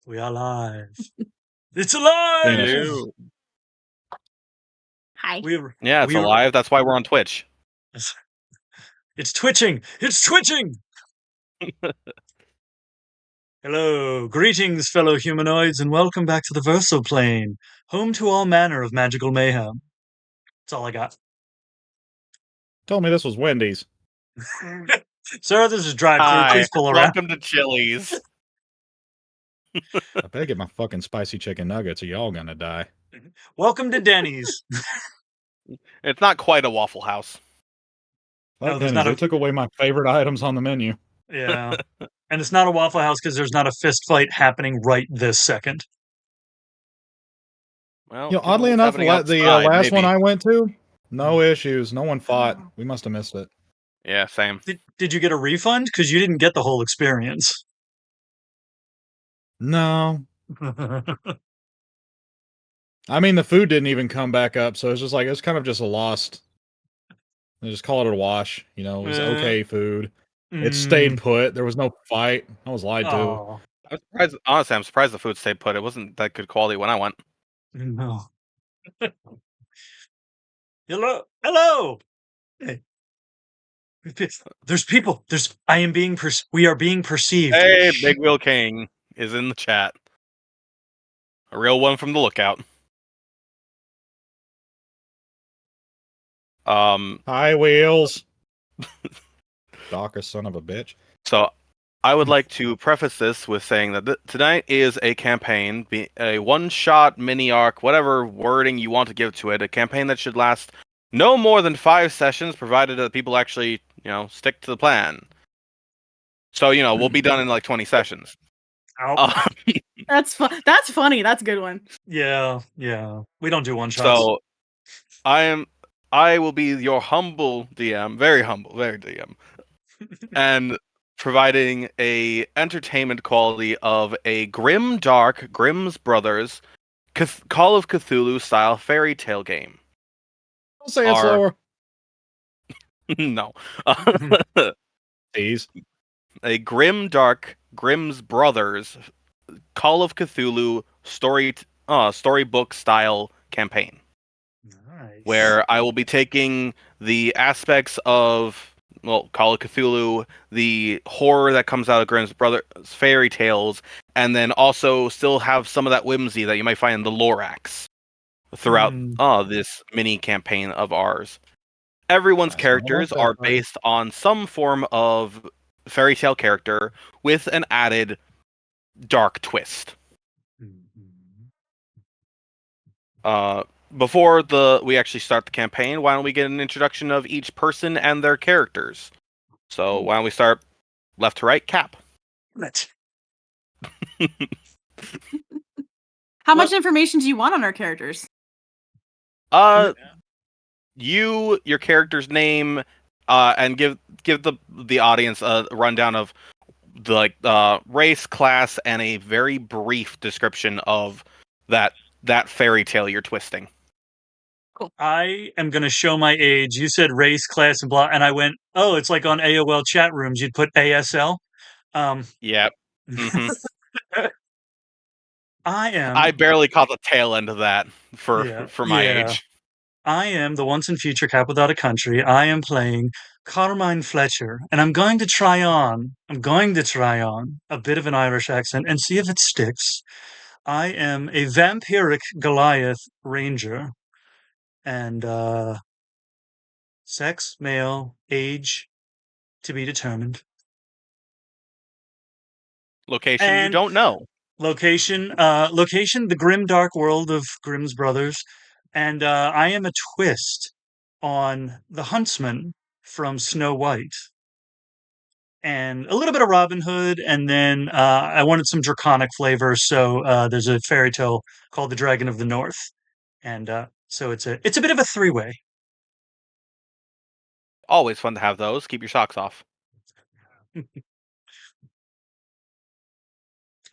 We are live. It's alive! Hello. Hi. It's alive. That's why we're on Twitch. It's twitching! It's twitching! Hello, greetings, fellow humanoids, and welcome back to the Versal Plane, home to all manner of magical mayhem. That's all I got. Told me this was Wendy's. Sir, this is drive-thru. Hi, Please pull around. welcome to Chili's. I better get my fucking spicy chicken nuggets or y'all gonna die. Welcome to Denny's. It's not quite a Waffle House. No, Fuck there's Denny's, not a- they took away my favorite items on the menu. Yeah. And it's not a Waffle House because there's not a fist fight happening right this second. Well, You know, oddly what's enough, happening the outside, last one maybe. I went to, no issues, no one fought. We must have missed it. Yeah, same. Did you get a refund? Because you didn't get the whole experience. No. I mean, the food didn't even come back up, so it's just like, it's kind of just a lost. They just call it a wash. You know, it was okay food. It stayed put. There was no fight. I was lied to. Oh, I'm surprised. Honestly, I'm surprised the food stayed put. It wasn't that good quality when I went. no. Hello. Hey. There's people. We are being perceived. Hey, Big Wheel King is in the chat. A real one from the Lookout. High wheels. Docker, son of a bitch. So, I would like to preface this with saying that tonight is a campaign, a one-shot mini-arc, whatever wording you want to give to it, a campaign that should last no more than 5 sessions, provided that people actually, stick to the plan. So, we'll be done in like 20 sessions. That's funny. That's a good one. Yeah. We don't do one shots. So, I will be your humble DM, very DM, and providing a entertainment quality of a grim, dark Grimm's Brothers Call of Cthulhu style fairy tale game. Don't say it slower. No. Please. A grim, dark Grimm's Brothers Call of Cthulhu storybook style campaign. Nice. Where I will be taking the aspects of, Call of Cthulhu, the horror that comes out of Grimm's Brothers fairy tales, and then also still have some of that whimsy that you might find in the Lorax throughout this mini campaign of ours. Everyone's characters are based on some form of fairy tale character with an added dark twist. Before we actually start the campaign, why don't we get an introduction of each person and their characters? So why don't we start left to right? Cap. How much information do you want on our characters? Your character's name, and give the audience a rundown of the race, class, and a very brief description of that fairy tale you're twisting. Cool. I am going to show my age. You said race, class, and blah, and I went, oh, it's like on AOL chat rooms. You'd put ASL. Yep. Mm-hmm. I barely caught the tail end of that for my age. I am the once and future Cap without a country. I am playing Carmine Fletcher, and I'm going to try on a bit of an Irish accent and see if it sticks. I am a vampiric Goliath ranger, and sex, male, age to be determined. Location you don't know. Location, the grim dark world of Grimm's Brothers. And I am a twist on the huntsman from Snow White. And a little bit of Robin Hood, and then I wanted some draconic flavor, so there's a fairy tale called The Dragon of the North. And so it's a bit of a three-way. Always fun to have those. Keep your socks off. And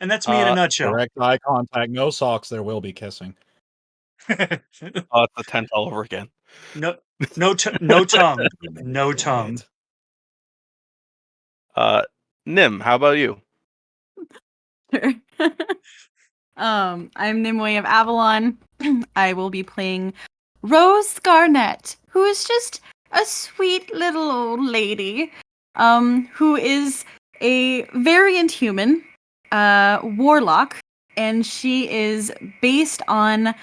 that's me in a nutshell. Direct eye contact, no socks, there will be kissing. It's the 10th all over again. No tongue. No tongue. Nim, how about you? Sure. I'm Nimue of Avalon. I will be playing Rose Garnett, who is just a sweet little old lady, who is a variant human, warlock, and she is based on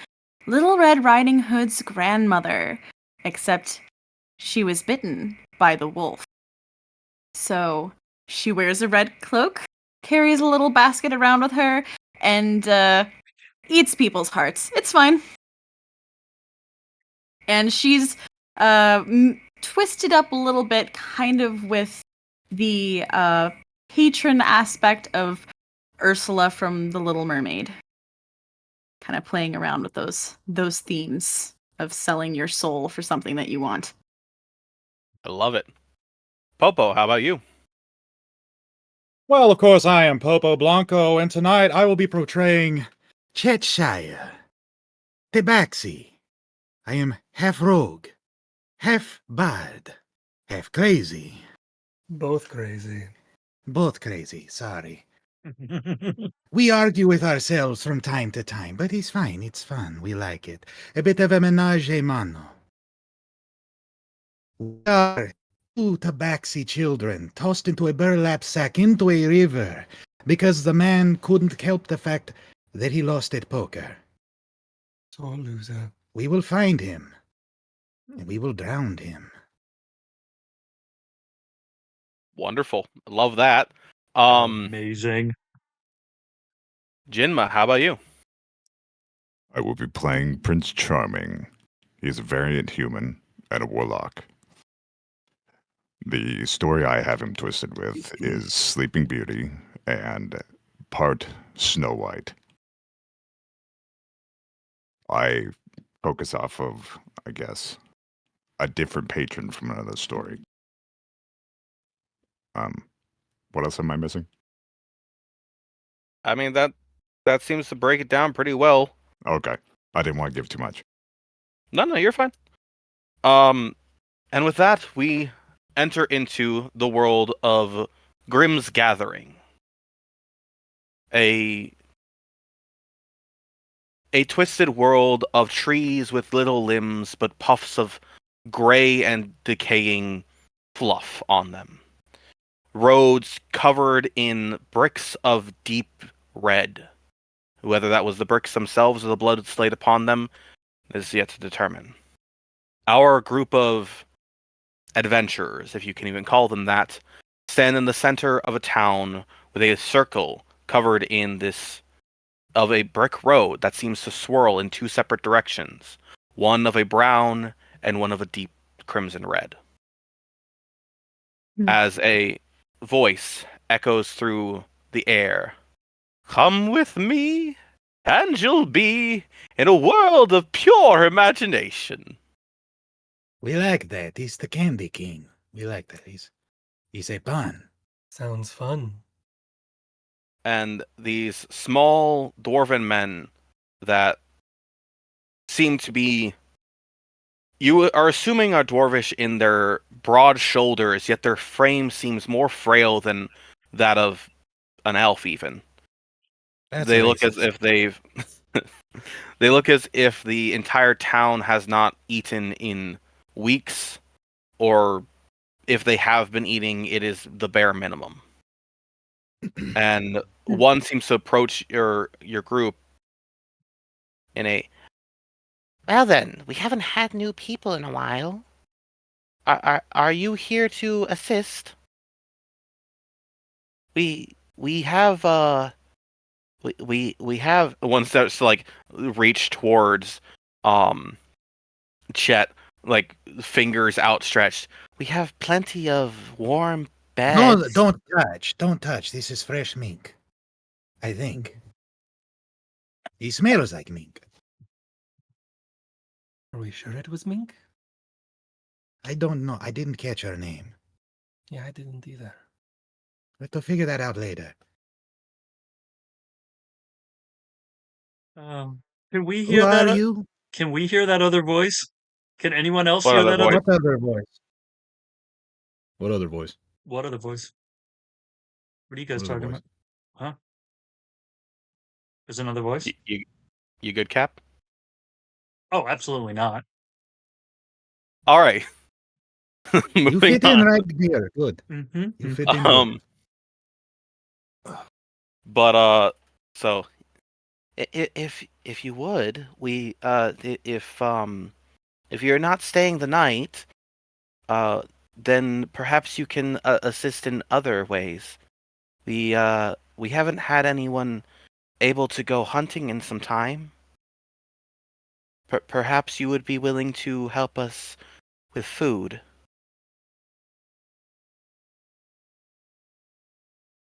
Little Red Riding Hood's grandmother, except she was bitten by the wolf. So she wears a red cloak, carries a little basket around with her, and eats people's hearts. It's fine. And she's twisted up a little bit, kind of with the patron aspect of Ursula from The Little Mermaid. Kind of playing around with those themes of selling your soul for something that you want. I love it. Popo, how about you? Well, of course, I am Popo Blanco, and tonight I will be portraying Chett Shyre, Tabaxi. I am half rogue, half bard, half crazy. Both crazy. Both crazy, sorry. We argue with ourselves from time to time, but it's fine, it's fun, we like it. A bit of a menage a mano. We are two Tabaxi children tossed into a burlap sack into a river because the man couldn't help the fact that he lost at poker. Sore loser. We will find him, and we will drown him. Wonderful. Love that. Amazing. Jinma, how about you? I will be playing Prince Charming. He is a variant human and a warlock. The story I have him twisted with is Sleeping Beauty and part Snow White. I focus off of, I guess, a different patron from another story. What else am I missing? I mean that seems to break it down pretty well. Okay, I didn't want to give too much. No, you're fine. And with that, we enter into the world of Grimm's Gathering. A twisted world of trees with little limbs, but puffs of gray and decaying fluff on them. Roads covered in bricks of deep red. Whether that was the bricks themselves or the blood slayed upon them is yet to determine. Our group of adventurers, if you can even call them that, stand in the center of a town with a circle covered in this of a brick road that seems to swirl in two separate directions, one of a brown and one of a deep crimson red. As a voice echoes through the air, "Come with me, and you'll be in a world of pure imagination." We like that. He's the Candy King. We like that. He's a pun. Sounds fun. And these small dwarven men that seem to be, you are assuming are dwarvish in their broad shoulders, yet their frame seems more frail than that of an elf even. They look as if they've they look as if the entire town has not eaten in weeks, or if they have been eating, it is the bare minimum. And one seems to approach your group in a, "Well then, we haven't had new people in a while. Are you here to assist? We have we have," one starts to like reach towards Chett, like fingers outstretched. "We have plenty of warm No, beds." don't touch. This is fresh mink. I think. He smells like mink. Are we sure it was mink? I don't know. I didn't catch her name. Yeah, I didn't either. We'll have to figure that out later. Can we Who hear are that? you? Can we hear that other voice? Can anyone else What hear other that other? voice? What other voice? What other voice? What other voice? What are you guys What other talking voice? about? Huh? There's another voice. You good, Cap? Oh, absolutely not. All right. You Moving fit in on. right here. Good. Mm-hmm. You fit in good. But so if you would, we if you're not staying the night, then perhaps you can assist in other ways. We haven't had anyone able to go hunting in some time. Perhaps you would be willing to help us with food.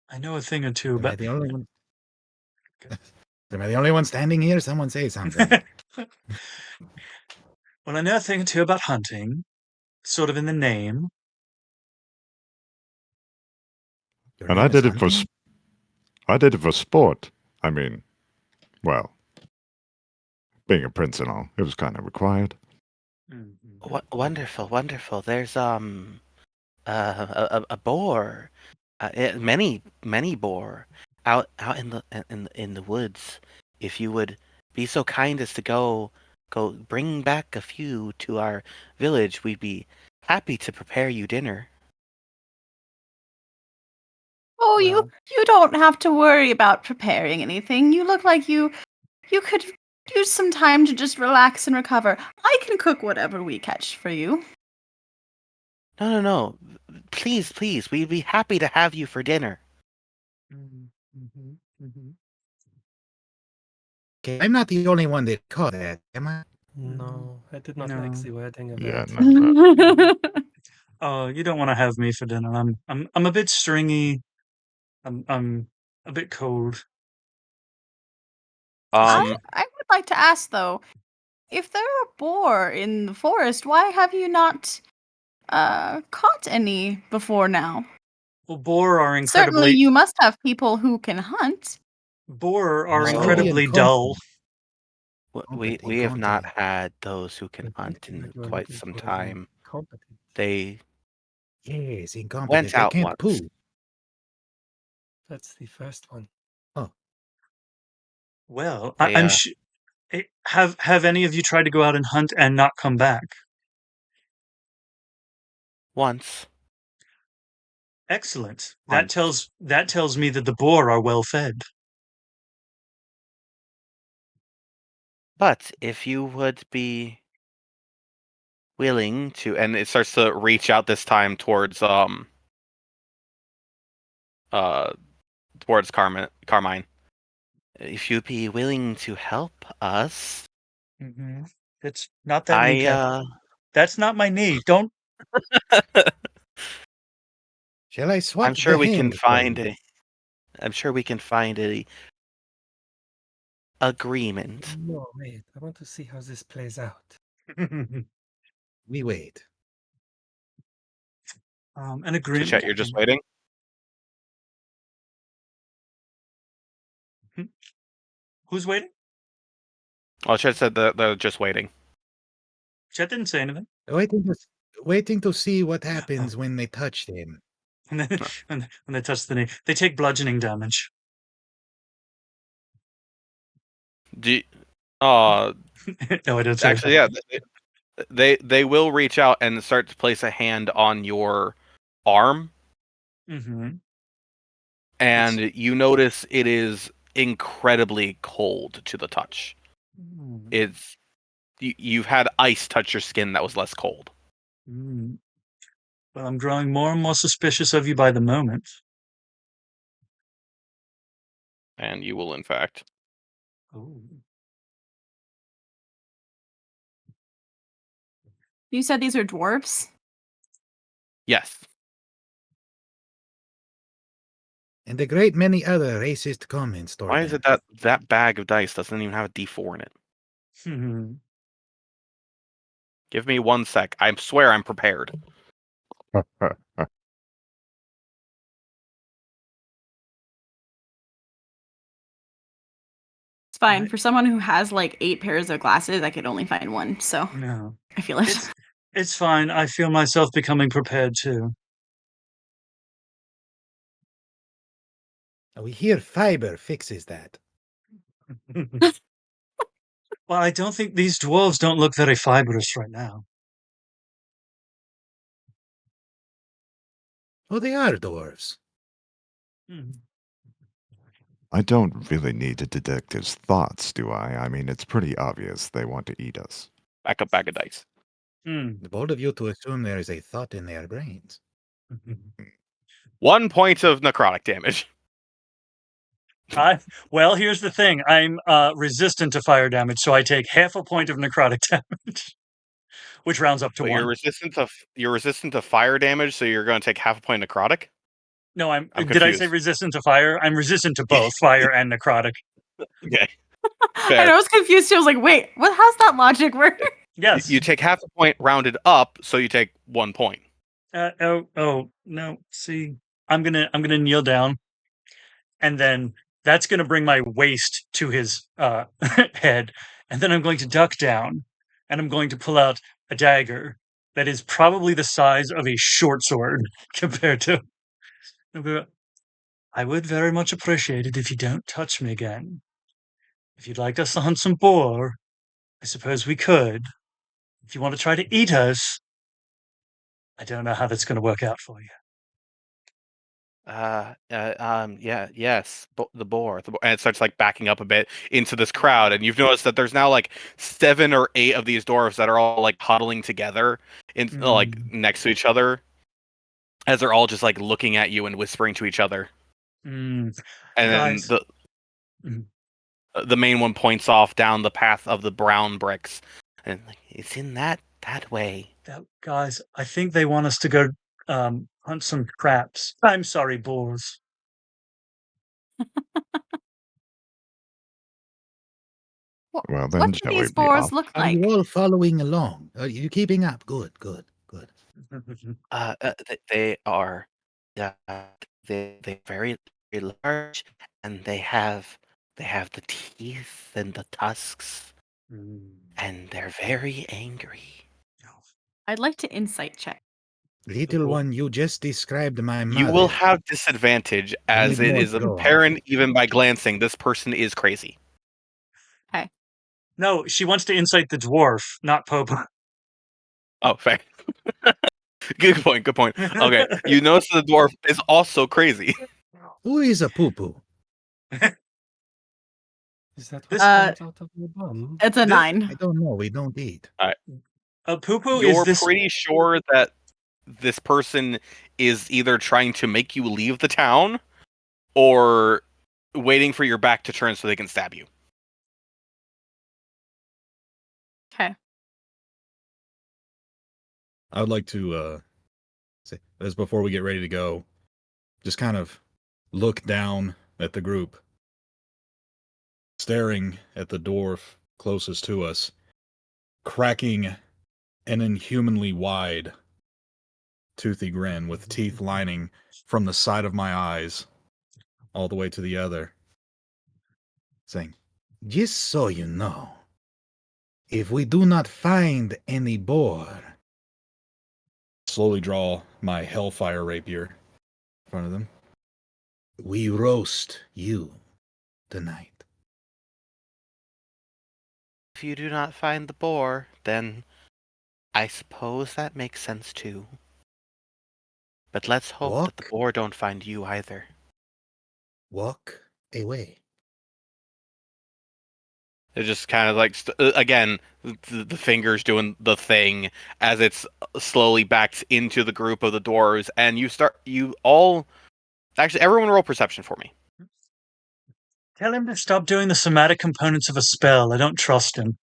I know a thing or two Am I about. the only one? Am I the only one standing here? Someone say something. Well, I know a thing or two about hunting, sort of in the name. Your And name I is did it for Hunting? I did it for sport. I mean, well, being a prince and all, it was kind of required. Mhm. Wonderful, wonderful. There's a boar, many boar out in the woods. If you would be so kind as to go bring back a few to our village, we'd be happy to prepare you dinner. Oh, Well, you don't have to worry about preparing anything. You look like you could use some time to just relax and recover. I can cook whatever we catch for you. No. Please, we'd be happy to have you for dinner. mm-hmm. Okay, I'm not the only one that caught that, am I? No, I did not like No. the wording of Yeah, that. no. Oh, you don't want to have me for dinner. I'm a bit stringy. I'm a bit cold. Um, I would like to ask though, if there are boar in the forest, why have you not caught any before now? Well, boar are Certainly incredibly you must have people who can hunt. boar are Must all be incredibly incompetent. dull. we have not Incompetent. had those who can The hunt title that in you are quite looking some for is time. incompetent. They Yes, incompetent. went They out can't once. poo. That's the first one. Well, They I'm have any of you tried to go out and hunt and not come back? once. Excellent. Once. That tells me that the boar are well fed. But if you would be willing to, and it starts to reach out this time towards towards Carmine. If you'd be willing to help us, Mm-hmm. It's not that kneecap. I That's not my knee. Don't. Shall I swap I'm sure the we can hand for find you? a agreement. No, wait. I want to see how this plays out. We wait. An So agreement. Chett, you're just waiting. Who's waiting? Well, Chett said that they're just waiting. Chet didn't say anything. Waiting to see what happens when they touch them. And then when they touch the knee, they take bludgeoning damage. Do you- uh No, I don't say actually, yeah, they will reach out and start to place a hand on your arm, Mm-hmm. and you notice it is incredibly cold to the touch. It's you've had ice touch your skin that was less cold. Mm. Well, I'm growing more and more suspicious of you by the moment. And you will, in fact. Oh. You said these are dwarves? Yes. And a great many other racist comments toward Why is them. it that bag of dice doesn't even have a D4 in it? Hmm. Give me 1 sec. I swear I'm prepared. It's fine. Right. For someone who has like 8 pairs of glasses, I could only find one, so No, I feel it. it's fine. I feel myself becoming prepared too. We hear fiber fixes that. Well, I don't think these dwarves don't look very fibrous right now. Oh, they are dwarves. Hmm. I don't really need to detect his thoughts, do I? I mean, it's pretty obvious they want to eat us. Back up bag of dice. Hmm. The bold of you to assume there is a thought in their brains. 1 point of necrotic damage. Well, here's the thing. I'm resistant to fire damage, so I take half a point of necrotic damage, which rounds up to But 1. you're resistant to fire damage, so you're going to take half a point necrotic. No, I'm did I say confused. resistant to fire? I'm resistant to both fire and necrotic. Okay, And fair. I was confused too. I was like, wait, how's that logic work? Yes. You take half a point rounded up, so you take 1 point. Oh no. See, I'm gonna kneel down, and then that's gonna bring my waist to his head, and then I'm going to duck down, and I'm going to pull out a dagger that is probably the size of a short sword compared to. I would very much appreciate it if you don't touch me again. If you'd like us to hunt some boar, I suppose we could. If you want to try to eat us, I don't know how that's going to work out for you. Yeah, yes, the boar, and it starts like backing up a bit into this crowd, and you've noticed that there's now like 7 or 8 of these dwarves that are all like huddling together, in like next to each other, as they're all just like looking at you and whispering to each other. Mm. And Guys. then the main one points off down the path of the brown bricks, and like, it's in that way. Guys, I think they want us to go hunt some craps. I'm sorry, boars. Well, then, What do shall we these be boars off? look Are like? you all following along? Are you keeping up? Good. They are, they're very, very large, and they have the teeth and the tusks, and they're very angry. I'd like to insight check. Little one, you just described my mother. You will have disadvantage, as it is apparent even by glancing. This person is crazy. No, she wants to incite the dwarf, not Popo. Oh, fair. Good point. Okay, you notice the dwarf is also crazy. Who is a poo-poo? Is that This- what comes out of your bum? It's a This- 9. I don't know. We don't eat. Poo-poo is You're this. pretty sure that this person is either trying to make you leave the town or waiting for your back to turn so they can stab you. Okay. I would like to say, as before we get ready to go, just kind of look down at the group, staring at the dwarf closest to us, cracking an inhumanly wide, toothy grin with teeth lining from the side of my eyes all the way to the other, saying, Just so you know, if we do not find any boar, slowly draw my hellfire rapier in front of them. we roast you tonight. If you do not find the boar, then I suppose that makes sense too. But let's hope that the Walk. boar don't find you either. Walk away. It just kind of like again, the fingers doing the thing as it's slowly backed into the group of the dwarves, and you all actually everyone roll perception for me. Tell him to stop doing the somatic components of a spell. I don't trust him.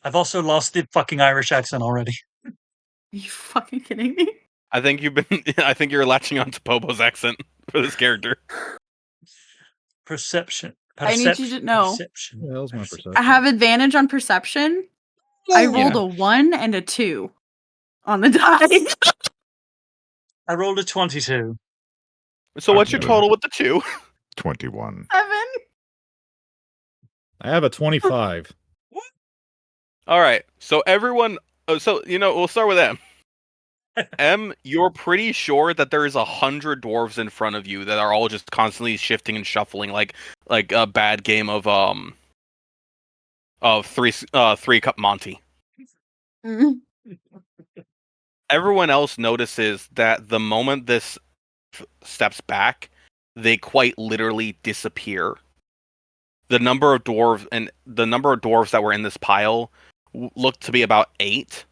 I've also lost the fucking Irish accent already. Are you fucking kidding me? I think you're latching onto Popo's accent for this character. Perception. I need you to know. Perception. What the hell's my perception? I have advantage on perception. I rolled a 1 and a 2 on the die. I rolled a 22. So what's your total with the 2? 21. 7. I have a 25. All right. So everyone. So we'll start with them. You're pretty sure that there is 100 dwarves in front of you that are all just constantly shifting and shuffling like a bad game of three cup Monty. Mm. Everyone else notices that the moment this steps back, they quite literally disappear. The number of dwarves that were in this pile looked to be about 8,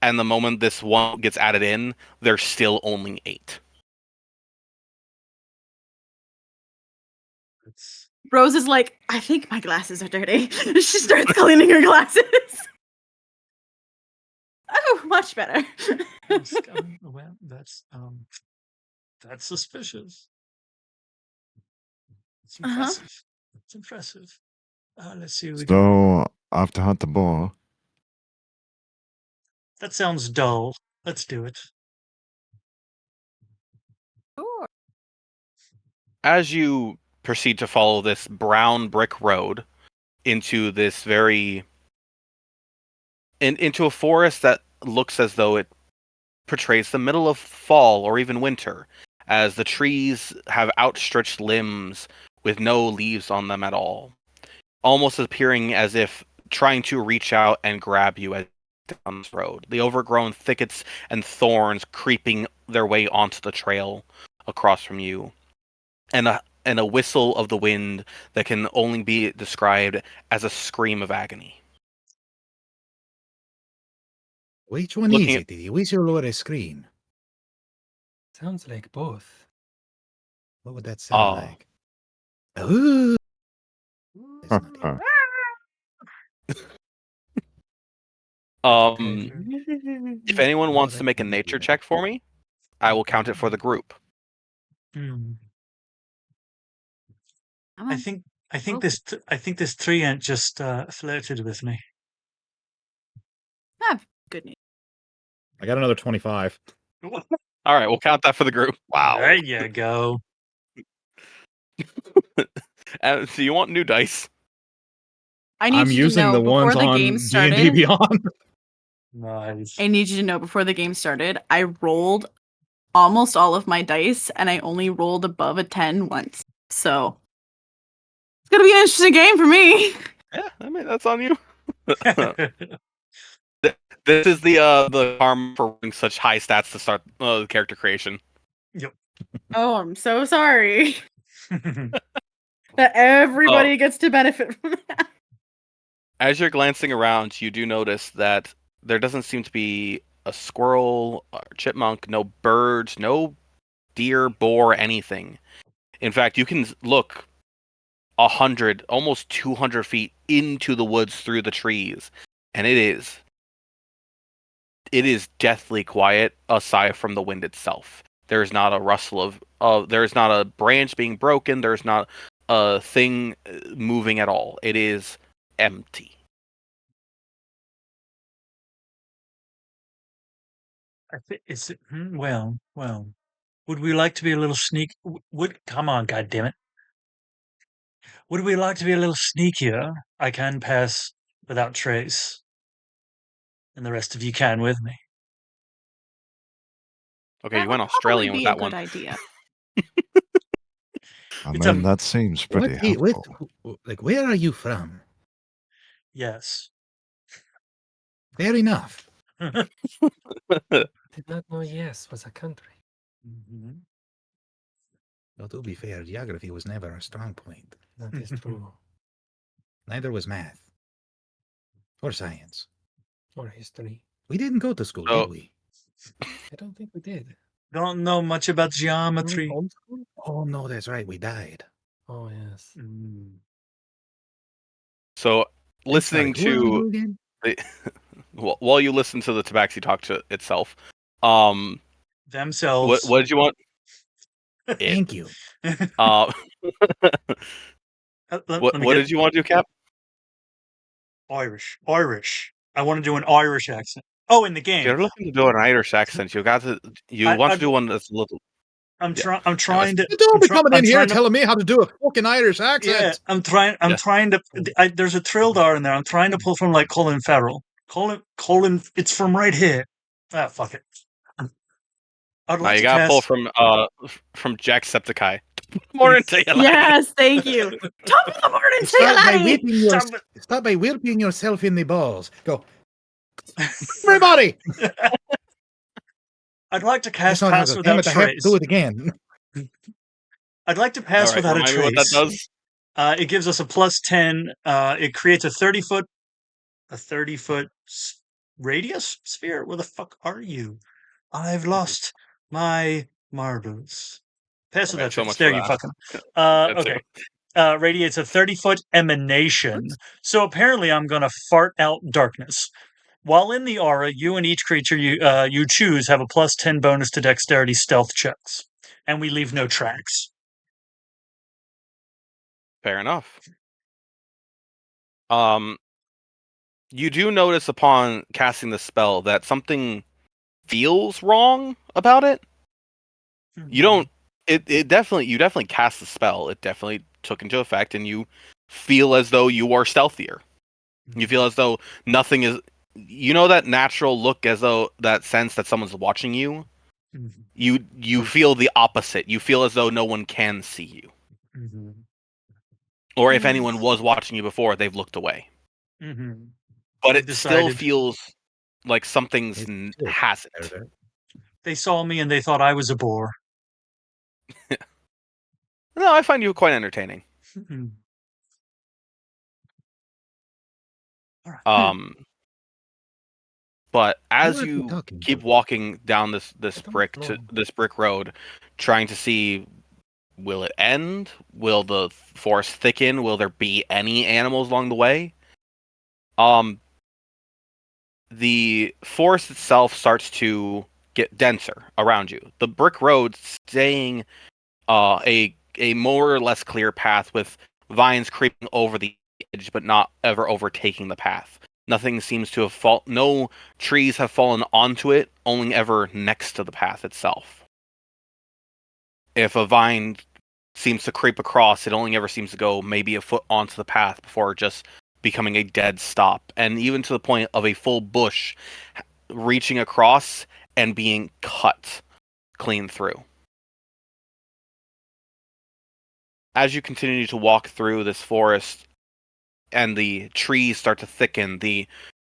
and the moment this one gets added in, there's still only 8. Rose is like, I think my glasses are dirty. She starts cleaning her glasses. Oh, much better. Well, that's suspicious. It's impressive. It's impressive. Let's see what we got. So, off to hunt the boar. That sounds dull. Let's do it. Sure. As you proceed to follow this brown brick road into this into a forest that looks as though it portrays the middle of fall or even winter, as the trees have outstretched limbs with no leaves on them at all, almost appearing as if trying to reach out and grab you as down this road. The overgrown thickets and thorns creeping their way onto the trail across from you, and a whistle of the wind that can only be described as a scream of agony. Which one Looking is at- it? Did you whistle or a scream? Sounds like both. What would that sound Oh. like? Ooh. That's not it. Um, Okay. if anyone Oh, wants that to make a would be nature good. check for me, I will count it for the group. Hmm. Come I on. think Oh. this treant just flirted with me. Have good news. I got another 25. All right, we'll count that for the group. Wow. There you go. So you want new dice? I need I'm you to using know the before ones the on game D&D started. Beyond. Nice. I need you to know before the game started, I rolled almost all of my dice and I only rolled above a 10 once. So it's gonna be an interesting game for me. Yeah, I mean that's on you. This is the harm for running such high stats to start character creation. Oh, I'm so sorry that everybody gets to benefit from that. As you're glancing around, you do notice that there doesn't seem to be a squirrel, or chipmunk, no birds, no deer, boar, anything. In fact, you can look 100, almost 200 feet into the woods through the trees, and it is deathly quiet aside from the wind itself. There's not a rustle of there's not a branch being broken, there's not a thing moving at all. It is empty. Is it? Well. Would we like to be a little sneak? Come on, goddammit. Would we like to be a little sneakier? I can pass without trace, and the rest of you can with me. Okay, That you would went probably Australian be with a that good one. idea. I It's mean, that seems pretty helpful. Like, where are you from? Yes. Fair enough. Did not know yes was a country. Mhm. Well, to be fair, geography was never a strong point. That is true. Neither was math. Or science. Or history. We didn't go to school, Oh. did we? I don't think we did. Don't know much about Were we geometry. homeschooled? Oh, no, that's right. We died. Oh yes. Mm. So listening Sorry, who are you to again? while you listen to the Tabaxi talk to itself, Themselves. what did you want? It. Thank you. What did you want to do, Cap? Irish. I want to do an Irish accent. Oh, in the If game. you're looking to do an Irish accent, you want to do one that's a little. I'm Yeah. trying to. You don't be coming in here trying to- telling me how to do a fucking Irish Yeah, accent. I'm trying to. There's a Trildar in there. I'm trying to pull from like Colin Farrell. Colin. It's from right here. Ah, fuck it. I'd Now like you to gotta pull cast. from Jacksepticeye. More into your life. Yes, thank you. Top of the morning, Start by Taylor. whipping your, Stop start by whipping yourself in the balls. Go, everybody. I'd like to That's cast not how it Pass goes. Damn Without it! I have to do Trace. it again. I'd like to All pass right, without a remind me what that trace. does. It gives us a +10. It creates a 30-foot radius sphere. Where the fuck are you? I've lost my marbles. Pass All without right, so trace. much There for you that. fucking. That Okay. too. Radiates a 30-foot emanation. So apparently, I'm gonna fart out darkness. While in the aura, you and each creature you choose have a +10 bonus to dexterity stealth checks, and we leave no tracks. Fair enough. You do notice upon casting the spell that something feels wrong about it. You don't. It definitely. You definitely cast the spell. It definitely took into effect, and you feel as though you are stealthier. You feel as though nothing is. You know that natural look, as though that sense that someone's watching you. Mhm. You feel the opposite. You feel as though no one can see you, Mhm. or if anyone was watching you before, they've looked away. Mhm. But They've it still decided. feels like something's It's still hasn't. They saw me and they thought I was a bore. No, I find you quite entertaining. Mhm. All right. But as Who are you you talking keep to? walking down this don't know. this brick road, trying to see, will it end? Will the forest thicken? Will there be any animals along the way? The forest itself starts to get denser around you. The brick road staying a more or less clear path with vines creeping over the edge, but not ever overtaking the path. Nothing seems to have no trees have fallen onto it, only ever next to the path itself. If a vine seems to creep across, it only ever seems to go maybe a foot onto the path before just becoming a dead stop. And even to the point of a full bush reaching across and being cut clean through. As you continue to walk through this forest and the trees start to thicken,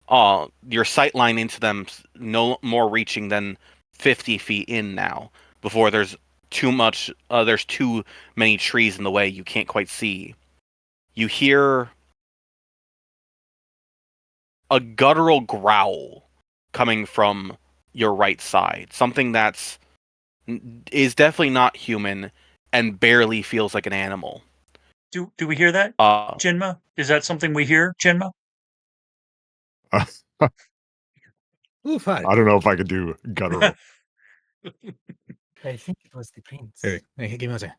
your sight line into them no more reaching than 50 feet in now before there's there's too many trees in the way you can't quite see. You hear a guttural growl coming from your right side, something that's is definitely not human and barely feels like an animal. Do we hear that, Jinma? Is that something we hear, Jinma? Who farted? I don't know if I could do guttural. I think it was the prince. Hey, give me a second.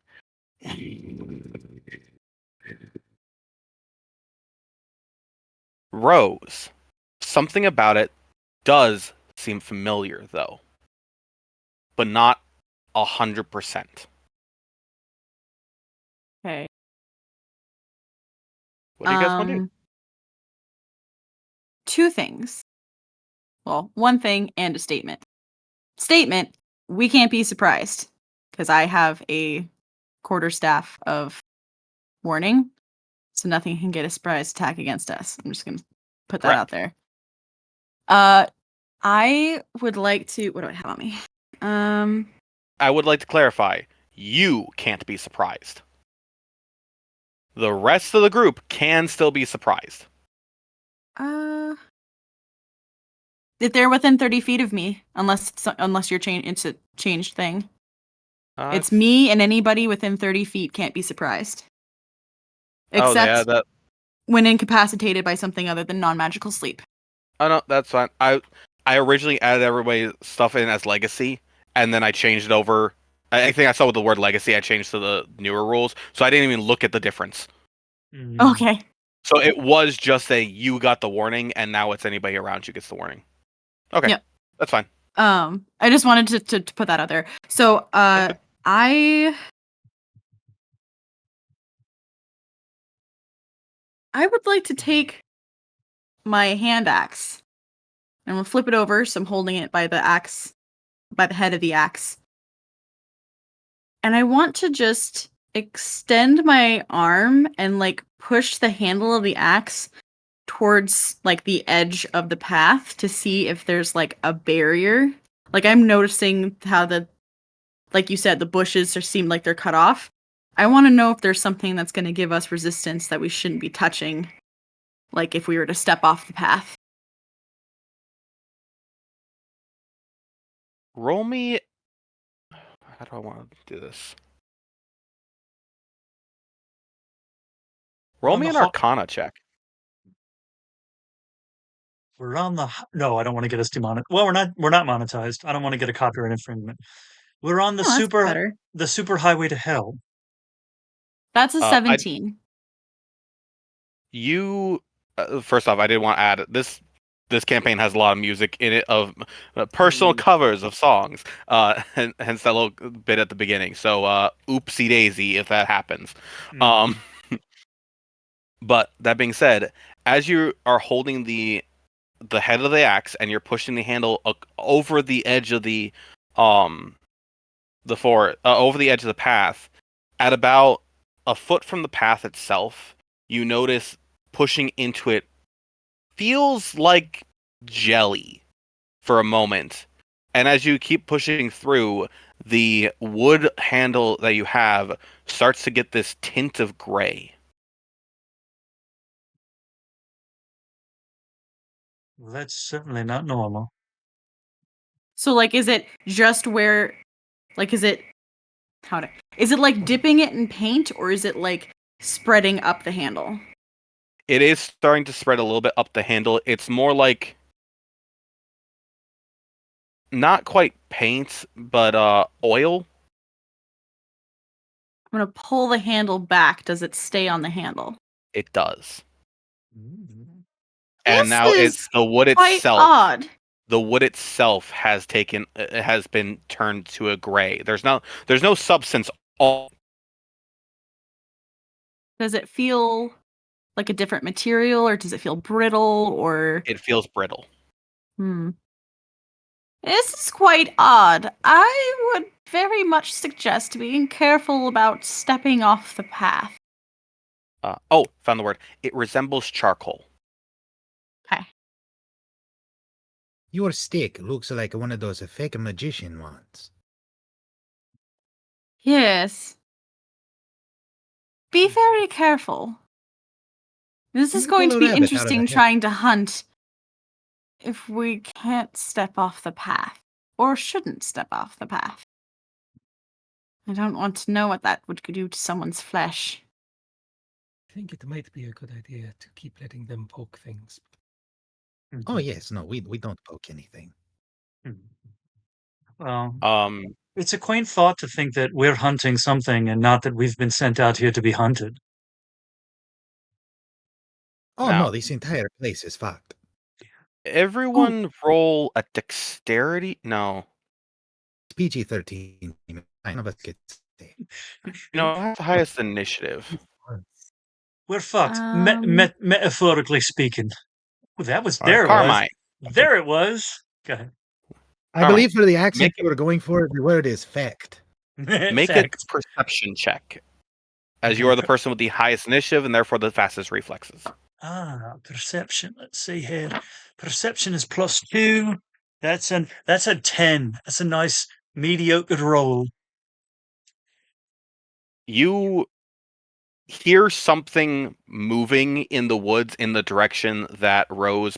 Rose. Something about it does seem familiar, though, but not 100%. Okay. What do you guys want to do? Two things. Well, one thing and a statement. Statement, we can't be surprised because I have a quarterstaff of warning, so nothing can get a surprise attack against us. I'm just going to put that out there. I would like to. What do I have on me? I would like to clarify. You can't be surprised. The rest of the group can still be surprised. If they're within 30 feet of me, unless you're it's a changed thing. It's me and anybody within 30 feet can't be surprised. Except when incapacitated by something other than non-magical sleep. Oh no, that's fine. I originally added everybody's stuff in as legacy, and then I changed it over. I think I saw with the word legacy, I changed to the newer rules, so I didn't even look at the difference. Okay. So it was just you got the warning, and now it's anybody around you gets the warning. Okay. Yep. That's fine. I just wanted to put that out there. So, I would like to take my hand axe and we'll flip it over, so I'm holding it by the axe, by the head of the axe, And I want to just extend my arm and like push the handle of the axe towards like the edge of the path to see if there's like a barrier. Like I'm noticing how like you said, the bushes seem like they're cut off. I want to know if there's something that's going to give us resistance that we shouldn't be touching, like if we were to step off the path. Roll me. How do I want to do this? Roll me an Arcana check. We're on the no. I don't want to get us demonetized. Well, we're not monetized. I don't want to get a copyright infringement. We're on the Oh, that's better. super highway to hell. That's a 17. First off, I did want to add this. This campaign has a lot of music in it of personal covers of songs, and hence that little bit at the beginning. So, oopsie daisy if that happens. But that being said, as you are holding the head of the axe and you're pushing the handle over the edge of over the edge of the path, at about a foot from the path itself, you notice pushing into it feels like jelly for a moment. And as you keep pushing through, the wood handle that you have starts to get this tint of gray. Well, that's certainly not normal. So like is it just where like is it like dipping it in paint or is it like spreading up the handle? It is starting to spread a little bit up the handle. It's more like not quite paint, but oil. I'm going to pull the handle back. Does it stay on the handle? It does. This And now it's the wood quite itself. Odd. The wood itself has been turned to a gray. There's no substance. Does it feel like a different material, or does it feel brittle, or... It feels brittle. This is quite odd. I would very much suggest being careful about stepping off the path. Found the word. It resembles charcoal. Okay. Your stick looks like one of those fake magician ones. Yes. Be very careful. This is going to be interesting trying to hunt if we can't step off the path, or shouldn't step off the path. I don't want to know what that would do to someone's flesh. I think it might be a good idea to keep letting them poke things. Oh yes, no, we don't poke anything. Well, it's a quaint thought to think that we're hunting something and not that we've been sent out here to be hunted. Oh no, this entire place is fucked. Everyone roll a dexterity. No. It's PG-13. None of us get saved. No, that's the highest initiative. We're fucked. Metaphorically speaking. Well, that was there. Carmine. There it was. Go ahead. I believe for the accent you were going for, the word is fact. Make a perception check, as you are the person with the highest initiative and therefore the fastest reflexes. Perception. Let's see here. Perception is +2. That's a 10. That's a nice mediocre roll. You hear something moving in the woods in the direction that Rose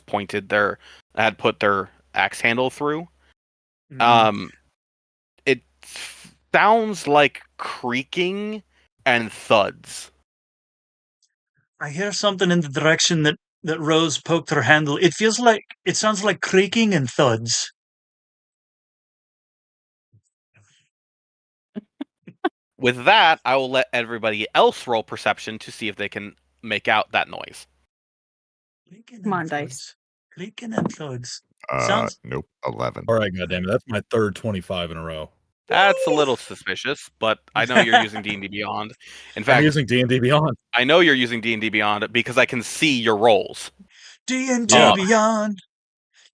had put their axe handle through. It sounds like creaking and thuds. I hear something in the direction that Rose poked her handle. It sounds like creaking and thuds. With that, I will let everybody else roll perception to see if they can make out that noise. Come on, dice. Creaking and thuds. Nope, 11. All right, goddammit, that's my third 25 in a row. That's a little suspicious, but I know you're using D&D Beyond. In fact, I'm using D&D Beyond. I know you're using D&D Beyond because I can see your rolls. D&D Beyond.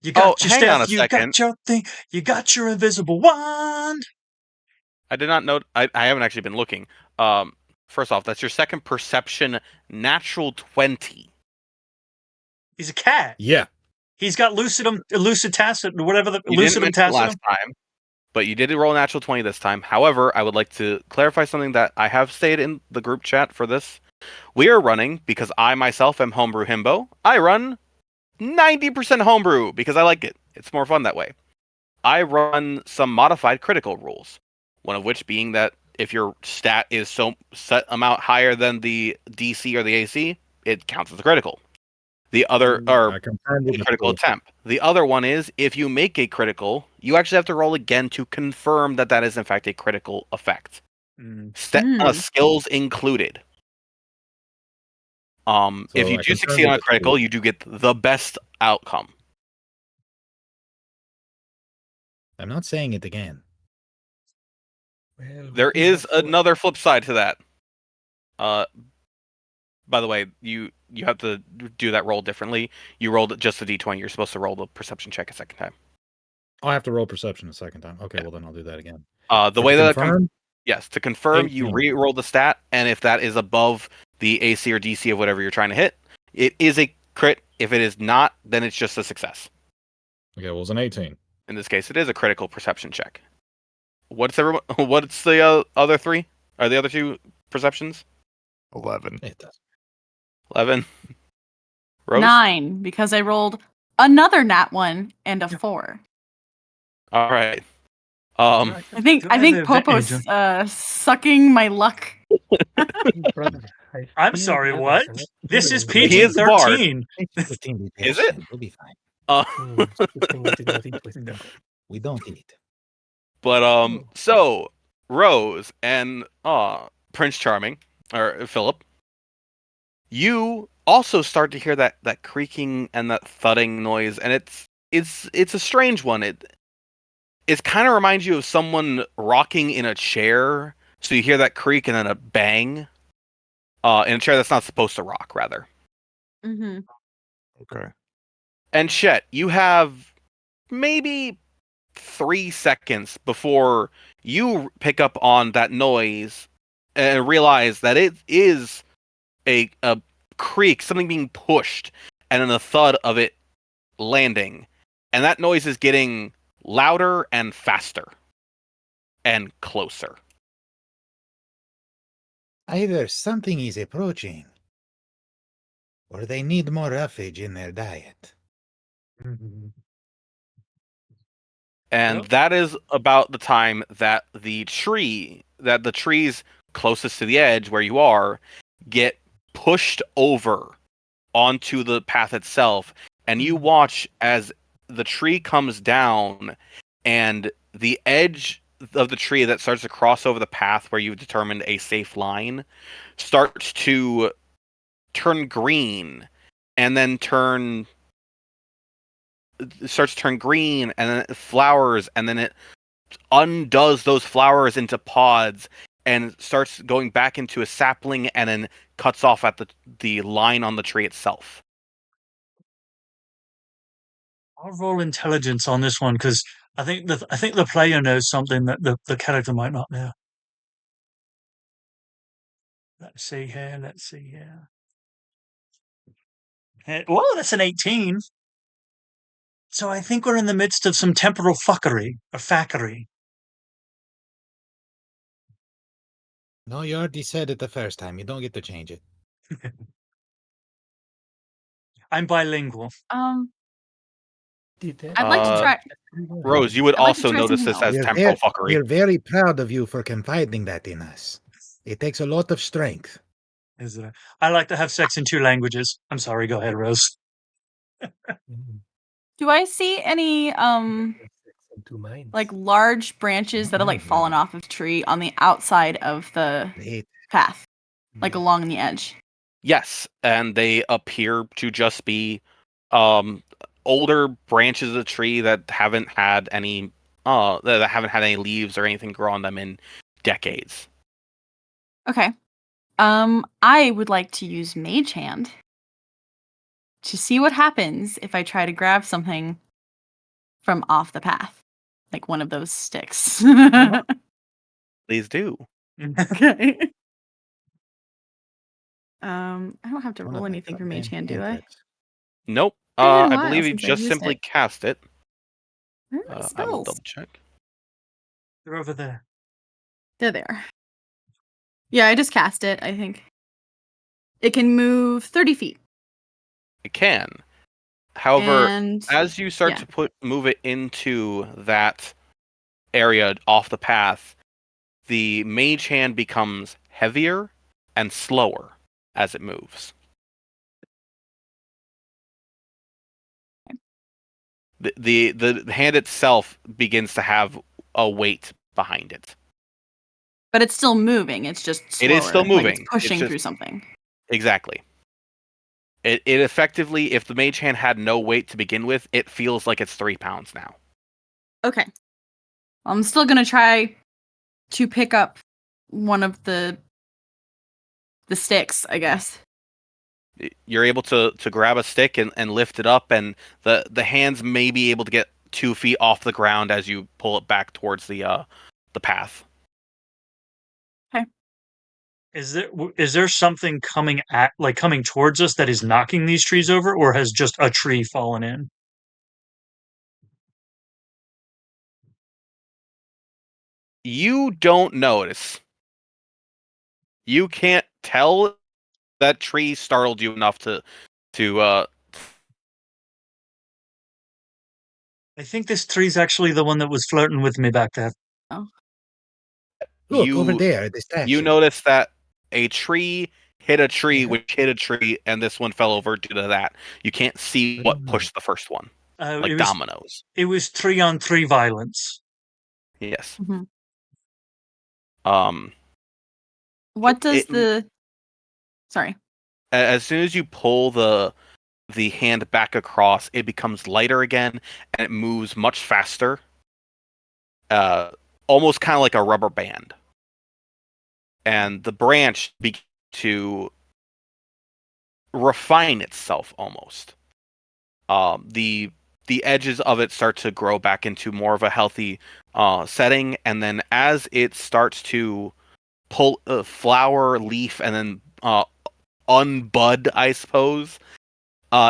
You got your hang on staff, a you second. got your thing, you got your invisible wand. I did not know. I haven't actually been looking. First off, that's your second perception natural 20. He's a cat. Yeah. He's got lucid tacit, whatever the You didn't lucidum mention it tacitum. last time, but you did roll a natural 20 this time. However, I would like to clarify something that I have stated in the group chat for this. We are running, because I myself am Homebrew Himbo, I run 90% Homebrew because I like it. It's more fun that way. I run some modified critical rules, one of which being that if your stat is so set amount higher than the DC or the AC, it counts as a critical. The other, or I confirmed with a the critical pool. attempt. The other one is if you make a critical, you actually have to roll again to confirm that that is in fact a critical effect. Skills included. If you I do confirmed succeed on with a the critical, pool. you do get the best outcome. I'm not saying it again. Well, There we is have to- another flip side to that. By the way, you have to do that roll differently. You rolled just a d20. You're supposed to roll the perception check a second time. I have to roll perception a second time. Okay, well then I'll do that again. The But way to that confirm, yes, to confirm, you 18. re-roll the stat, and if that is above the AC or DC of whatever you're trying to hit, it is a crit. If it is not, then it's just a success. Okay, well, it was an 18. In this case, it is a critical perception check. What's the other three? Are the other two perceptions? 11. It does. 11. Rose? 9, because I rolled another nat 1 and a 4. All right. I think Popo's sucking my luck. Brother, I'm feel sorry, that what? as an This is experience. He is the bard. PG-13. Is it? We'll be fine. It's a good thing I did not eat with them. We don't eat. But so Rose and Prince Charming or Philip, you also start to hear that creaking and that thudding noise, and it's a strange one. It kind of reminds you of someone rocking in a chair. So you hear that creak and then a bang in a chair that's not supposed to rock, rather. Mm-hmm. Okay. And Chett, you have maybe 3 seconds before you pick up on that noise and realize that it is a creak, something being pushed, and then the thud of it landing. And that noise is getting louder and faster and closer. Either something is approaching, or they need more roughage in their diet. And Yep. that is about the time that the trees closest to the edge where you are get pushed over onto the path itself, and you watch as the tree comes down and the edge of the tree that starts to cross over the path where you've determined a safe line starts to turn green and then turn green and then it flowers, and then it undoes those flowers into pods and starts going back into a sapling and then cuts off at the line on the tree itself. I'll roll intelligence on this one because I think the player knows something that the character might not know. Let's see here. Whoa, that's an 18. So I think we're in the midst of some temporal fuckery or fackery. No, you already said it the first time. You don't get to change it. I'm bilingual. Did that? I'd like to try. Rose, you would I'd like to also try notice something this as else. temporal fuckery. We're very proud of you for confiding that in us. It takes a lot of strength. Is it? I like to have sex in 2 languages. I'm sorry. Go ahead, Rose. Do I see any like large branches that have like fallen off of the tree on the outside of the path, like along the edge? Yes, and they appear to just be older branches of the tree that haven't had any leaves or anything grow on them in decades. Okay. I would like to use Mage Hand to see what happens if I try to grab something from off the path, like one of those sticks. Please do. Okay. I don't have to One of roll my anything top for Mage 10 Hand, do I? cantrips. Nope. It's been a I while believe you since I just used simply it. cast it. Where are my I will spells? double check. They're over there. They're there. Yeah, I just cast it, I think. It can move 30 feet. It can. However, And as you start yeah. to move it into that area off the path, the mage hand becomes heavier and slower as it moves. The hand itself begins to have a weight behind it. But it's still moving. It's just slower. It is still Like it's moving. pushing just through something. exactly. It effectively, if the mage hand had no weight to begin with, it feels like it's 3 pounds now. Okay. I'm still gonna try to pick up one of the sticks, I guess. You're able to grab a stick and lift it up, and the hands may be able to get 2 feet off the ground as you pull it back towards the path. Is there something coming towards us that is knocking these trees over, or has just a tree fallen in? You don't notice. You can't tell that tree startled you enough to I think this tree's actually the one that was flirting with me back there. Oh. Look, over you there, the statue. you notice that a tree hit a tree, Yeah. which hit a tree, and this one fell over due to that. You can't see Very what nice. pushed the first one, like It was dominoes. 3-on-3 violence. Yes. Mm-hmm. Um. What does it- the... Sorry. As soon as you pull the hand back across, it becomes lighter again, and it moves much faster. Almost kind of like a rubber band. And the branch begins to refine itself almost. The edges of it start to grow back into more of a healthy setting, and then as it starts to pull flower, leaf, and then unbud, I suppose,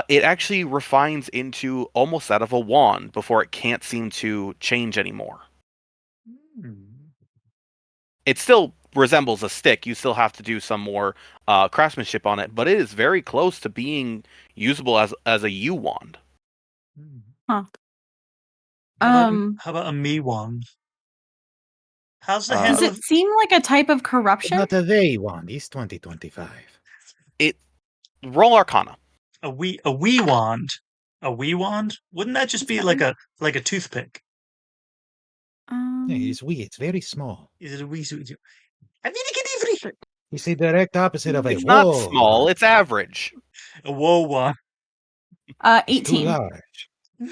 it actually refines into almost that of a wand before it can't seem to change anymore. It still resembles a stick. You still have to do some more craftsmanship on it, but it is very close to being usable as a U wand. Huh. How about a me wand? How's the Does handle it of seem like a type of But corruption? not a they one. He's 2025. Roll Arcana. a wee wand? A wee wand? Wouldn't that just be like a toothpick? Yeah, he's wee. It's very small. Is it a wee? I mean, it can He's the direct opposite of a It's not whoa. small, it's average. a whoa wand. It's too 18. large.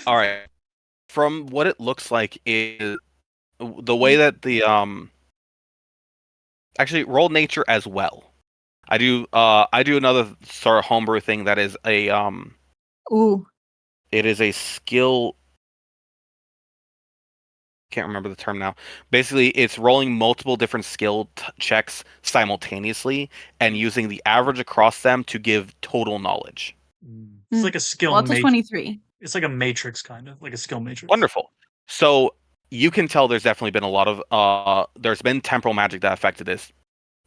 All right. From what it looks like is the way that the actually roll nature as well. I do another sort of homebrew thing that is a Ooh. it is a skill. Can't remember the term now. Basically, it's rolling multiple different skill checks simultaneously and using the average across them to give total knowledge. It's like a skill Well, it's a matrix. 23. It's like a matrix, kind of like a skill matrix. Wonderful. So you can tell there's definitely been a lot of there's been temporal magic that affected this.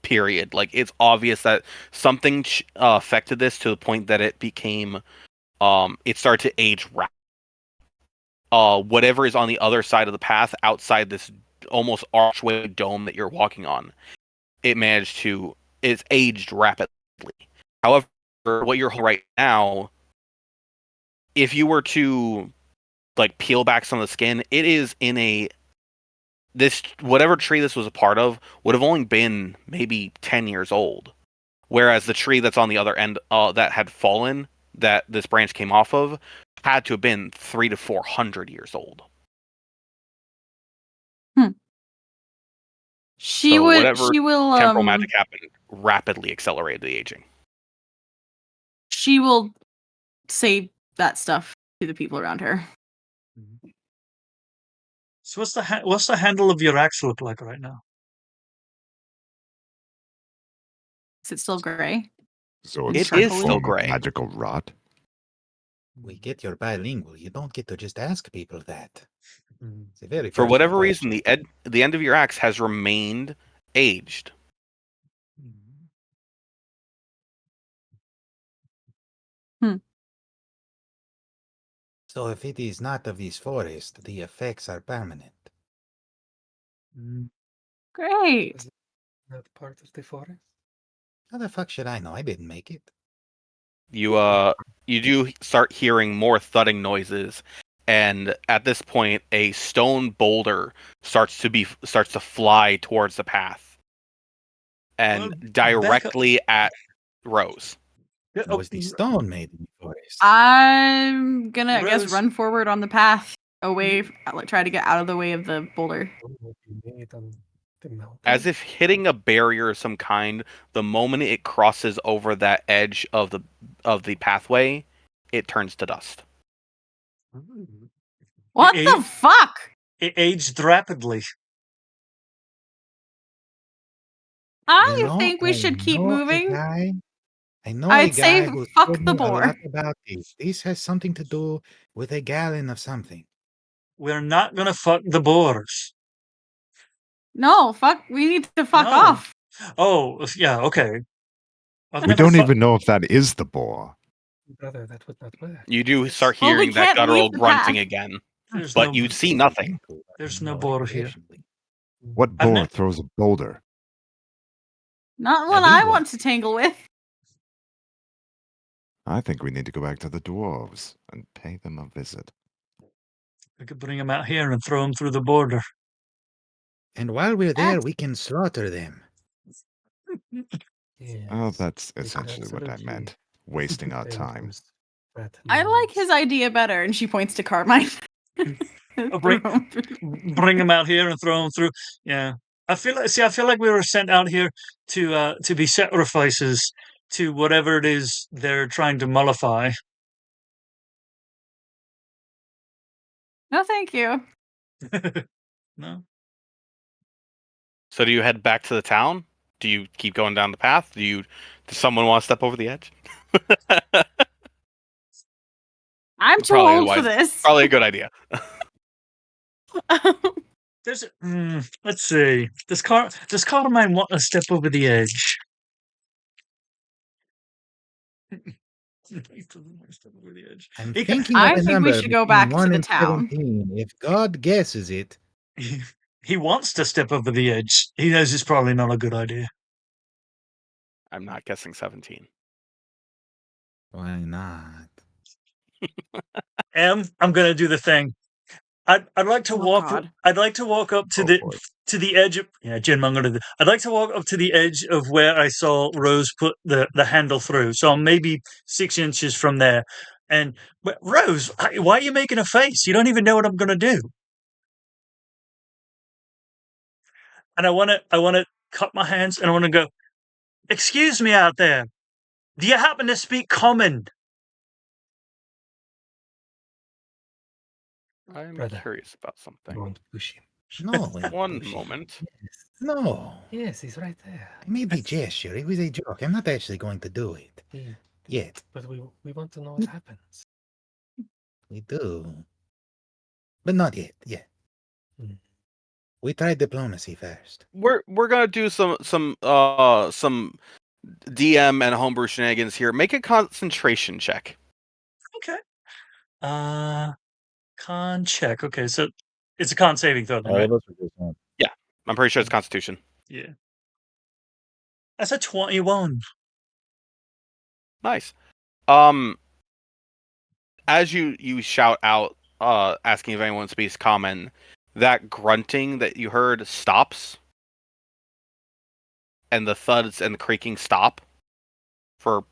Period. Like it's obvious that something affected this to the point that it became it started to age rapidly. Whatever is on the other side of the path outside this almost archway dome that you're walking on, it's aged rapidly. However, what you're holding right now, if you were to like peel back some of the skin, it is in this whatever tree this was a part of would have only been maybe 10 years old. Whereas the tree that's on the other end that had fallen, that this branch came off of, had to have been 300 to 400 years old. She will temporal magic happened rapidly accelerated the aging. She will say that stuff to the people around her. So what's the handle of your axe look like right now? Is it still gray? So It it's is some still form of gray. magical rot. We get you're bilingual. You don't get to just ask people that. It's a very For personal whatever question. reason, the end of your axe has remained aged. So if it is not of this forest, the effects are permanent. Great. Is it not part of the forest? How the fuck should I know? I didn't make it. You do start hearing more thudding noises, and at this point, a stone boulder starts to fly towards the path, and Well, back up. directly at Rose. How was the stone made in the forest? I'm gonna, I guess, Rose. run forward on the path away, like try to get out of the way of the boulder. Stone will be made on the mountain. As if hitting a barrier of some kind, the moment it crosses over that edge of the pathway, it turns to dust. What It- the fuck? It aged rapidly. I You know, think we should keep know a moving. guy- I know a I'd say guy who fuck told the me a boar. lot about this. This has something to do with a gallon of something. We're not gonna fuck the boars. No, fuck. We need to fuck No. off. Oh, yeah, okay. I've We never don't fu- even know if that is the boar. Brother, that would not work. You do start Well, we hearing that can't leave guttural the grunting path. again, There's but no, you see nothing. There's no boar here. What I've boar ne- throws a boulder? Not A one big I one. want to tangle with. I think we need to go back to the dwarves and pay them a visit. We could bring him out here and throw him through the border. And while we're there, That's- we can slaughter them. Yes. Oh, that's we could essentially what I absolutely meant. Wasting our tend time. those fat I like lambs. his idea better, and she points to Carmine. Oh, bring him out here and throw him through. Yeah, I feel like we were sent out here to be sacrifices to whatever it is they're trying to mollify. No, thank you. No, So do you head back to the town? Do you keep going down the path? Does someone want to step over the edge? I'm too Probably old for wise. this. Probably a good idea. there's. Let's see. Does Carmine want to step over the edge? He doesn't want to step over the edge. I'm He can- thinking I of a think we number should go between back to 1 the and town. 17. If God guesses it, He wants to step over the edge. He knows it's probably not a good idea. I'm not guessing 17. why not? I'm gonna do the thing. I'd like to Oh, walk. God. I'd like to walk up to Oh, the boy. to the edge of Jim. I'm gonna do. I'd like to walk up to the edge of where I saw Rose put the handle through. So I'm maybe 6 inches from there. And Rose, why are you making a face? You don't even know what I'm gonna do. And I want to cut my hands and I want to go. Excuse me out there. Do you happen to speak common? I'm Brother. curious about something. Don't push him. No, One push him. moment. Yes. no. Yes, he's right there. I made the gesture. It was a joke. I'm not actually going to do it. Yeah. Yet. But we want to know what happens. We do. But not yet. Yeah. Mm. We tried diplomacy first. We're gonna do some DM and homebrew shenanigans here. Make a concentration check. Okay. Con check. Okay, so it's a con saving throw, then, All right? of us are just on. I'm pretty sure it's Constitution. Yeah. That's a 21. Nice. As you shout out, asking if anyone speaks common, that grunting that you heard stops, and the thuds and the creaking stop for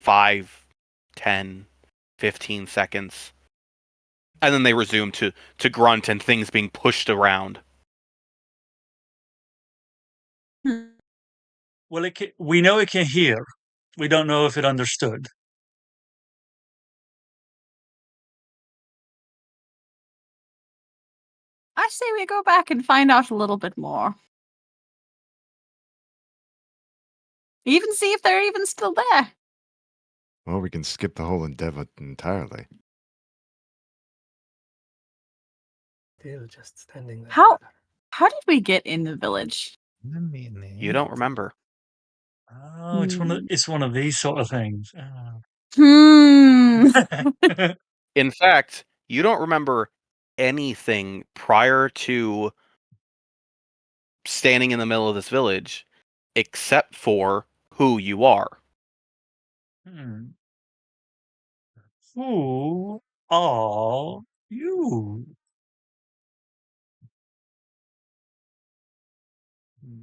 5, 10, 15 seconds, and then they resume to grunt and things being pushed around. Well, we know it can hear. We don't know if it understood. I say we go back and find out a little bit more. Even see if they're even still there. Well, we can skip the whole endeavor entirely. Still just standing there. How did we get in the village? You don't remember. Oh, it's one of these sort of things. Hmm. In fact, you don't remember anything prior to standing in the middle of this village, except for who you are. Who are you?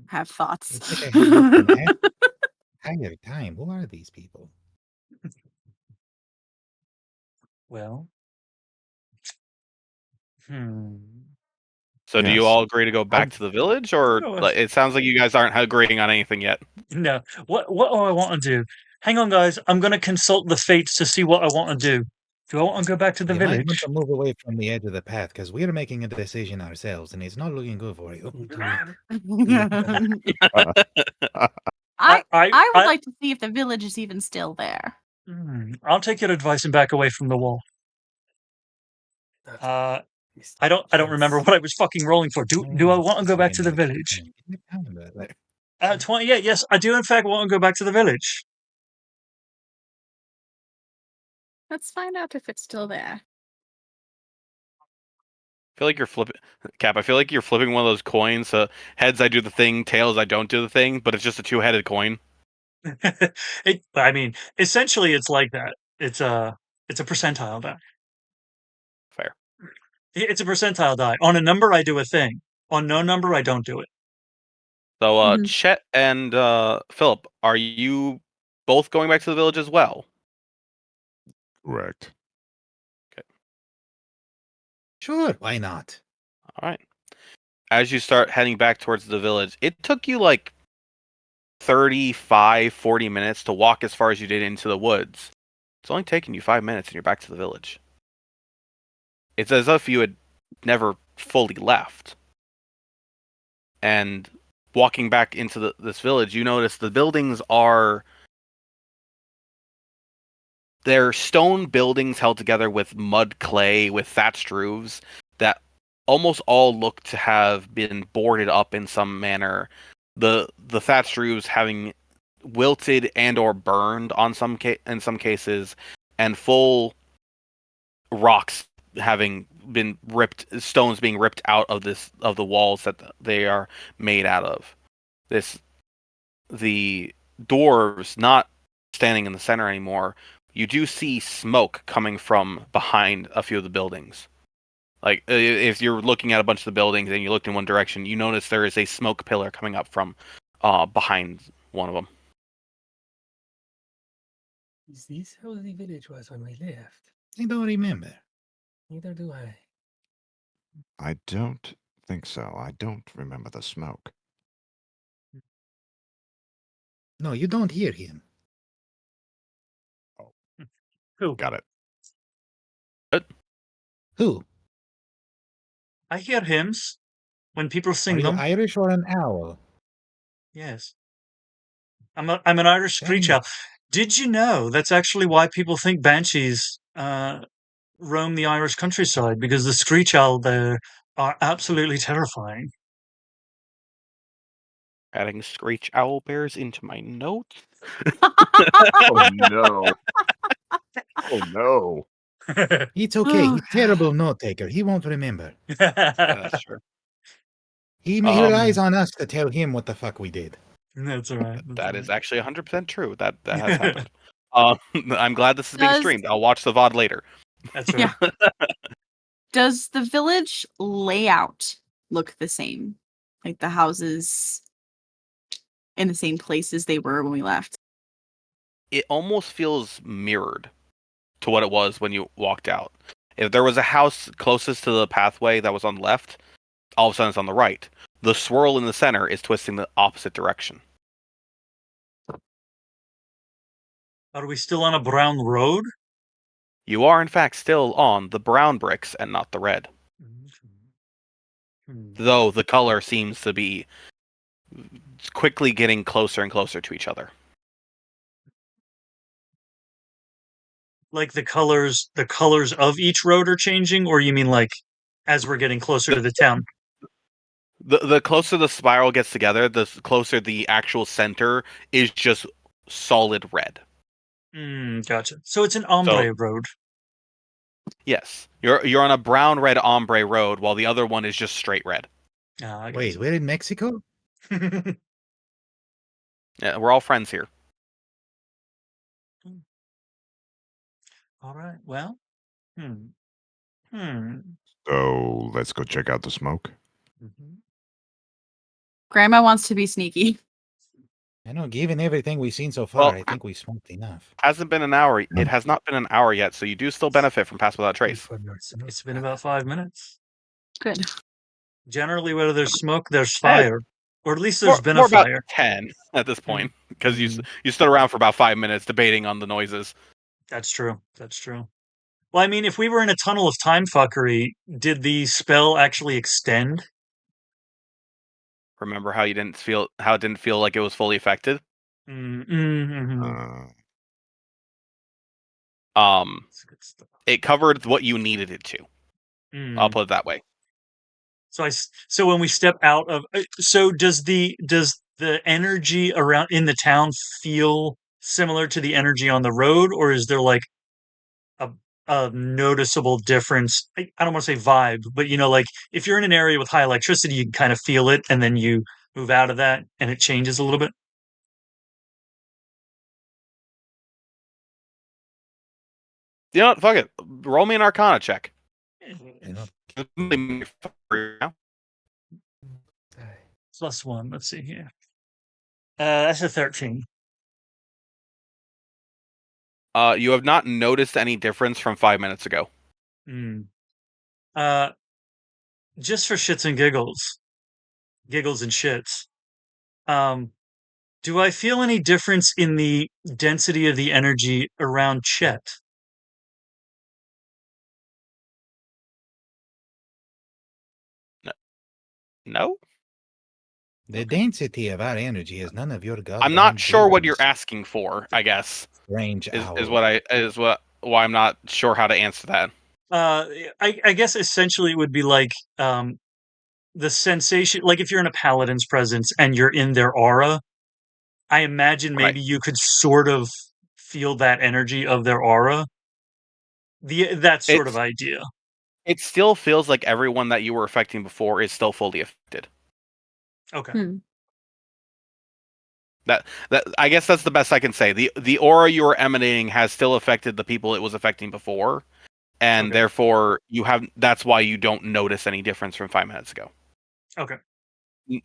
Have thoughts. It's like I have looked an entire time. Who are these people? Well, So do you Yes. all agree to go back to the village, or No. it sounds like you guys aren't agreeing on anything yet? no. What do I want to do? Hang on, guys. I'm going to consult the fates to see what I want to do. Do I want to go back to the You might village? want to move away from the edge of the path because we're making a decision ourselves, and it's not looking good for you. I would like to see if the village is even still there. I'll take your advice and back away from the wall. I don't remember what I was fucking rolling for. Do I want to go back to the village? 20. Yeah, yes, I do. In fact, want to go back to the village. Let's find out if it's still there. I feel like you're flipping, Cap. I feel like you're flipping one of those coins. Heads, I do the thing. Tails, I don't do the thing. But it's just a two-headed coin. I mean, essentially, it's like that. It's a percentile die. Fair. It's a percentile die. On a number, I do a thing. On no number, I don't do it. So, Chett and Philip, are you both going back to the village as well? Correct. Okay. Sure, why not? All right. As you start heading back towards the village, it took you like 35, 40 minutes to walk as far as you did into the woods. It's only taken you 5 minutes and you're back to the village. It's as if you had never fully left. And walking back into this village, you notice the buildings they're stone buildings held together with mud clay, with thatched roofs that almost all look to have been boarded up in some manner. The thatched roofs having wilted and or burned on in some cases, and full rocks having been ripped, stones being ripped out of the walls that they are made out of. The doors not standing in the center anymore. You do see smoke coming from behind a few of the buildings. Like, if you're looking at a bunch of the buildings and you looked in one direction, you notice there is a smoke pillar coming up from behind one of them. Is this how the village was when we left? I don't remember. Neither do I. I don't think so. I don't remember the smoke. No, you don't hear him. Who? Got it. Who? I hear hymns when people Are sing you them. Irish or an owl? Yes. I'm an Irish screech owl. Did you know that's actually why people think banshees roam the Irish countryside? Because the screech owl there are absolutely terrifying. Adding screech owl bears into my notes. Oh no. Oh no. It's okay. He's terrible note taker. He won't remember. That's true. He relies on us to tell him what the fuck we did. That's all right. That is actually 100% true. That has happened. I'm glad this is being streamed. I'll watch the VOD later. That's right. Yeah. Does the village layout look the same? Like the houses in the same places they were when we left? It almost feels mirrored to what it was when you walked out. If there was a house closest to the pathway that was on the left, all of a sudden it's on the right. The swirl in the center is twisting the opposite direction. Are we still on a brown road? You are, in fact, still on the brown bricks and not the red. Though the color seems to be quickly getting closer and closer to each other. Like the colors of each road are changing, or you mean like as we're getting closer to the town? The closer the spiral gets together, the closer the actual center is just solid red. Gotcha. So it's an So ombre road. yes, you're on a brown red ombre road, while the other one is just straight red. I Wait, we're in Mexico? gotcha. Yeah, we're all friends here. All right. Well. Hmm. So let's go check out the smoke. Mhm. Grandma wants to be sneaky. I know, given everything we've seen so far, Well, I think we smoked enough. Hasn't been an hour. It has not been an hour yet, so you do still benefit from Pass Without Trace. It's been about 5 minutes. Good. Generally, where there's smoke, there's Eh, fire, or at least there's been a More about fire. 10 at this point, because Mhm. you stood around for about 5 minutes debating on the noises. That's true. That's true. Well, I mean, if we were in a tunnel of time fuckery, did the spell actually extend? Remember how it didn't feel like it was fully affected? Mm-hmm. That's good stuff. It covered what you needed it to. I'll put it that way. So when we step out of, so does the energy around in the town feel similar to the energy on the road, or is there like a noticeable difference? I don't want to say vibe, but like if you're in an area with high electricity, you can kind of feel it, and then you move out of that, and it changes a little bit. You know what? Fuck it. Roll me an Arcana check. You know, +1. Let's see here. That's a 13. You have not noticed any difference from 5 minutes ago. Uh, just for shits and giggles and shits. Do I feel any difference in the density of the energy around Chett? No? the density of our energy is none of your goddamn I'm not sure what you're business, asking for, I guess. strange owl. Is why I'm not sure how to answer that. I guess essentially it would be like the sensation, like if you're in a paladin's presence and you're in their aura, I imagine Right. maybe you could sort of feel that energy of their aura. That sort of idea. It still feels like everyone that you were affecting before is still fully affected. Okay. That I guess that's the best I can say. The aura you are emanating has still affected the people it was affecting before, and Okay. therefore that's why you don't notice any difference from 5 minutes ago. Okay.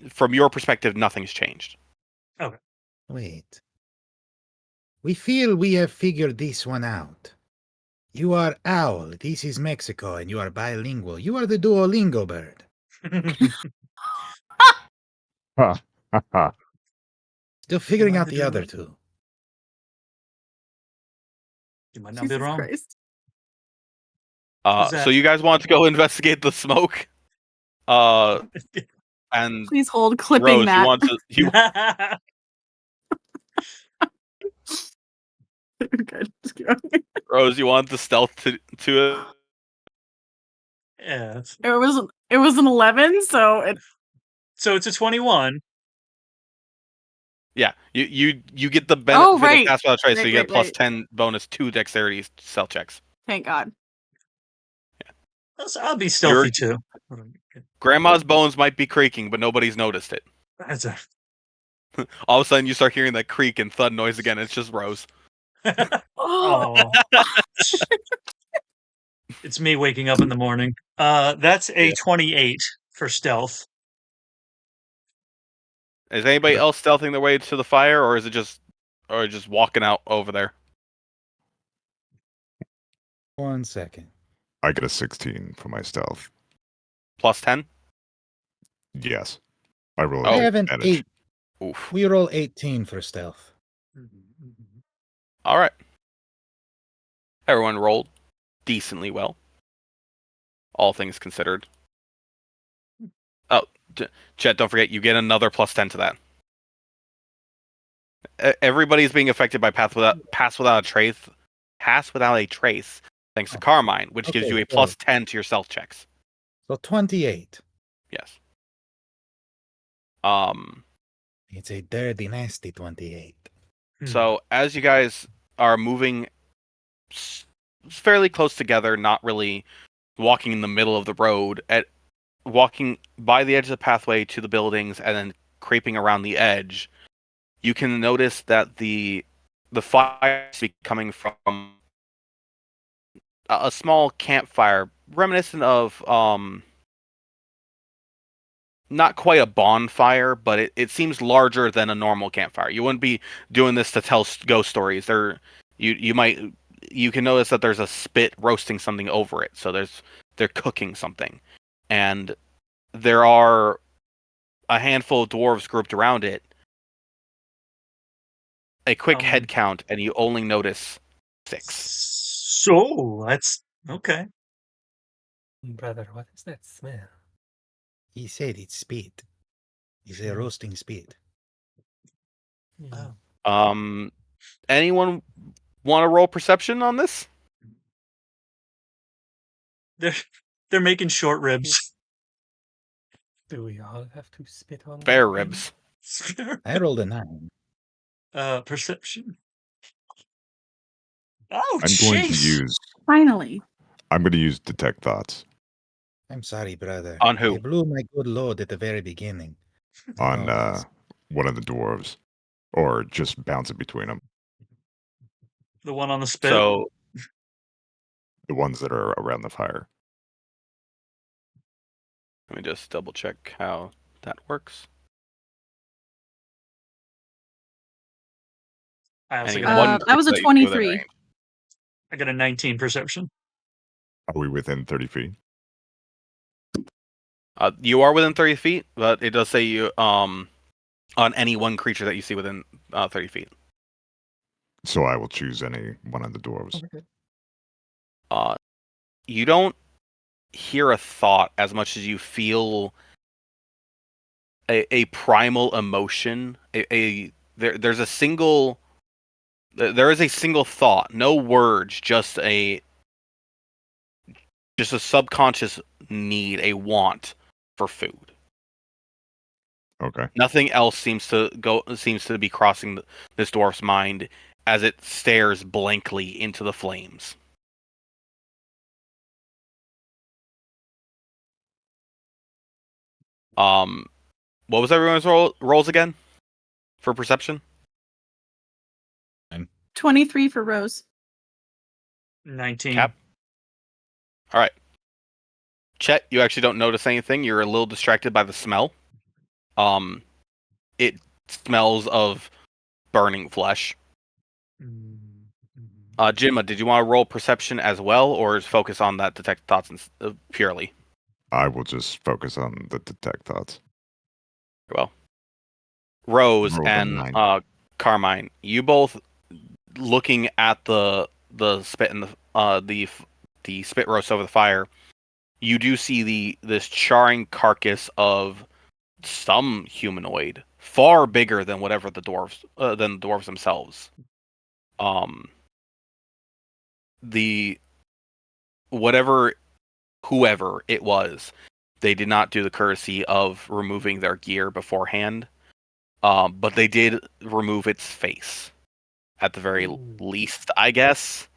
From your perspective, nothing's changed. Okay. Wait. We feel we have figured this one out. You are Owl, this is Mexico, and you are bilingual. You are the Duolingo bird. Ha ha ha. Still figuring Am I out the the other Duolingo? two. You might not be Jesus wrong. Christ. Who's that? So you guys want to go investigate the smoke? And Please hold clipping Rose, that. you want to Good. Just keep going. Rose, you want the stealth to Yeah. It was an 11, so it So it's a 21. Yeah, you get the benefit of right. Pass Without Trace, so Right, you get right, right. +10 bonus to dexterity stealth checks. Thank God. I'll be stealthy too. Grandma's bones might be creaking, but nobody's noticed it. That's a... All of a sudden, you start hearing that creak and thud noise again. It's just Rose. Oh. It's me waking up in the morning. That's a 28 for stealth. Is anybody else stealthing their way to the fire, or is it just walking out over there? 1 second. I get a 16 for my stealth. +10? Yes. I roll Oh. I have an advantage. 8. Oof. We roll 18 for stealth. All right. Everyone rolled decently well. All things considered. Oh, Chett, don't forget, you get another +10 to that. Everybody's being affected by Pass Without a Trace pass without a trace, thanks to Carmine, which gives you a Okay, plus 10 to your stealth checks. So 28. Yes. It's a dirty, nasty 28. So as you guys are moving fairly close together, not really walking in the middle of the road, walking by the edge of the pathway to the buildings and then creeping around the edge, you can notice that the fire is coming from a small campfire, reminiscent of not quite a bonfire, but it seems larger than a normal campfire. You wouldn't be doing this to tell ghost stories. You can notice that there's a spit roasting something over it. So they're cooking something, and there are a handful of dwarves grouped around it. A quick head count, and you only notice 6. So that's okay. Brother, what is that smell? He said it's spit. It's a roasting spit. Oh. Anyone want to roll perception on this? They're making short ribs. Do we all have to spit on Spare that ribs. I rolled a 9. Perception. Oh, I'm going to jeez. use. Finally. I'm going to use detect thoughts I'm sorry, brother. On who? I blew my good load at the very beginning. on Oh, one of the dwarves, or just bounce it between them. The one on the spit. So The ones that are around the fire. let me just double check how that works. I also Any got one that was a creature that you see within 23. range. I got a 19 perception. Are we within 30 feet? You are within 30 feet, but it does say you on any one creature that you see within 30 feet. So I will choose any one of the dwarves. You don't hear a thought as much as you feel a primal emotion. There is a single thought, no words, just a subconscious need, a want for food. Okay. Nothing else seems to be crossing this dwarf's mind as it stares blankly into the flames. What was everyone's rolls again for perception? 23 for Rose. 19. Cap. All right. Chett, you actually don't notice anything. You're a little distracted by the smell. It smells of burning flesh. Jimma, did you want to roll perception as well, or focus on that detect thoughts purely? I will just focus on the detect thoughts. Well, Rose Rolled a and 9. Carmine, you both looking at the spit and the spit roast over the fire. You do see this charring carcass of some humanoid, far bigger than whatever the dwarves themselves. Whoever it was, they did not do the courtesy of removing their gear beforehand. But they did remove its face, at the very least, I guess.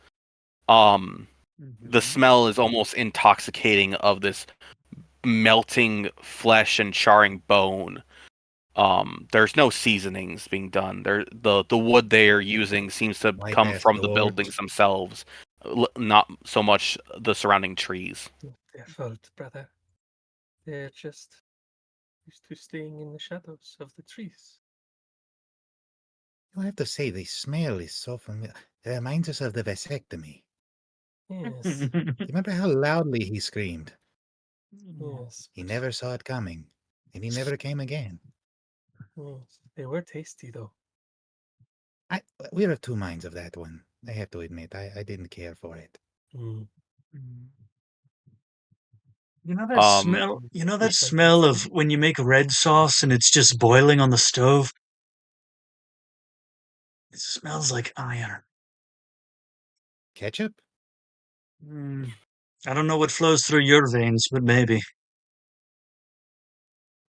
The smell is almost intoxicating of this melting flesh and charring bone. There's no seasonings being done. The wood they are using seems to come from the buildings themselves, not so much the surrounding trees. Their fault, brother. They're just used to staying in the shadows of the trees. I have to say, the smell is so familiar. It reminds us of the vasectomy. Yes, Remember how loudly he screamed? yes. He never saw it coming, and he never came again. Yes. They were tasty, though. We're of two minds of that one. I have to admit, I didn't care for it. Mm. You know that smell? You know that smell of when you make red sauce and it's just boiling on the stove? It smells like iron. Ketchup? I don't know what flows through your veins, but maybe.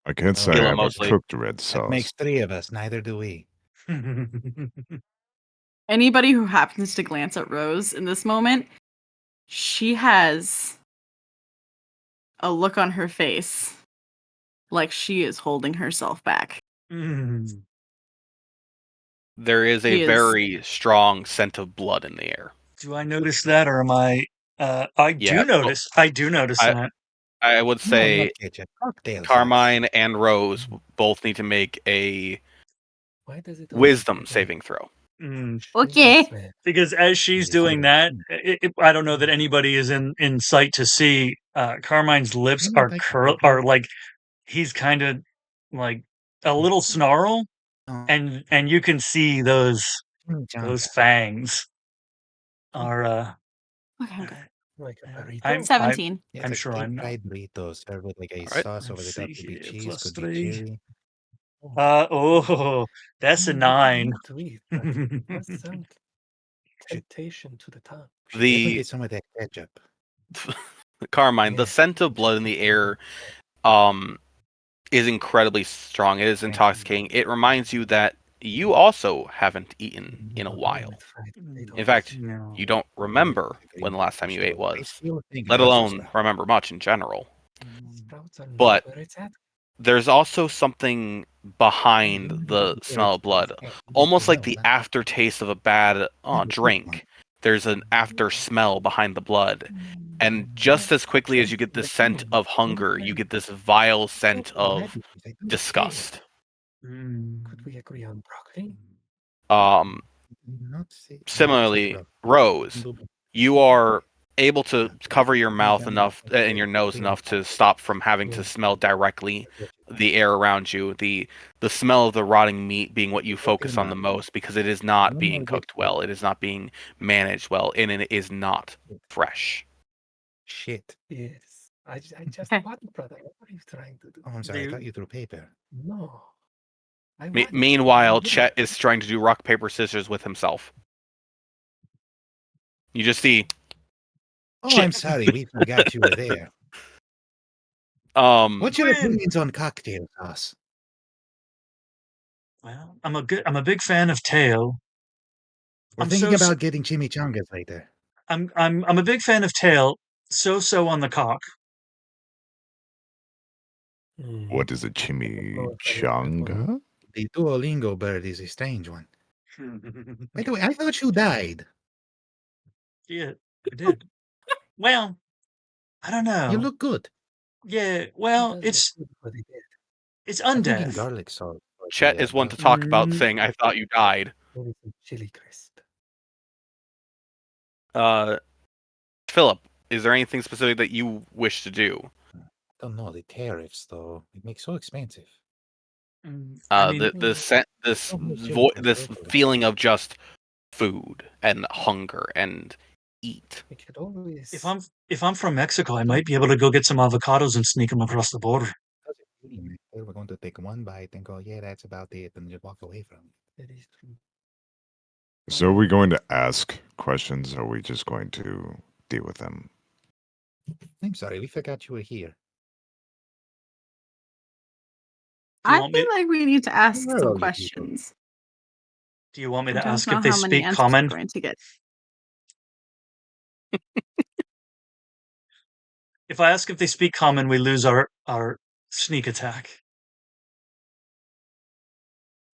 I can't say Tequila I ever mostly. cooked red That sauce. makes 3 of us. Neither do we. Anybody who happens to glance at Rose in this moment, she has a look on her face like she is holding herself back. There is a She is- very strong scent of blood in the air. Do I notice that, or am I? I Yeah, do notice. I do notice I- that. I would No, say not ketchup. Cocktail sauce. Carmine and Rose both need to make a Why does it wisdom saving throw. Okay. Because as she's Yes, doing yeah. that, I don't know that anybody is in sight to see. Carmine's lips You know, are like- are like he's kind of like a little snarl, and you can see those fangs are. Okay, I'm good. Like a burrito. I'm 17. Yeah, I'm it's sure like I'm not. fried burritos served with like a Alright. sauce over Let's the top. see Could be here, cheese, plus could 3. be chili. That's a Mm, 9. good to eat, but it does sound Should temptation to the tongue. should definitely The get some of that ketchup. Carmine, the Yeah. scent of blood in the air is incredibly strong. It is intoxicating. It reminds you that you also haven't eaten in a while. In fact, No. you don't remember when the last time you ate I was, still think let Brussels alone sprouts. remember much in general. Sprouts are not But- where it's at. There's also something behind the smell of blood, almost like the aftertaste of a bad drink. There's an after smell behind the blood. And just as quickly as you get the scent of hunger, you get this vile scent of disgust. Could we agree on broccoli? Similarly, Rose, you are able to cover your mouth enough and your nose enough to stop from having to smell directly the air around you. The smell of the rotting meat being what you focus on the most, because it is not being cooked well, it is not being managed well, and it is not fresh. Shit. Yes. I just Okay. want, brother. What are you trying to do? Oh, I'm sorry. I thought you threw paper. No. I want- Meanwhile, Yeah. Chett is trying to do rock paper scissors with himself. You just see Oh, Shit. I'm sorry. We forgot you were there. What's your Grim. opinions on cocktail sauce? Well, I'm a big fan of Tail. We're I'm thinking so- about getting chimichangas later. I'm a big fan of Tail. So on the cock. Mm. What is a chimichanga? The Duolingo bird is a strange one. By the way, I thought you died. Yeah, I did. Well, I don't know. You look good. Yeah, He well, does it's look good, but he did. it's I'm thinking undead. garlic salt. for Chet the, is one to bug. talk about saying, I thought you died. Maybe some chili crisp. Philip, is there anything specific that you wish to do? Don't know the tariffs though. It makes so expensive. I mean, This feeling of just food and hunger and eat. We could always. if I'm from Mexico, I might be able to go get some avocados and sneak them across the border. We're going to take one bite and go, yeah, that's about it, and just walk away from it. That is true. So are we going to ask questions, or are we just going to deal with them? I'm sorry, we forgot you were here. Do you I want me- feel like we need to ask Where are some you questions. Do you want me I to don't ask know if they how many speak answers common? we're going to get. If I ask if they speak common, we lose our sneak attack.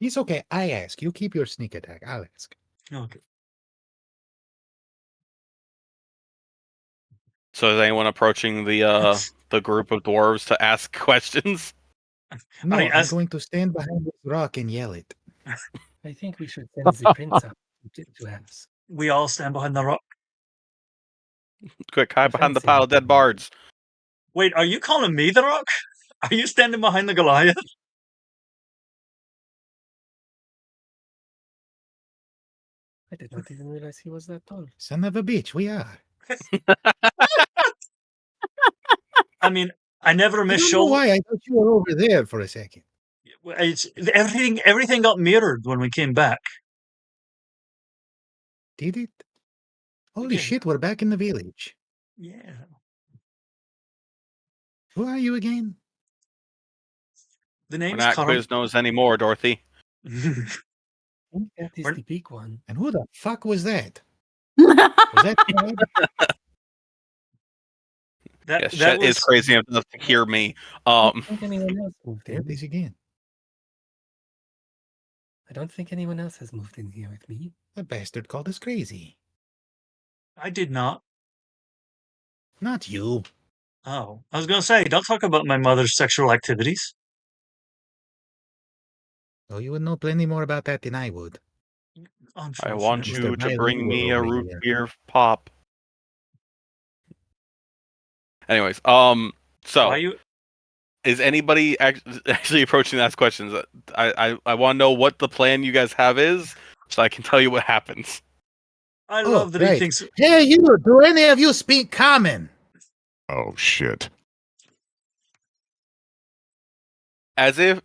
It's okay. I ask. You keep your sneak attack. I'll ask. Okay. So is anyone approaching the group of dwarves to ask questions? No, mean, I'm as- going to stand behind this rock and yell it. I think we should send the prince up to ask. We all stand behind the rock. Quick, hide behind the Fancy. pile of dead bards. Wait, are you calling me the rock? Are you standing behind the Goliath? I did not even realize he was that tall. Son of a bitch, we are. I mean, I never I miss don't know shoulder. why. I thought you were over there for a second. It's everything got mirrored when we came back. Did it? Holy shit, we're back in the village. Yeah. Who are you again? The We're name's not Quiznos anymore, Dorothy. I think that is We're- the big one. And who the fuck was that? Was that Chad? Yes, Chett is crazy enough to hear me. I don't think anyone else moved There in. it is again. I don't think anyone else has moved in here with me. The bastard called us crazy. I did not. Not you. Oh, I was gonna say, don't talk about my mother's sexual activities. Oh, you would know plenty more about that than I would. I want Unfortunately. you Mr. to bring me a Bilingual root over beer pop. Anyways, so Why you? is anybody actually approaching to ask questions? I want to know what the plan you guys have is, so I can tell you what happens. I Oh, love that he right. thinks. Hey, you! Do any of you speak common? Oh shit. As if,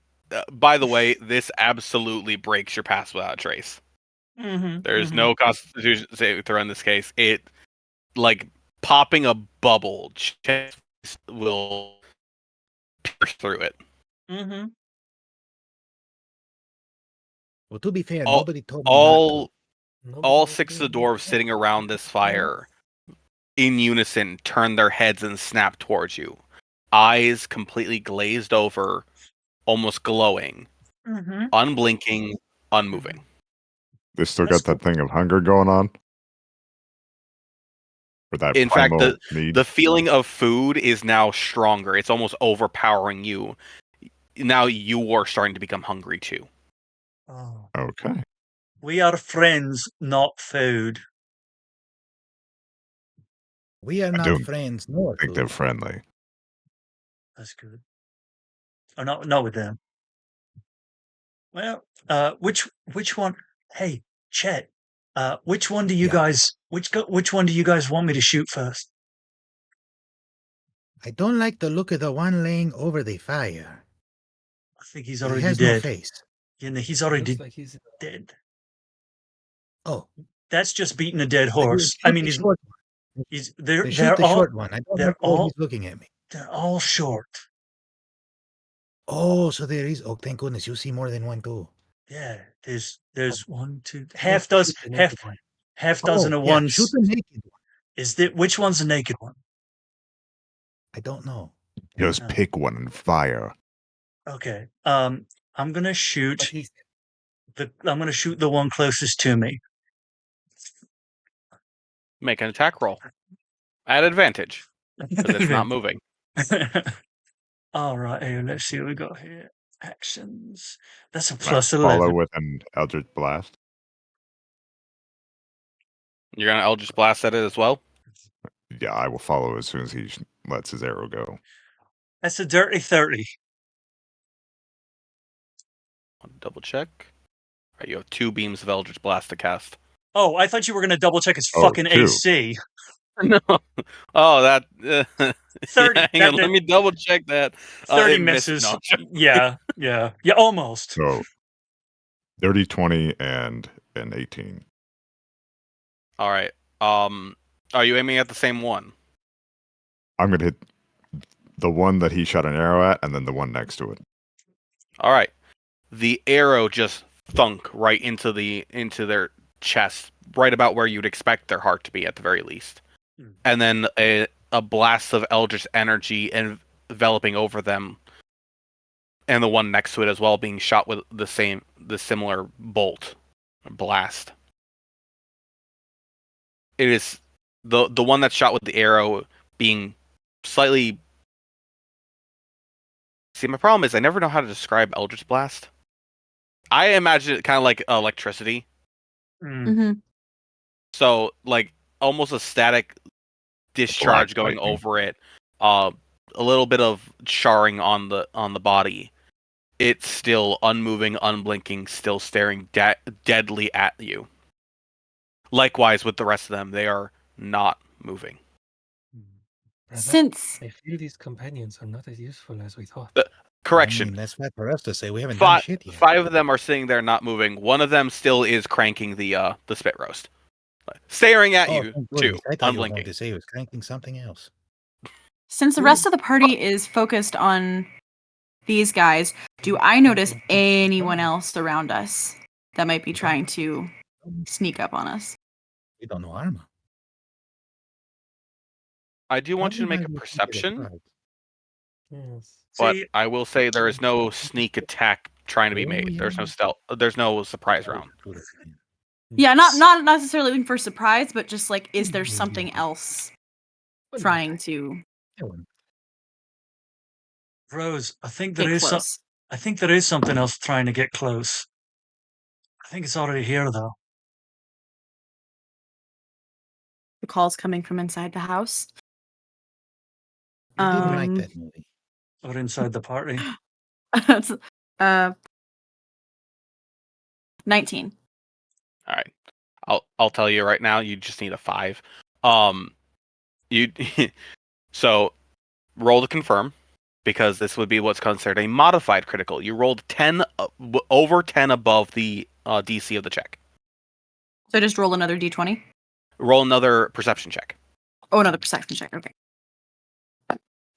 by the way, this absolutely breaks your pass without a trace. Mhm, There's mhm. no Constitution saving throw in this case. It, like popping a bubble, will pierce through it. Mm-hmm. Well, to be fair, All- nobody told me not to. All 6 of the dwarves sitting around this fire, in unison, turn their heads and snap towards you. Eyes completely glazed over, almost glowing, Mm-hmm. unblinking, unmoving. They still That's got that thing of hunger going on? Or that In fact, primal need? the feeling of food is now stronger. It's almost overpowering you. Now you are starting to become hungry too. Oh. Okay. We are friends, not food. We are I not don't friends nor think they're food. friendly. That's good. Oh, not with them. Well, which one? Hey, Chett. Which one do you Yeah. guys? Which one do you guys want me to shoot first? I don't like the look of the one laying over the fire. I think he's He already has no dead. face. You know, he's It already looks like he's dead. Oh, That's just beating a dead they horse. shoot I mean, the short one. they're They shoot the all short one. I don't they're like the way all he's looking at me. they're all short. Oh, so there is. Oh, thank goodness, you see more than one too. Yeah, there's one, two, I half think dozen, shoot the naked one. half Oh, dozen of yeah, ones. shoot the naked one. Is that which one's the naked one? I don't know. Just No. pick one and fire. Okay. I'm gonna But shoot he's I'm gonna shoot the one closest to me. Make an attack roll at advantage because it's not moving. All right, here, let's see what we got here. Actions. That's a Can I plus follow 11. with an Eldritch Blast? You're gonna Eldritch Blast at it as well. Yeah, I will follow as soon as he lets his arrow go. That's a dirty 30. I'll double check. All right, you have 2 beams of Eldritch Blast to cast. Oh, I thought you were gonna double check his Oh, fucking 2. AC. No. Oh, that. 30. Yeah, hang on, let me double check that. 30 it missed. misses. No. Yeah, almost. So 30, 20, and an 18. All right. Are you aiming at the same one? I'm going to hit the one that he shot an arrow at and then the one next to it. All right. The arrow just thunk right into their chest, right about where you'd expect their heart to be at the very least. And then a blast of eldritch energy enveloping over them, and the one next to it as well being shot with the similar bolt blast. It is the one that's shot with the arrow being slightly. See, my problem is I never know how to describe eldritch blast. I imagine it kind of like electricity. Mm-hmm. So, like, almost a static discharge Black going lightning. over it. A little bit of charring on the body. It's still unmoving, unblinking, still staring deadly at you. Likewise with the rest of them, they are not moving. Brother, Since I feel these companions are not as useful as we thought. Correction. I mean, that's not for us to say. We haven't done shit yet. 5 of them are sitting there not moving. One of them still is cranking the spit roast. staring at Oh, you thank too, goodness. I thought you were going unblinking. to say he was cranking something else. Since the rest of the party is focused on these guys, do I notice anyone else around us that might be trying to sneak up on us? We don't know Arma. I do want you to make a Everybody will think it is perception, right. Yes. but See, I will say there is no sneak attack trying to be Oh, made. There's no yeah. stealth. There's no surprise Oh, round. do it again. Yeah, not necessarily looking for surprise, but just like, is there something else trying to Rose, I think get there is some. close? I think there is something else trying to get close. I think it's already here, though. The call's coming from inside the house. We didn't like that movie. Or inside the party. uh, 19. All right. I'll tell you right now. You just need a 5. You so roll to confirm because this would be what's considered a modified critical. You rolled 10 over 10 above the DC of the check. So just roll another d20. Roll another perception check. Oh, another perception check. Okay.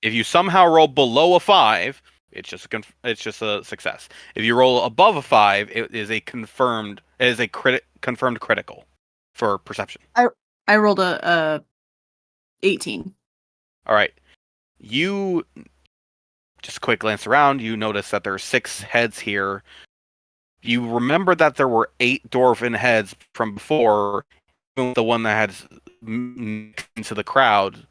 If you somehow roll below a 5, it's just a success. If you roll above a 5, it is a confirmed confirmed critical for perception. I rolled a 18. All right. You just a quick glance around, you notice that there are 6 heads here. You remember that there were 8 dwarven heads from before, even the one that had mixed into the crowd.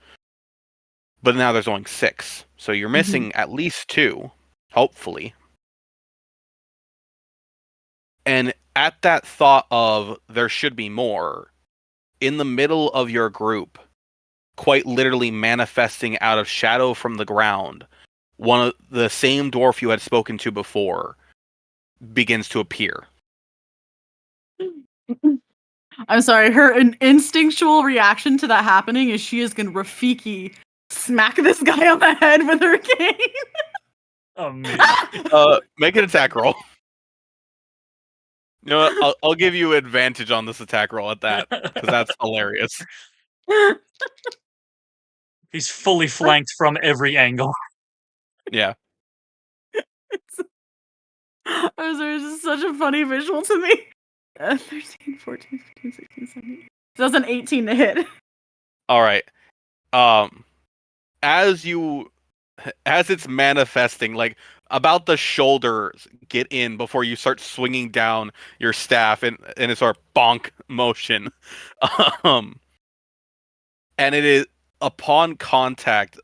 But now there's only 6. So you're missing at least 2, hopefully. And at that thought of there should be more, in the middle of your group, quite literally manifesting out of shadow from the ground, one of the same dwarf you had spoken to before begins to appear. I'm sorry, her instinctual reaction to that happening is she is going to Rafiki smack this guy on the head with her cane. Amazing. Make an attack roll. You know what? I'll give you advantage on this attack roll at that, because that's hilarious. He's fully flanked from every angle. Yeah. I'm sorry, this is such a funny visual to me. 13, 14, 15, 16, 17. So that's an 18 to hit. All right. As it's manifesting, like about the shoulders get in before you start swinging down your staff in a sort of bonk motion. And it is upon contact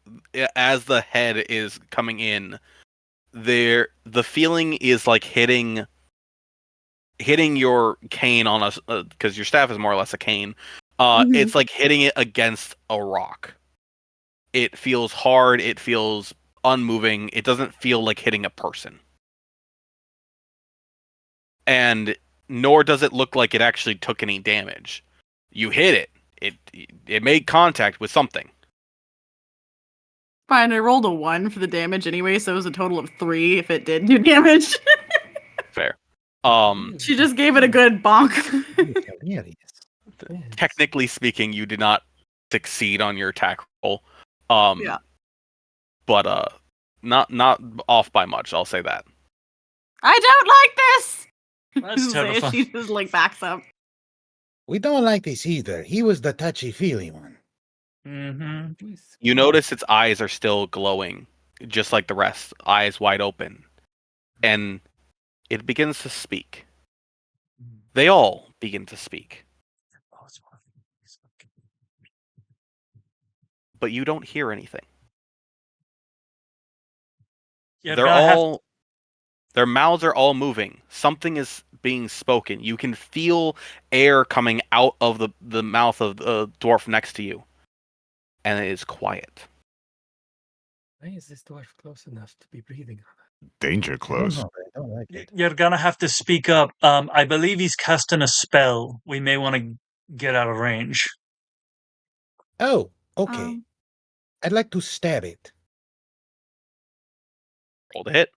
as the head is coming in, the feeling is like hitting your cane on a because your staff is more or less a cane. It's like hitting it against a rock. It feels hard. It feels unmoving. It doesn't feel like hitting a person. And nor does it look like it actually took any damage. You hit it. It made contact with something. Fine, I rolled a 1 for the damage anyway, so it was a total of 3 if it did do damage. Fair. She just gave it a good bonk. Technically speaking, you did not succeed on your attack roll. Yeah. But not off by much, I'll say that. I don't like this! That's terrifying. She just like backs up. We don't like this either. He was the touchy-feely one. Mm-hmm. You notice its eyes are still glowing, just like the rest, eyes wide open. And it begins to speak. They all begin to speak. But you don't hear anything. You're They're gonna have all their mouths are all moving. Something is being spoken. You can feel air coming out of the mouth of the dwarf next to you. And it is quiet. Why is this dwarf close enough to be breathing on Danger close. I don't like it. You're gonna have to speak up. I believe he's casting a spell. We may want to get out of range. Oh, okay. I'd like to stab it. Roll to hit.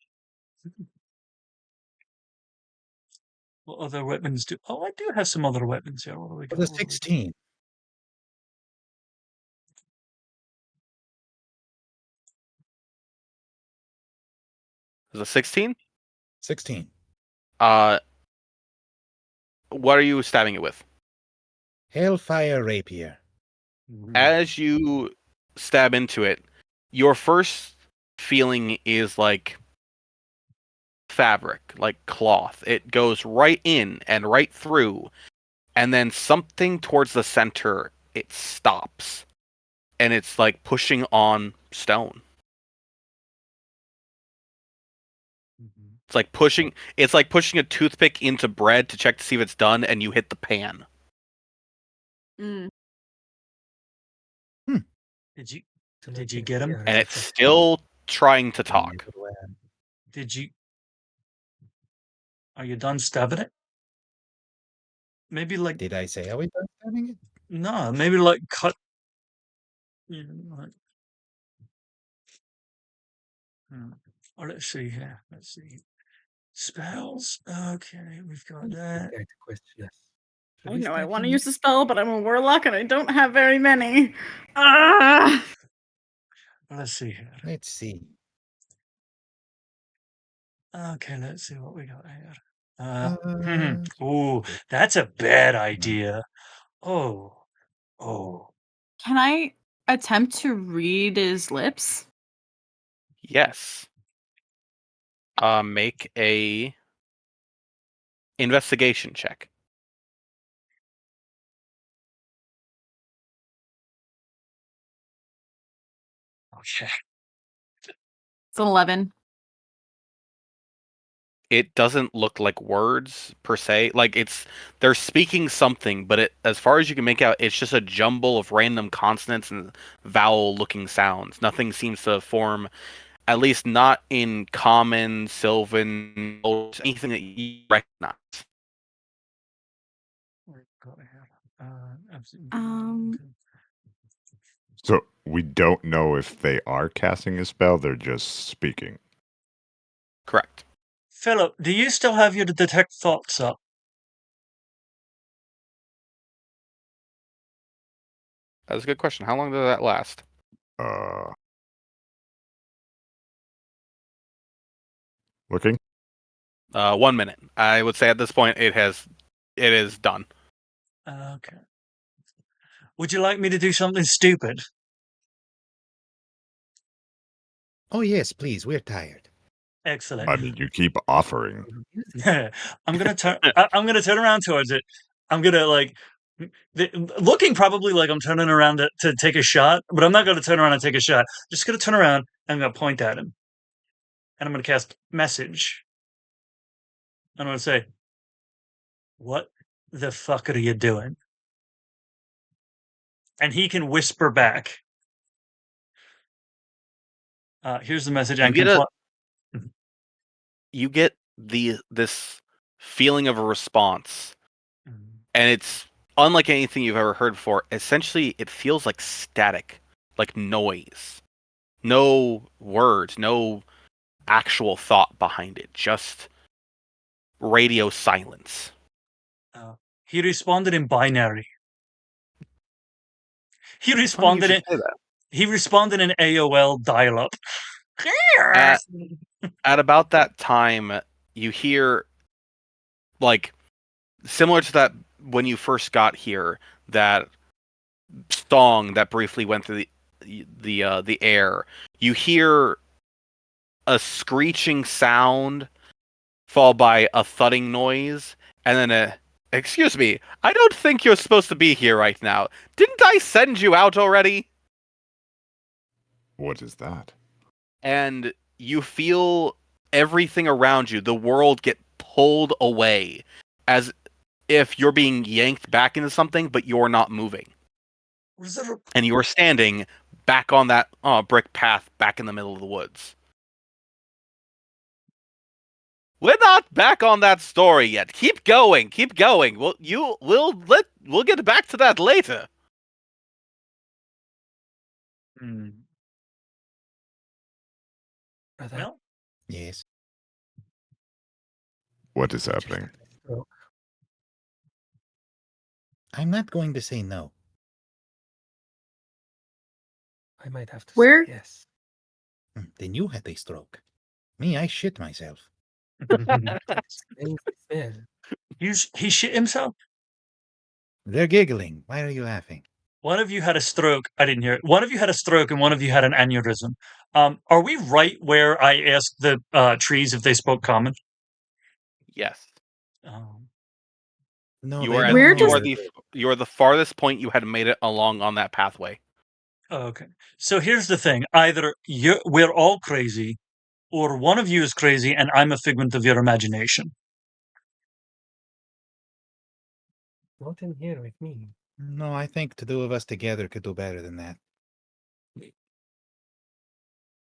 What other weapons do? Oh, I do have some other weapons here. What do we For got? the What do we got? 16. Is it 16? 16. What are you stabbing it with? Hellfire Rapier. As you stab into it, your first feeling is like fabric, like cloth. It goes right in and right through, and then something towards the center, it stops. And it's like pushing on stone. It's like pushing a toothpick into bread to check to see if it's done, and you hit the pan. Mm. Did you get him? And it's still trying to talk. Did you? Are you done stabbing it? Maybe like Did I say I was done stabbing it? no, maybe like cut. You know, like, oh, let's see here. Let's see. Spells. Okay, we've got that. I know I want to use a spell, but I'm a warlock and I don't have very many. Ah! Let's see here. Let's see. Okay, let's see what we got here. Uh, That's a bad idea. Oh. Can I attempt to read his lips? Yes. Make a investigation check. Okay. It's an 11. It doesn't look like words per se. Like they're speaking something, but as far as you can make out, it's just a jumble of random consonants and vowel-looking sounds. Nothing seems to form, at least not in common, Sylvan, or anything that you recognize. So we don't know if they are casting a spell, they're just speaking. Correct. Philip, do you still have your detect thoughts up? That's a good question. How long does that last? Looking? 1 minute. I would say at this point it is done. Okay. Would you like me to do something stupid? Oh yes, please. We're tired. Excellent. I mean, you keep offering. I'm gonna turn around towards it. I'm gonna looking probably like I'm turning around to take a shot, but I'm not gonna turn around and take a shot. Just gonna turn around and I'm gonna point at him, and I'm gonna cast message. I'm gonna say, "What the fuck are you doing?" And he can whisper back. Here's the message. You get this feeling of a response, and it's unlike anything you've ever heard before. Essentially, it feels like static, like noise. No words, no actual thought behind it, just radio silence. He responded in binary. He Funny you responded should say that. He responded in AOL dial-up. At about that time, you hear, like, similar to that when you first got here, that song that briefly went through the air. You hear a screeching sound, followed by a thudding noise, and then excuse me, I don't think you're supposed to be here right now. Didn't I send you out already? What is that? And you feel everything around you, the world, get pulled away, as if you're being yanked back into something, but you're not moving. And you're standing back on that brick path back in the middle of the woods. We're not back on that story yet. Keep going, keep going. We'll get back to that later. Brother, Well, Yes. What is happening? I'm not going to say no. I might have to Where- say yes. Then you had a stroke. Me, I shit myself. Explains the smell. He shit himself? They're giggling. Why are you laughing? One of you had a stroke. I didn't hear it. One of you had a stroke and one of you had an aneurysm. Are we right where I asked the trees if they spoke common? Yes. No, You they are don't Where know does- where- you are the farthest point you had made it along on that pathway. Okay. So here's the thing. Either we're all crazy, or one of you is crazy and I'm a figment of your imagination. Not in here with me. No, I think the two of us together could do better than that.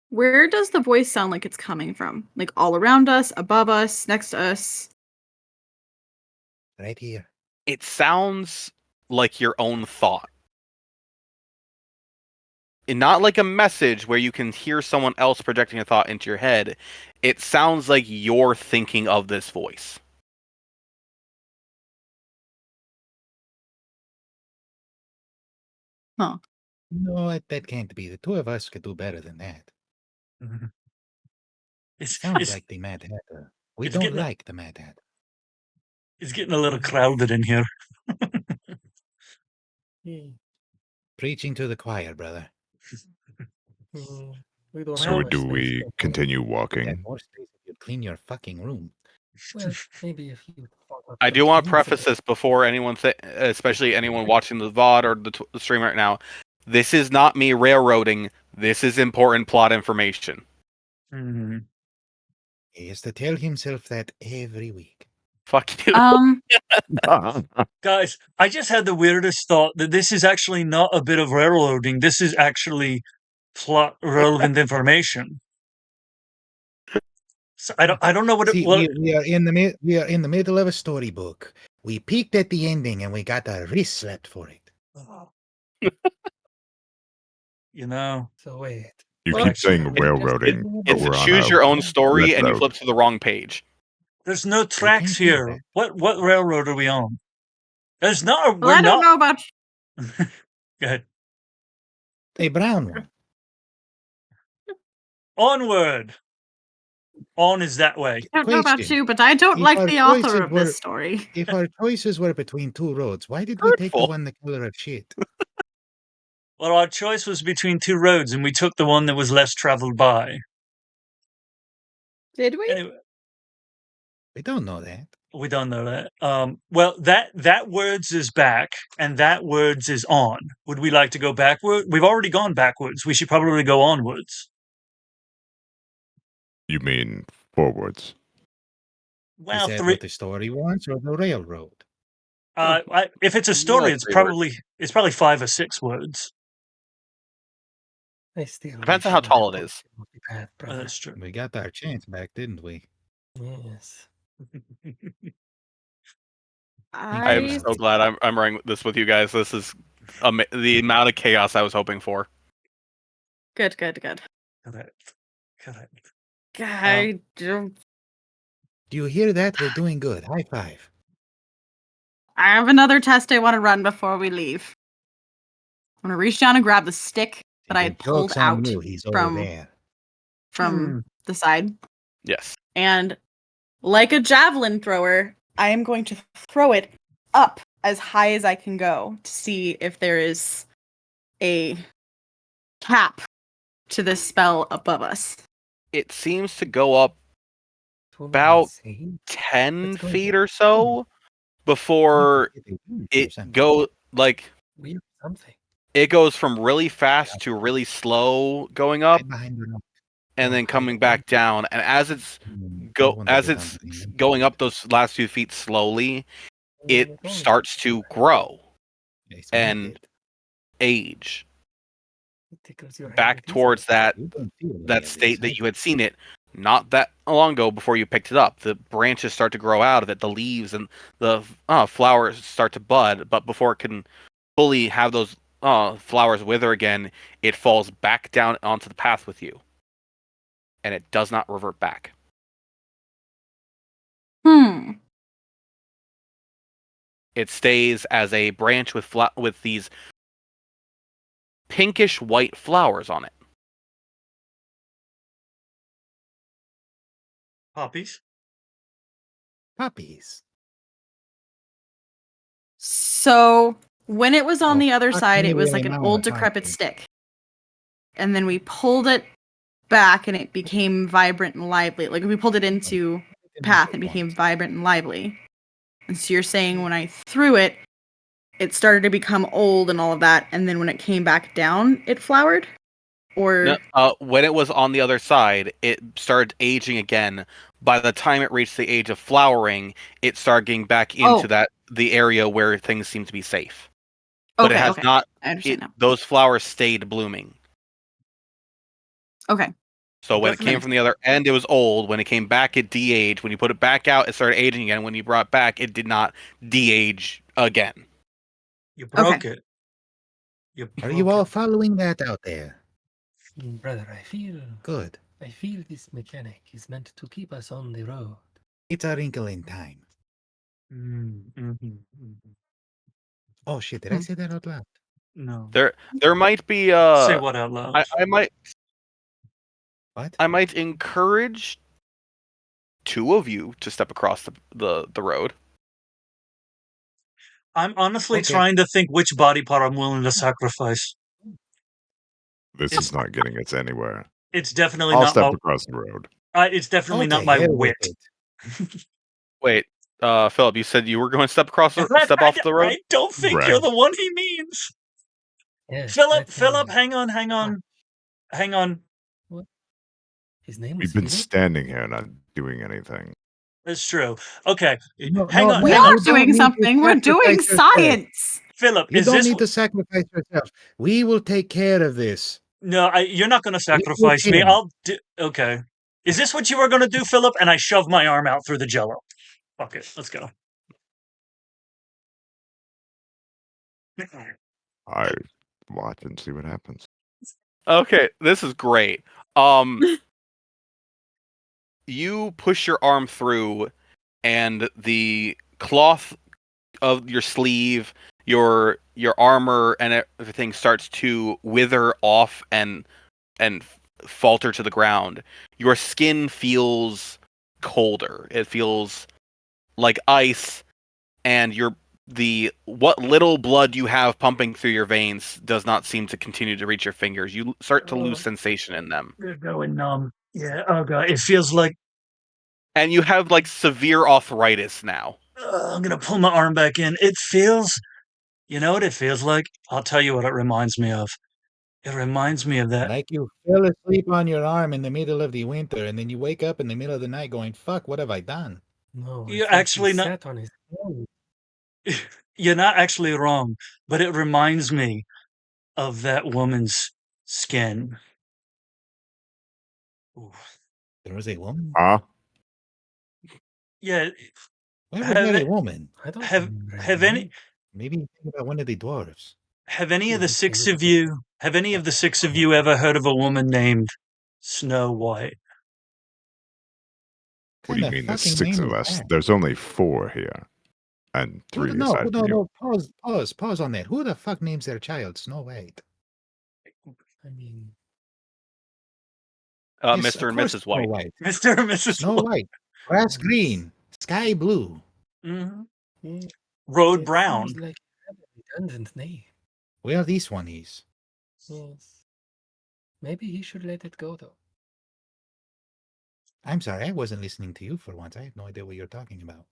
Where does the voice sound like it's coming from? Like all around us, above us, next to us? Right here. It sounds like your own thought. And not like a message where you can hear someone else projecting a thought into your head. It sounds like you're thinking of this voice. No, that can't be. The two of us could do better than that. It's, Sounds it's, like the Mad Hatter. We it's don't getting a- like the Mad Hatter. it's getting a little crowded in here. Preaching to the choir, brother. We don't So have much do space, we don't continue Had walking? more space if you'd clean your fucking room. Well, maybe if you thought of I do those want to things preface about- this before anyone, especially anyone watching the VOD or the stream right now. This is not me railroading. This is important plot information. Mhm. He has to tell himself that every week. Fuck you. Guys, I just had the weirdest thought that this is actually not a bit of railroading. This is actually plot relevant information. So I don't know what See, it what we are in the middle of a storybook. We peaked at the ending and we got our wrist slapped for it. you know. So wait. You Well, keep saying it- railroading, but It's we're on choose a your own story and you railroad. flip to the wrong page. There's no tracks can't do here. that. What railroad are we on? There's not. Well, We're I don't not. know about Go ahead. A brown one. Onward. On is that way. I don't know about Question. you, but I don't If like our the author choices of were- this story. If our choices were between two roads, why did we take the Hurtful. one the color of shit? Well, our choice was between two roads, and we took the one that was less traveled by. Did we? Anyway, We don't know that. we don't know that. Well, that words is back, and that words is on. Would we like to go backward? We've already gone backwards. We should probably go onwards. You mean forwards? Well, Is that what the story wants or the railroad? if it's a You story, like it's 3 words. probably 5 or 6 words. I still Depends on wish how you tall had it is. gone with that, brother. That's true. We got our chance back, didn't we? Yes. I am so glad I'm running this with you guys. This is the amount of chaos I was hoping for. Good. Correct. I don't. Do you hear that? We're doing good. High five. I have another test I want to run before we leave. I'm gonna reach down and grab the stick that I had The pulled joke's on out you. He's over from there. the side, Yes. and like a javelin thrower, I am going to throw it up as high as I can go to see if there is a cap to this spell above us. It seems to go up Totally About insane. 10 Let's go. feet or so before it Weird something. it goes from really fast to really slow going up Right behind your nose. and then coming back down. And as it's Mm, going up those last few feet slowly, it starts to grow It's and mad. age It tickles your back hand towards that You don't feel any that of state this, that huh? you had seen it not that long ago before you picked it up. The branches start to grow out of it, the leaves and the flowers start to bud, but before it can fully have those flowers wither again, it falls back down onto the path with you. And it does not revert back. It stays as a branch with these pinkish white flowers on it. Poppies. Puppies. So when it was on Oh, the other fuck side, me, it was really like an now old we're decrepit talking. stick. And then we pulled it back and it became vibrant and lively. Like we pulled it into path and became vibrant and lively. And so you're saying when I threw it, it started to become old and all of that, and then when it came back down, it flowered? Or No, when it was on the other side, it started aging again. By the time it reached the age of flowering, it started getting back into the area where things seem to be safe. But it has okay. not. I understand now. Those flowers stayed blooming. Okay. So when it Just a came minute. from the other end, it was old. When it came back, it de-aged. When you put it back out, it started aging again. When you brought it back, it did not de-age again. You broke it. You Are broke you all it. following that out there? Brother, I feel Good. this mechanic is meant to keep us on the road. It's a wrinkle in time. Mm-hmm. Oh shit, did I say that out loud? No. There might be Say what out loud? I might What? I might encourage two of you to step across the road. I'm honestly Okay. trying to think which body part I'm willing to sacrifice. This is not getting us anywhere. It's definitely I'll not step my. across the road. It's definitely not my hell with wit. it. Wait, Philip, you said you were going to step off the road? I don't think Right. you're the one he means. Yes, Philip, hang on. What? His name was We've been Philip? standing here not doing anything. That's true. Okay, No, hang no, on. We no, Hang are on. you don't doing need to something. We're doing sacrifice yourself. science. Philip, You is don't this? need to sacrifice yourself. We will take care of this. No, you're not going to Leave sacrifice me. him. I'll do. Okay. Is this what you were going to do, Philip? And I shove my arm out through the jello. Fuck it. Let's go. I watch and see what happens. Okay, this is great. You push your arm through, and the cloth of your sleeve, your armor, and everything starts to wither off and falter to the ground. Your skin feels colder. It feels like ice, and what little blood you have pumping through your veins does not seem to continue to reach your fingers. You start to lose sensation in them. They're going numb. Yeah. Oh god. It feels like And you have like severe arthritis now. I'm gonna pull my arm back in. It feels. You know what it feels like? I'll tell you what it reminds me of. It reminds me of that. Like you fell asleep on your arm in the middle of the winter, and then you wake up in the middle of the night going, fuck, what have I done? No, You're I think actually he not. sat on his throne. You're not actually wrong, but it reminds me of that woman's skin. Ooh. There was a woman? Huh? Yeah. Where was Have that a it- woman? I don't Have remember his have any name. Maybe you think about one of the dwarves. have any of the Is it six of Elizabeth? you have any of the six of you ever heard of a woman named Snow White? What do you Kinda mean there's fucking 6 name of is us? that? There's only 4 here. And 3 aside from you. Pause on that. Who the fuck names their child Snow White? I mean, Yes, Mr. of and course Mrs. Snow White. White. Mr. and Mrs. Snow White. Grass green. Sky blue. hmm yeah, Road it Brown. seems like a redundant name. Well, this one is. Yes. Maybe he should let it go, though. I'm sorry, I wasn't listening to you for once. I have no idea what you're talking about.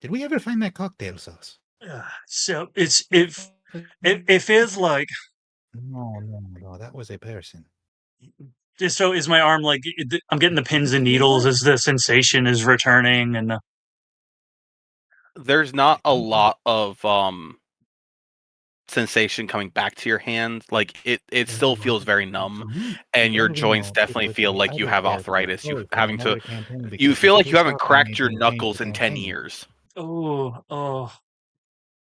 Did we ever find that cocktail sauce? So it feels like No, that was a person. just so is my arm like I'm getting the pins and needles as the sensation is returning and There's not a lot of sensation coming back to your hand. Like it still feels very numb, and your Well, we joints know definitely people feel take like you have care of their arthritis. clothes in another campaign You because feel he's like you pissed haven't off at me cracked your from playing knuckles the in 10 campaign. years. oh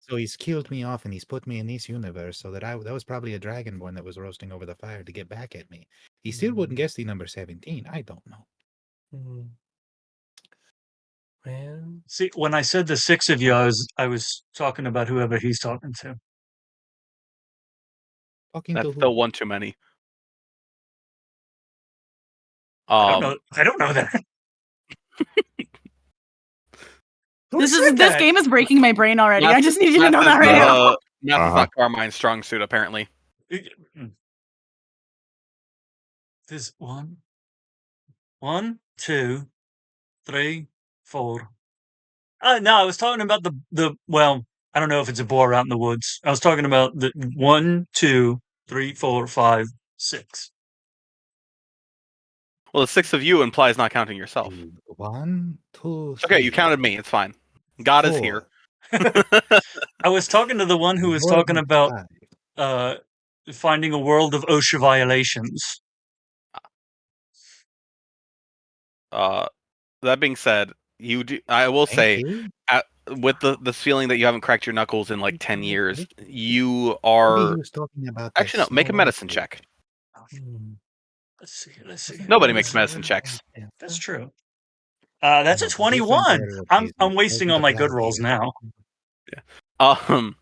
So he's killed me off and he's put me in this universe so that was probably a dragonborn that was roasting over the fire to get back at me. He still wouldn't guess the number 17. I don't know. Hmm. Well, See, when I said the 6 of you, I was talking about whoever he's talking to. Talking That's to still who? one too many. I don't know that. Who This said that? game is breaking my brain already. I Math- just need you to math know is that right now. not- Math is Uh-huh. not Carmine's strong suit, apparently. There's 1, 2, 3, 4. No, I was talking about the. Well, I don't know if it's a boar out in the woods. I was talking about the 1, 2, 3, 4, 5, 6. Well, the 6 of you implies not counting yourself. 1, 2, Okay, you 3, counted me. It's fine. God is here. 4. I was talking to the one who was More talking than about 5. finding a world of OSHA violations. That being said, you do. I will say, with this feeling that you haven't cracked your knuckles in like 10 years, you Maybe are. he was talking about Actually, no. that Make a Snow medicine White check. hmm. Let's see. Nobody makes medicine checks. That's true. That's a No, but they find 21. better I'm replacements. wasting Those all are my the good plan rolls here. now.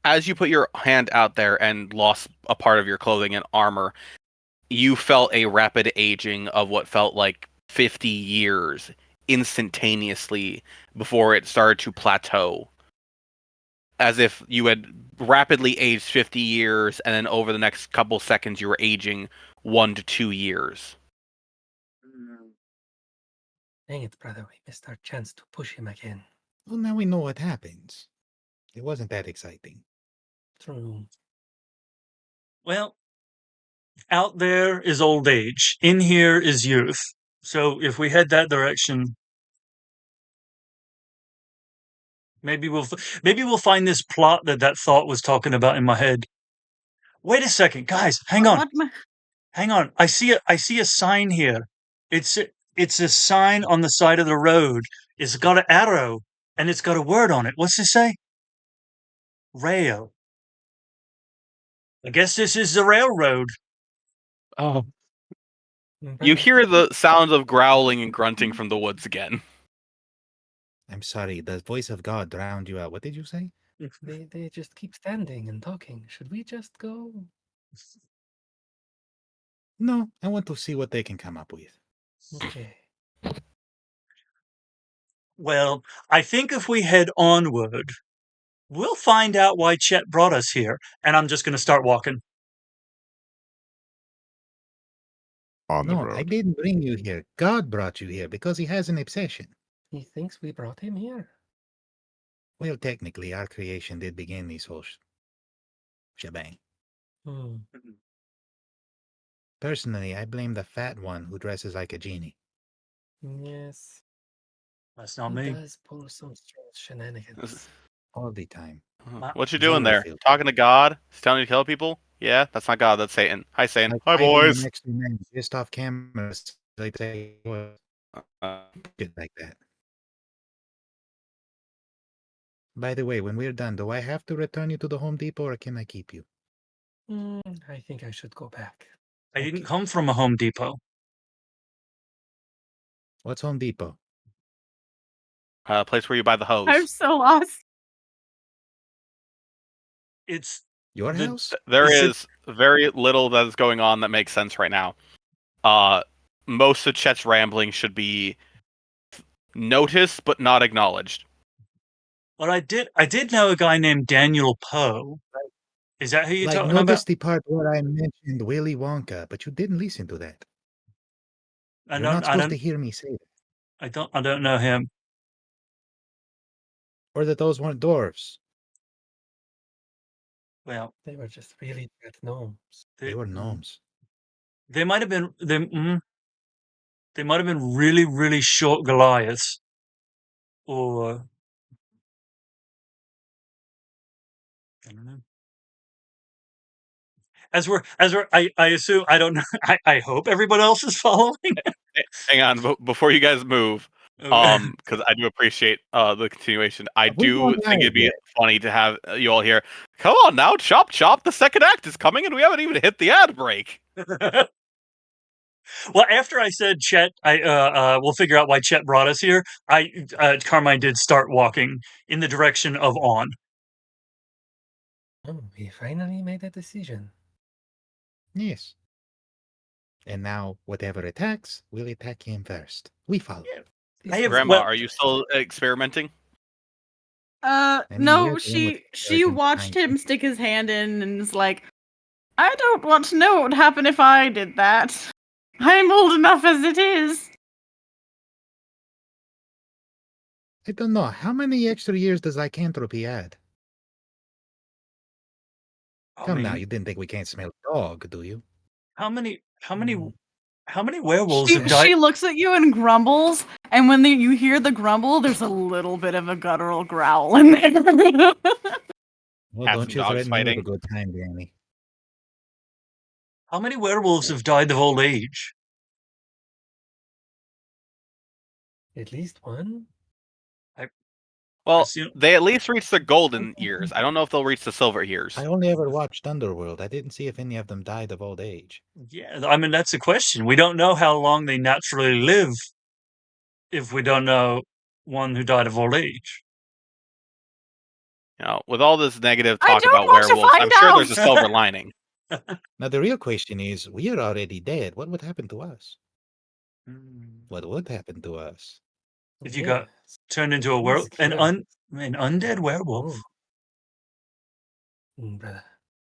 As you put your hand out there and lost a part of your clothing and armor, you felt a rapid aging of what felt like 50 years instantaneously before it started to plateau. As if you had rapidly aged 50 years, and then over the next couple seconds you were aging 1 to 2 years. Dang it, brother. We missed our chance to push him again. Well, now we know what happens. It wasn't that exciting. True. Well, out there is old age. In here is youth. So if we head that direction, maybe we'll find this plot that thought was talking about in my head. Wait a second, guys. Hang on. Hang on. I see a sign here. It's a sign on the side of the road. It's got an arrow and it's got a word on it. What's it say? Rail. I guess this is the railroad. Oh. Mm, You brother, hear the sounds of growling and grunting from the woods again. I'm sorry, the voice of God drowned you out. What did you say? They just keep standing and talking. Should we just go? No, I want to see what they can come up with. Okay. Well, I think if we head onward, we'll find out why Chett brought us here, and I'm just going to start walking. On the No, I road. didn't bring you here. God brought you here because he has an obsession. He thinks we brought him here. Well, technically, our creation did begin this whole shebang. Hmm. Personally, I blame the fat one who dresses like a genie. Yes. That's not He me. does pull some strange shenanigans. All the time. What you doing there? Zero filter. Talking to God? He's telling you to kill people? Yeah, that's not God, that's Satan. Hi, Satan. Like Hi, hiding boys. next to men just off cameras. They say Uh, shit like that. By the way, when we're done, do I have to return you to the Home Depot or can I keep you? I think I should go back. I Thank didn't you. come from a Home Depot. What's Home Depot? place where you buy the hose. I'm so lost. It's Your The- house? There Is it- is very little that is going on that makes sense right now. Most of Chett's rambling should be noticed but not acknowledged. But I did know a guy named Daniel Poe. Is that who you're Like, talking about? notice the part where I mentioned Willy Wonka, but you didn't listen to that. I You're not don't, I supposed to don't, hear me say that. I don't know him. Or that those weren't dwarves. Well, They were just really bad gnomes. They were gnomes. They might have been they might have been really, really short Goliaths, or I don't know. I assume I don't know. I hope everybody else is following. Hang on, before you guys move, Okay. because I do appreciate the continuation. I Have we do gone think live it'd be yet? funny to have you all here. Come on now, chop chop. The second act is coming, and we haven't even hit the ad break. Well, after I said Chett, we'll figure out why Chett brought us here. Carmine did start walking in the direction of On. Oh, we finally made a decision. Yes. And now, whatever attacks, we'll attack him first. We follow. I have Grandma, are you still experimenting? I mean, No, we're the one with she arrogance watched behind him stick his hand in and is like, I don't want to know what would happen if I did that. I'm old enough as it is. I don't know. How many extra years does lycanthropy add? I Come now, mean, you didn't think we can't smell dog, do you? how many Mm. werewolves have died? She looks at you and grumbles, and when you hear the grumble, there's a little bit of a guttural growl in there. Well, Cats don't and you dogs threaten him with a fighting. good time, Granny. How many werewolves have died of old age? At least one? Well, Assume- they at least reach the golden years. I don't know if they'll reach the silver years. I only ever watched Underworld. I didn't see if any of them died of old age. Yeah, I mean that's the question. We don't know how long they naturally live if we don't know one who died of old age. You know, with all this negative I talk don't about want to werewolves, I'm find sure there's a out. silver lining. Now, the real question is, we are already dead. What would happen to us? Hmm. What would happen to us? If you got Yes. turned into a Please kill us. an undead werewolf, Brother,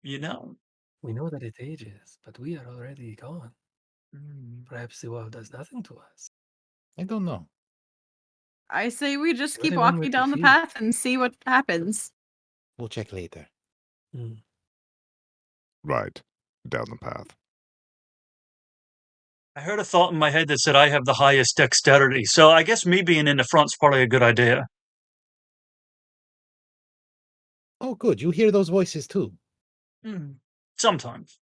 you know. we know that it ages, but we are already gone. Hmm. Perhaps the world does nothing to us. I don't know. I say we just You're keep the one walking with down the fear. path and see what happens. We'll check later. Mm. Right. Down the path. I heard a thought in my head that said I have the highest dexterity, so I guess me being in the front's probably a good idea. Oh, good. You hear those voices too. Sometimes.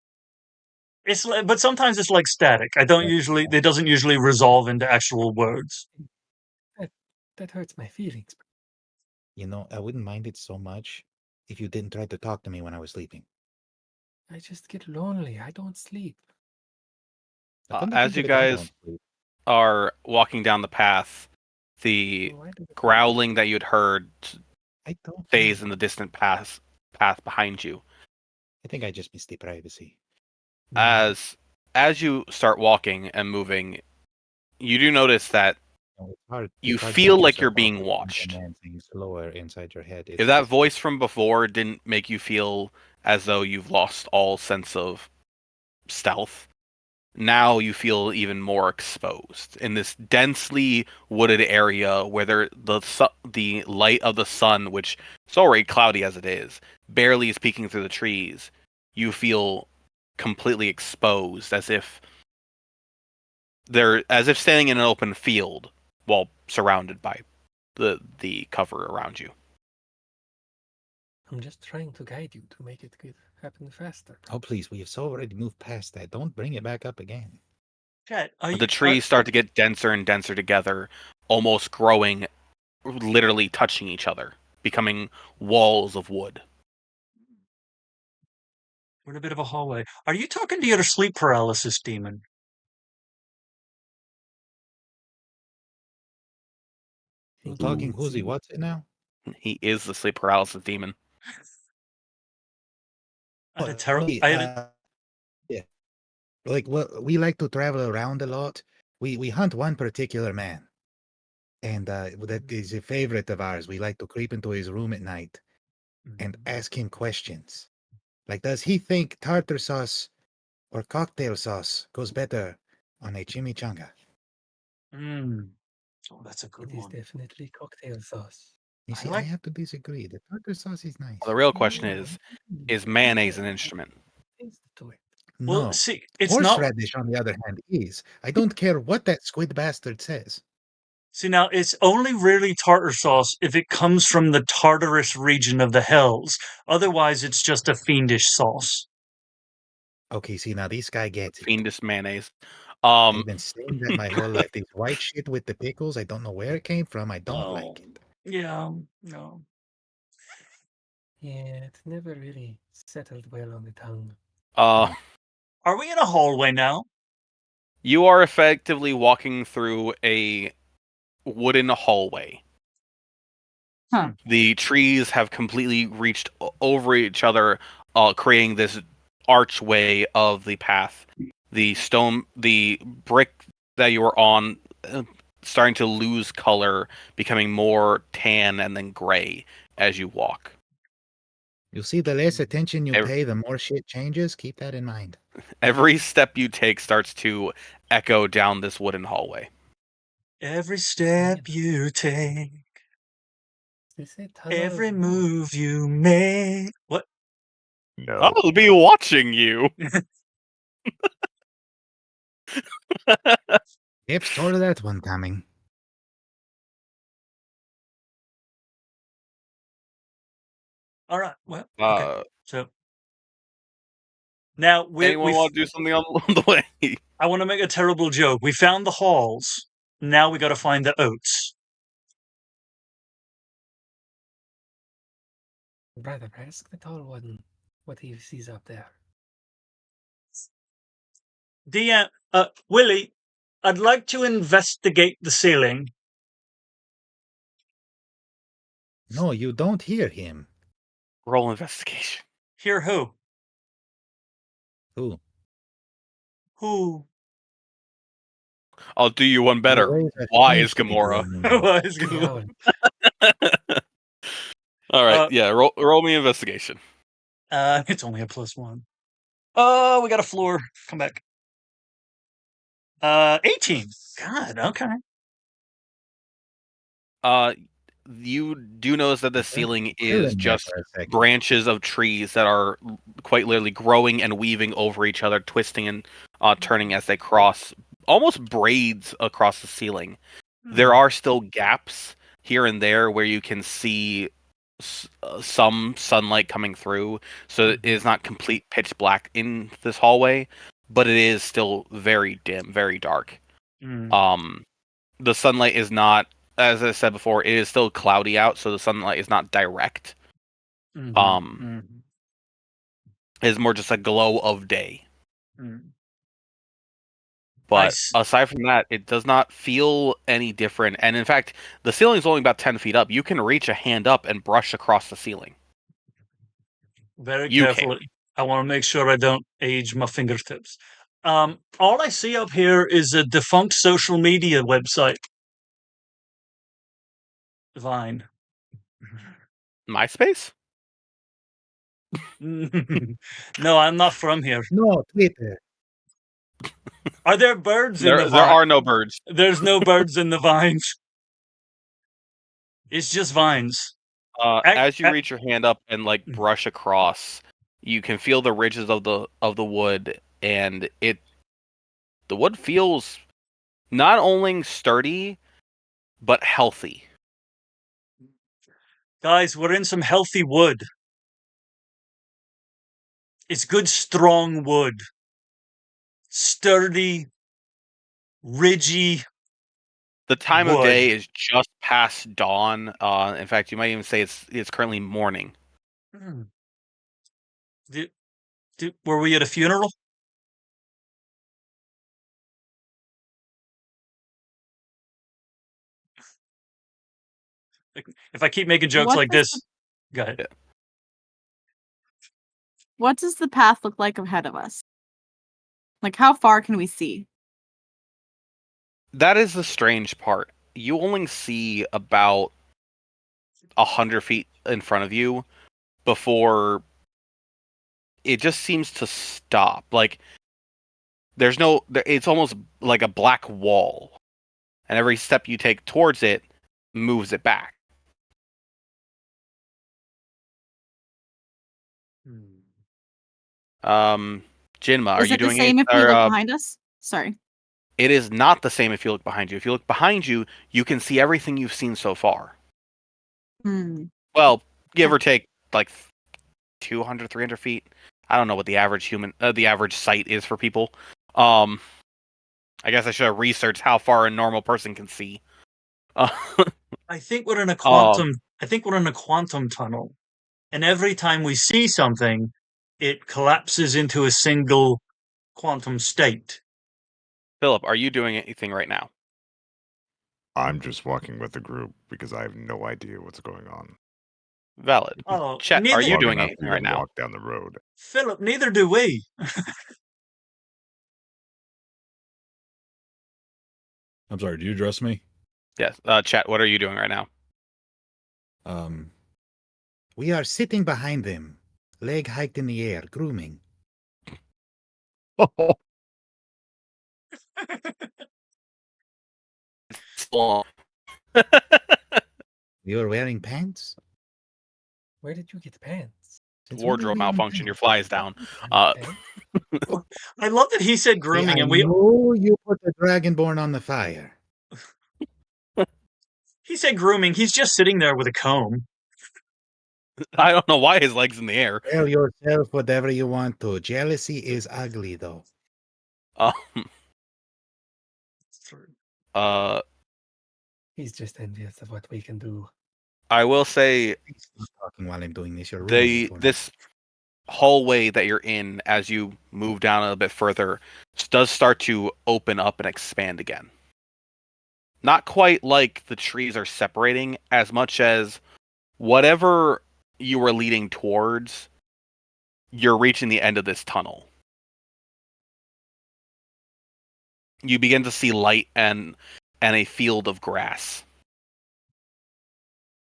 But sometimes it's like static. I don't Right. usually. It doesn't usually resolve into actual words. That hurts my feelings. You know, I wouldn't mind it so much if you didn't try to talk to me when I was sleeping. I just get lonely. I don't sleep. Now, come to As think you of it, I guys don't sleep. are walking down the path, the Why do the growling that you'd heard I don't stays know. in the distant path behind you. I think I just miss the privacy. As you start walking and moving, you do notice that You know, it's hard. you It's hard feel getting like you're yourself being off watched. and things slower inside your head. If that voice from before didn't make you feel as though you've lost all sense of stealth, now you feel even more exposed in this densely wooded area where the light of the sun, which is already cloudy as it is, barely is peeking through the trees. You feel completely exposed, as if standing in an open field while surrounded by the cover around you. I'm just trying to guide you to make it happen faster. Oh, please. We have so already moved past that. Don't bring it back up again. Chet, The trees start to get denser and denser together, almost growing, literally touching each other, becoming walls of wood. we're in a bit of a hallway. Are you talking to your sleep paralysis demon? Well, Think you talking can who's he? see? What's it now? He is the sleep paralysis demon. I had a Well, terrible. we, yeah. Like, well, we like to travel around a lot. We hunt one particular man, and that is a favorite of ours. We like to creep into his room at night and ask him questions. Like, does he think tartar sauce or cocktail sauce goes better on a chimichanga? Oh, that's a good It is one. definitely cocktail sauce. You see, I have to disagree. The tartar sauce is nice. The real question is mayonnaise an instrument? Taste to it. Well, No. see, it's not. Horseradish, on the other hand, is. I don't care what that squid bastard says. See, now it's only really tartar sauce if it comes from the Tartarus region of the Hells. Otherwise, it's just a fiendish sauce. Okay, see, now this guy gets it. Fiendish mayonnaise. I've been saying that my whole life. This white shit with the pickles, I don't know where it came from. I don't like it. Yeah, no. Yeah, it never really settled well on the tongue. Are we in a hallway now? You are effectively walking through a wooden hallway. Huh. The trees have completely reached over each other, creating this archway of the path. The brick that you were on, starting to lose color, becoming more tan and then gray as you walk. You see, the less attention you Ev- pay, the more shit changes. Keep that in mind. Every step you take starts to echo down this wooden hallway. Every step you take, They say tunnel every of doom. move you make. What? No. I'll be watching you. Yep, sort of that one coming. All right. Well, okay. Uh, So now anyone want to do something on the way? I want to make a terrible joke. We found the halls. Now we got to find the oats. Brother, ask the tall one what he sees up there. DM, Willie, I'd like to investigate the ceiling. No, you don't hear him. Roll investigation. Hear who? Who? Who? I'll do you one better. Always a Why strange is Gamora? people. What is The going owl. on? All right, yeah. Roll me investigation. It's only a +1. Oh, we got a floor. Come back. 18. God, okay. You do notice that the ceiling Still is in there just for a second. branches of trees that are quite literally growing and weaving over each other, twisting and turning as they cross, almost braids across the ceiling. There are still gaps here and there where you can see some sunlight coming through, so it is not complete pitch black in this hallway, but it is still very dim, very dark. Mm. The sunlight is not, as I said before, it is still cloudy out, so the sunlight is not direct. Mhm, mhm, It is more just a glow of day. mm. But Nice. aside from that, it does not feel any different. And in fact, the ceiling is only about 10 feet up. You can reach a hand up and brush across the ceiling. Very You carefully. I want to make sure I don't age my fingertips. All I see up here is a defunct social media website. Vine. MySpace? No, I'm not from here. No, Twitter. Are there birds in the There vine? are no birds. There's no birds in the vines. It's just vines. As you reach your hand up and like brush across, you can feel the ridges of the wood, and the wood feels not only sturdy but healthy. Guys, we're in some healthy wood. It's good, strong wood. Sturdy, ridgy. The time of Wood. day is just past dawn. In fact, you might even say it's currently morning. Hmm. Were we at a funeral? If I keep making jokes What like does this, go ahead. What does the path look like ahead of us? Like, how far can we see? That is the strange part. You only see about 100 feet in front of you before it just seems to stop. Like it's almost like a black wall, and every step you take towards it moves it back. Jinma, are Is you it the doing same it? if we look behind us? Sorry. It is not the same if you look behind you. If you look behind you, you can see everything you've seen so far. Hmm. Well, give or take like 200, 300 feet. I don't know what the average the average sight is for people. I guess I should have researched how far a normal person can see. I think we're in a quantum. I think we're in a quantum tunnel, and every time we see something, it collapses into a single quantum state. Philip, are you doing anything right now? I'm just walking with the group because I have no idea what's going on. Valid. Oh, Chet, are you Long doing enough anything to right even now? walk down the road. Philip, neither do we. I'm sorry, do you address me? Yes. Chet, what are you doing right now? We are sitting behind them, leg hiked in the air, grooming. Still You are wearing pants? Where did you get pants? Since when are wardrobe we on malfunction. Your pants? fly is down. Pants? I love that he said See, grooming, I and we know you put the dragonborn on the fire. he said grooming. He's just sitting there with a comb. I don't know why his leg's in the air. Tell yourself whatever you want to. Jealousy is ugly, though. Um, uh, He's just envious of what we can do. I will say Please stop talking while I'm doing this. You're ruining it for me. this hallway that you're in, as you move down a little bit further, does start to open up and expand again. Not quite like the trees are separating, as much as whatever you were leading towards, you're reaching the end of this tunnel. You begin to see light and a field of grass.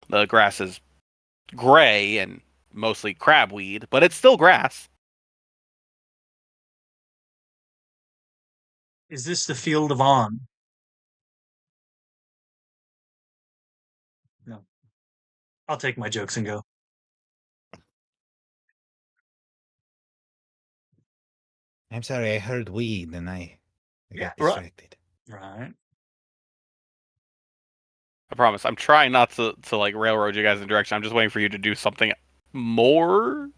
The grass is gray and mostly crabweed, but it's still grass. Is this the field of On? No. I'll take my jokes and go. I'm sorry, I heard weed and I Yeah, got distracted. Right. I promise. I'm trying not to like railroad you guys in direction. I'm just waiting for you to do something more.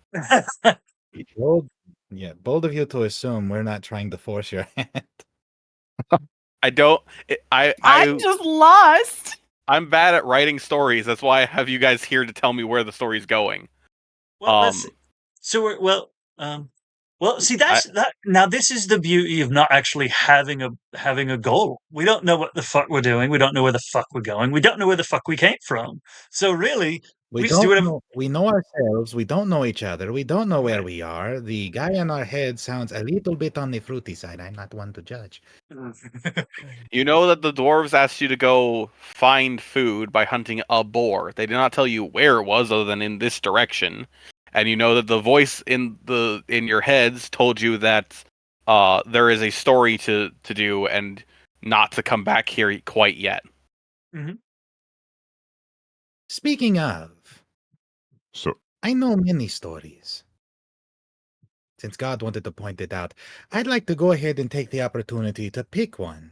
Bold, yeah, bold of you to assume we're not trying to force your hand. I don't. I'm just lost. I'm bad at writing stories. That's why I have you guys here to tell me where the story's going. Well, let's. So we're well. See, that. Now, this is the beauty of not actually having a goal. We don't know what the fuck we're doing. We don't know where the fuck we're going. We don't know where the fuck we came from. So really, We just do don't whatever. know. We know ourselves. We don't know each other. We don't know where we are. The guy in our head sounds a little bit on the fruity side. I'm not one to judge. You know that the dwarves asked you to go find food by hunting a boar. They did not tell you where it was, other than in this direction. And you know that the voice in your heads told you that there is a story to do and not to come back here quite yet. Mm-hmm. Speaking of, So I know many stories. Since God wanted to point it out, I'd like to go ahead and take the opportunity to pick one.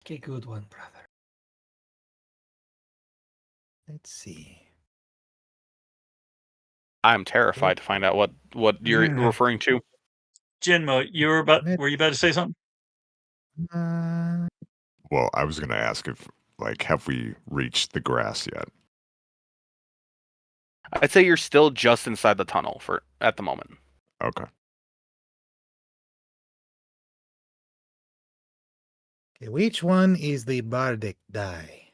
A good one, brother. Let's see. I'm terrified to find out what you're referring to. Jinmo, were you about to say something? well, I was gonna ask if have we reached the grass yet? I'd say you're still just inside the tunnel at the moment. Okay. Okay, which one is the bardic die?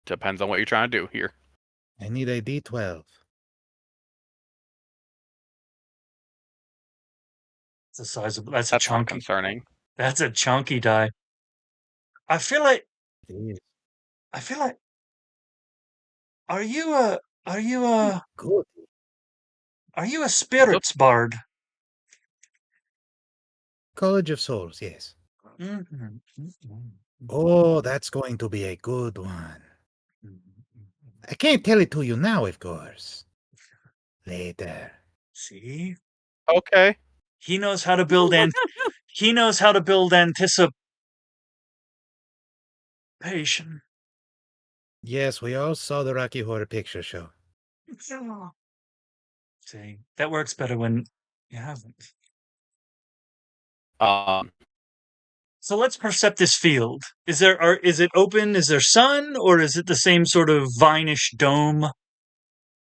Depends on what you're trying to do here. I need a D12. It's a sizable. That's not chunky. concerning. That's a chunky die. I feel like. It is. Are you a Good. spirits bard? College of Souls, yes. Mm-hmm. Oh, that's going to be a good one. I can't tell it to you now, of course. Later. See, Okay. he knows how to build he knows how to build anticipation. Yes, we all saw the Rocky Horror Picture Show. See, that works better when you haven't. So let's percept this field. Is it open? Is there sun, or is it the same sort of vine-ish dome?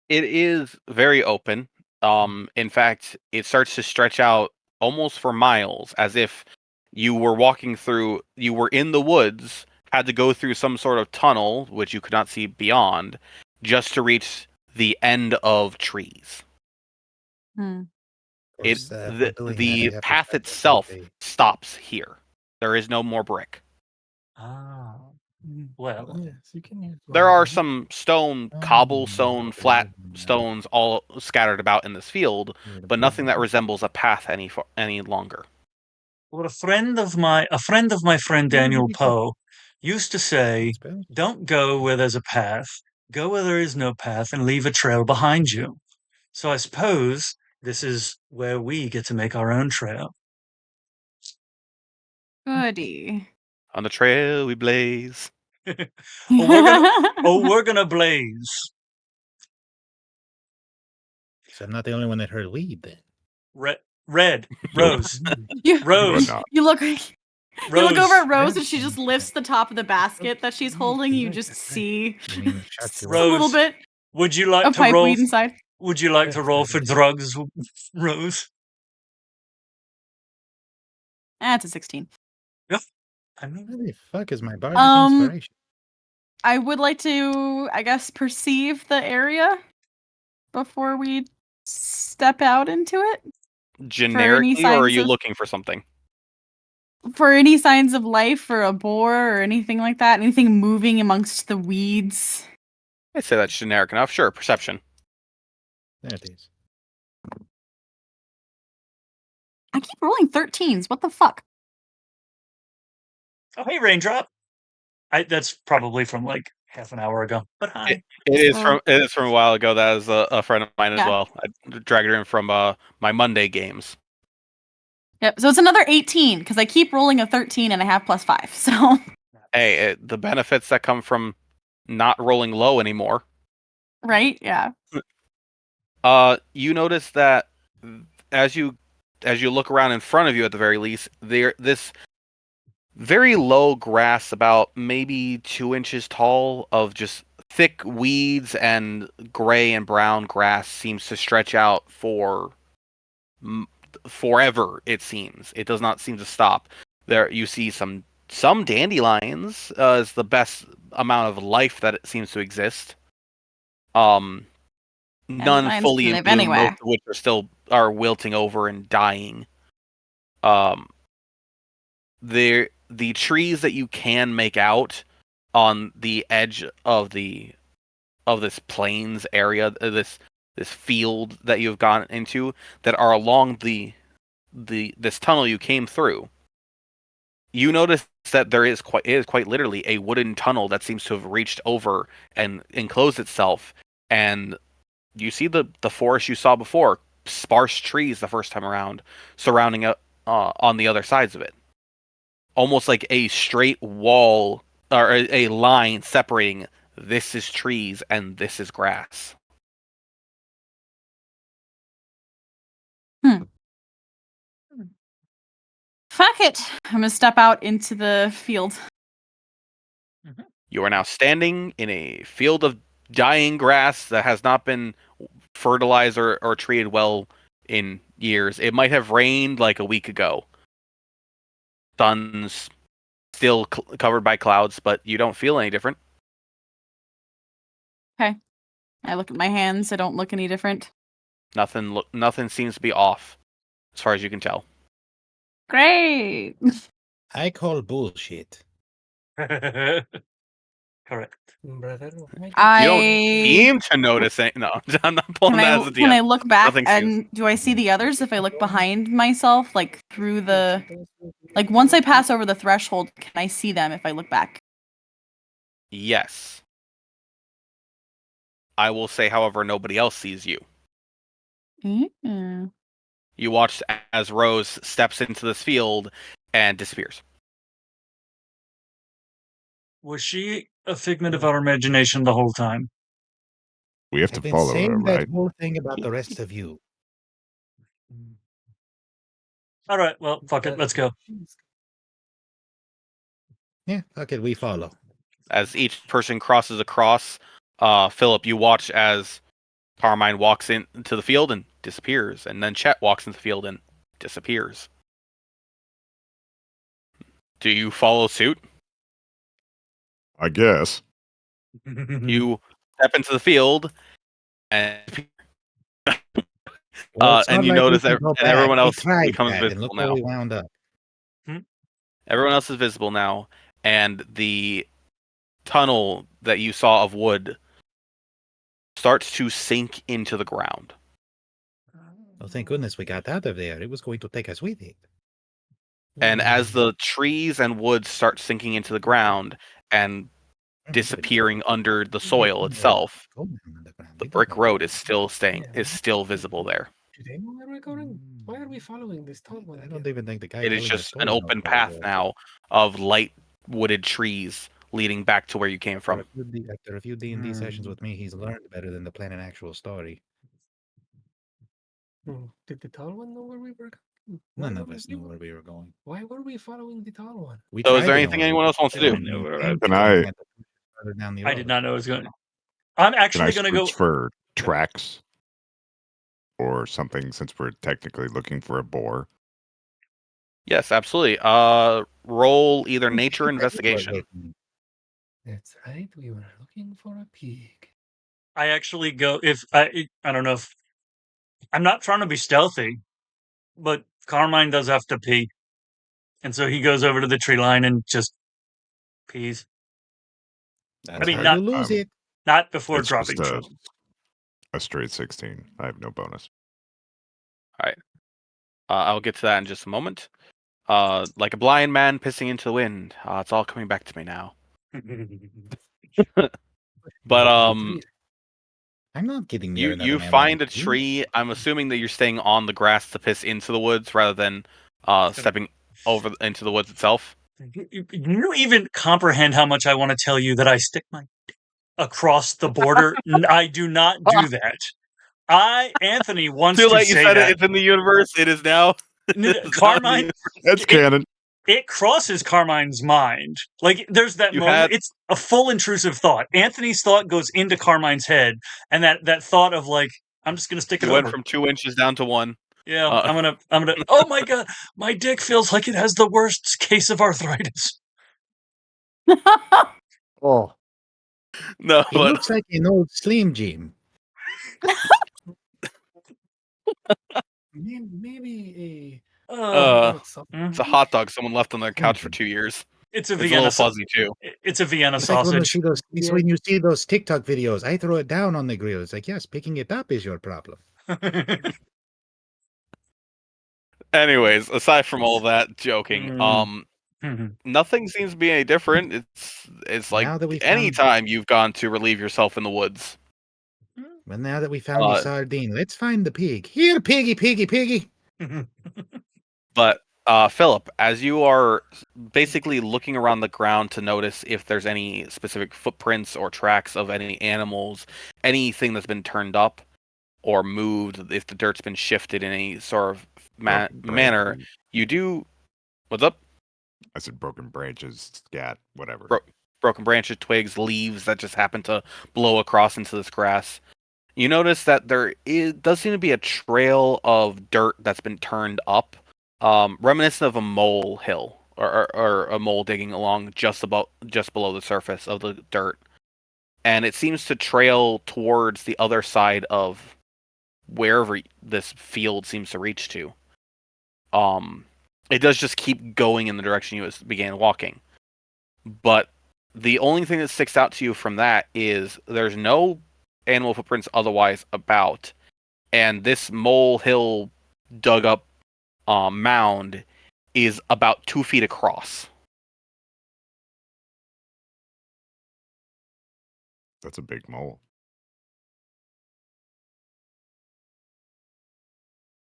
It is very open. In fact, it starts to stretch out almost for miles, as if you were you were in the woods, had to go through some sort of tunnel, which you could not see beyond, just to reach the end of trees. Hmm. Of course, for doing that, The I have to path start itself with stops here. There is no more brick. Ah, well, Yes, you can use one There of are these. some stone, Oh, cobblestone, okay, flat yeah. stones all scattered about in this field, Yeah, but nothing that resembles a path any longer. well, a friend of my friend Daniel Poe used to say, spell. "Don't go where there's a path. Go where there is no path, and leave a trail behind you." So I suppose this is where we get to make our own trail. Goody. On the trail we blaze. We're gonna blaze. So I'm not the only one that heard weed then. Red, Rose, you, Rose, not. you look you look over Rose, at Rose and she just lifts the top of the basket that she's holding. You just see You mean shut just you a little Rose. bit Would you like of to pipe roll? weed inside. Would you like Yes, to roll that for is. drugs, Rose? That's a 16. I mean, What the fuck is my bardic Um, inspiration? I would like to, I guess, perceive the area before we step out into it. Generically, or are signs you of- looking for something? For any signs of life or a boar or anything like that, anything moving amongst the weeds. I'd say that's generic enough. Sure, perception. There it is. I keep rolling 13s. What the fuck? oh hey, Raindrop. That's probably from like half an hour ago. But hi. It is So- from a while ago. That is a friend of mine as Yeah. well. I dragged her in from my Monday games. Yep. So it's another 18 because I keep rolling a 13 and I have +5. So Hey, the benefits that come from not rolling low anymore. right, yeah. You notice that as you look around in front of you, at the very least, this very low grass, about maybe 2 inches tall, of just thick weeds and gray and brown grass, seems to stretch out for forever. It seems it does not seem to stop. There you see some dandelions, is the best amount of life that it seems to exist. None Dandelions fully can in live bloom, anywhere. most of which are wilting over and dying. The trees that you can make out on the edge of this plains area, this field that you've gone into, that are along this tunnel you came through. You notice that it is quite literally a wooden tunnel that seems to have reached over and enclosed itself, and you see the forest you saw before, sparse trees the first time around, surrounding on the other sides of it, almost like a straight wall or a line separating this is trees and this is grass. Fuck it. I'm gonna step out into the field. You are now standing in a field of dying grass that has not been fertilized or treated well in years. It might have rained like a week ago. Sun's still covered by clouds, but you don't feel any different. Okay. I look at my hands. I don't look any different. Nothing seems to be off, as far as you can tell. Great. I call bullshit. Correct. Brother, You don't I seem to notice it. No, I'm not pulling that as a DM. can I look back Nothing and do I see the others if I look behind myself, like through the once I pass over the threshold, can I see them if I look back? Yes. I will say, however, nobody else sees you. Mm. You watch as Rose steps into this field and disappears. Was she a figment of our imagination the whole time? We have I've to been follow her, saying right? that whole thing about the rest of you. All right, well, fuck it, let's go. Yeah, okay, we follow. As each person crosses across, Philip, you watch as Carmine walks into the field and disappears, and then Chett walks into the field and disappears. Do you follow suit? I guess. You step into the field, and Well, it's and not you like we notice can and go back. everyone We else tried becomes that, and look visible where now. we wound up. Everyone else is visible now, and the tunnel that you saw of wood starts to sink into the ground. Oh, thank goodness we got out of there. It was going to take us with it. And as the trees and wood start sinking into the ground and disappearing under the soil itself, the brick road is still visible there. Do they know where we're going? Why are we following this tall one? I don't even think the guy. It is telling the just story an knows open where we're path going. now of light wooded trees leading back to where you came from. After a few D&D sessions with me, he's learned better than to plan an actual story. Did the tall one know where we were going? None of us knew where we were going. Why were we following the tall one? So is there anything anyone else wants to do? Can I I did not know it was going. I'm actually going to go search for tracks or something since we're technically looking for a boar? Yes, absolutely. Roll either nature or investigation. That's right. We were looking for a pig. I actually go if I don't know if I'm not trying to be stealthy, but Carmine does have to pee, and so he goes over to the tree line and just pees. That's mean, how not- you lose it. Not before It's dropping just trouble. a straight 16. I have no bonus. I'll get to that in just a moment. Like a blind man pissing into the wind. It's all coming back to me now. But I'm not getting near another you man find like a you. tree. I'm assuming that you're staying on the grass to piss into the woods rather than stepping over into the woods itself. You even comprehend how much I want to tell you that I stick my dick across the border? I do not do that. Anthony wants Too to late. You say said that. it. It's in the universe. It is now. Carmine, That's canon. it crosses Carmine's mind. Like there's that You moment. had- It's a full intrusive thought. Anthony's thought goes into Carmine's head, and that thought of like, I'm just gonna stick it You went over. from 2 inches down to 1. Yeah, I'm gonna. Oh my god, my dick feels like it has the worst case of arthritis. Oh, No, it but looks like an old Slim Jim. Maybe it's a hot dog someone left on their couch for 2 years. It's a It's a Vienna. little fuzzy too. It's a Vienna It's like sausage. when you see those TikTok videos. I throw it down on the grill. It's like, yes, picking it up is your problem. Anyways, aside from all that joking, Mhm. nothing seems to be any different. It's like Now that we found- anytime you've gone to relieve yourself in the woods. But now that we found the sardine, let's find the pig. Here, piggy, piggy, piggy. But Philip, as you are basically looking around the ground to notice if there's any specific footprints or tracks of any animals, anything that's been turned up or moved, if the dirt's been shifted in any sort of manner, you do. What's up? I said broken branches, scat, whatever. Broken branches, twigs, leaves that just happen to blow across into this grass. You notice that does seem to be a trail of dirt that's been turned up, reminiscent of a mole hill or a mole digging along just below the surface of the dirt, and it seems to trail towards the other side of wherever this field seems to reach to. It does just keep going in the direction you began walking, but the only thing that sticks out to you from that is there's no animal footprints otherwise about, and this mole hill dug up mound is about 2 feet across. That's a big mole.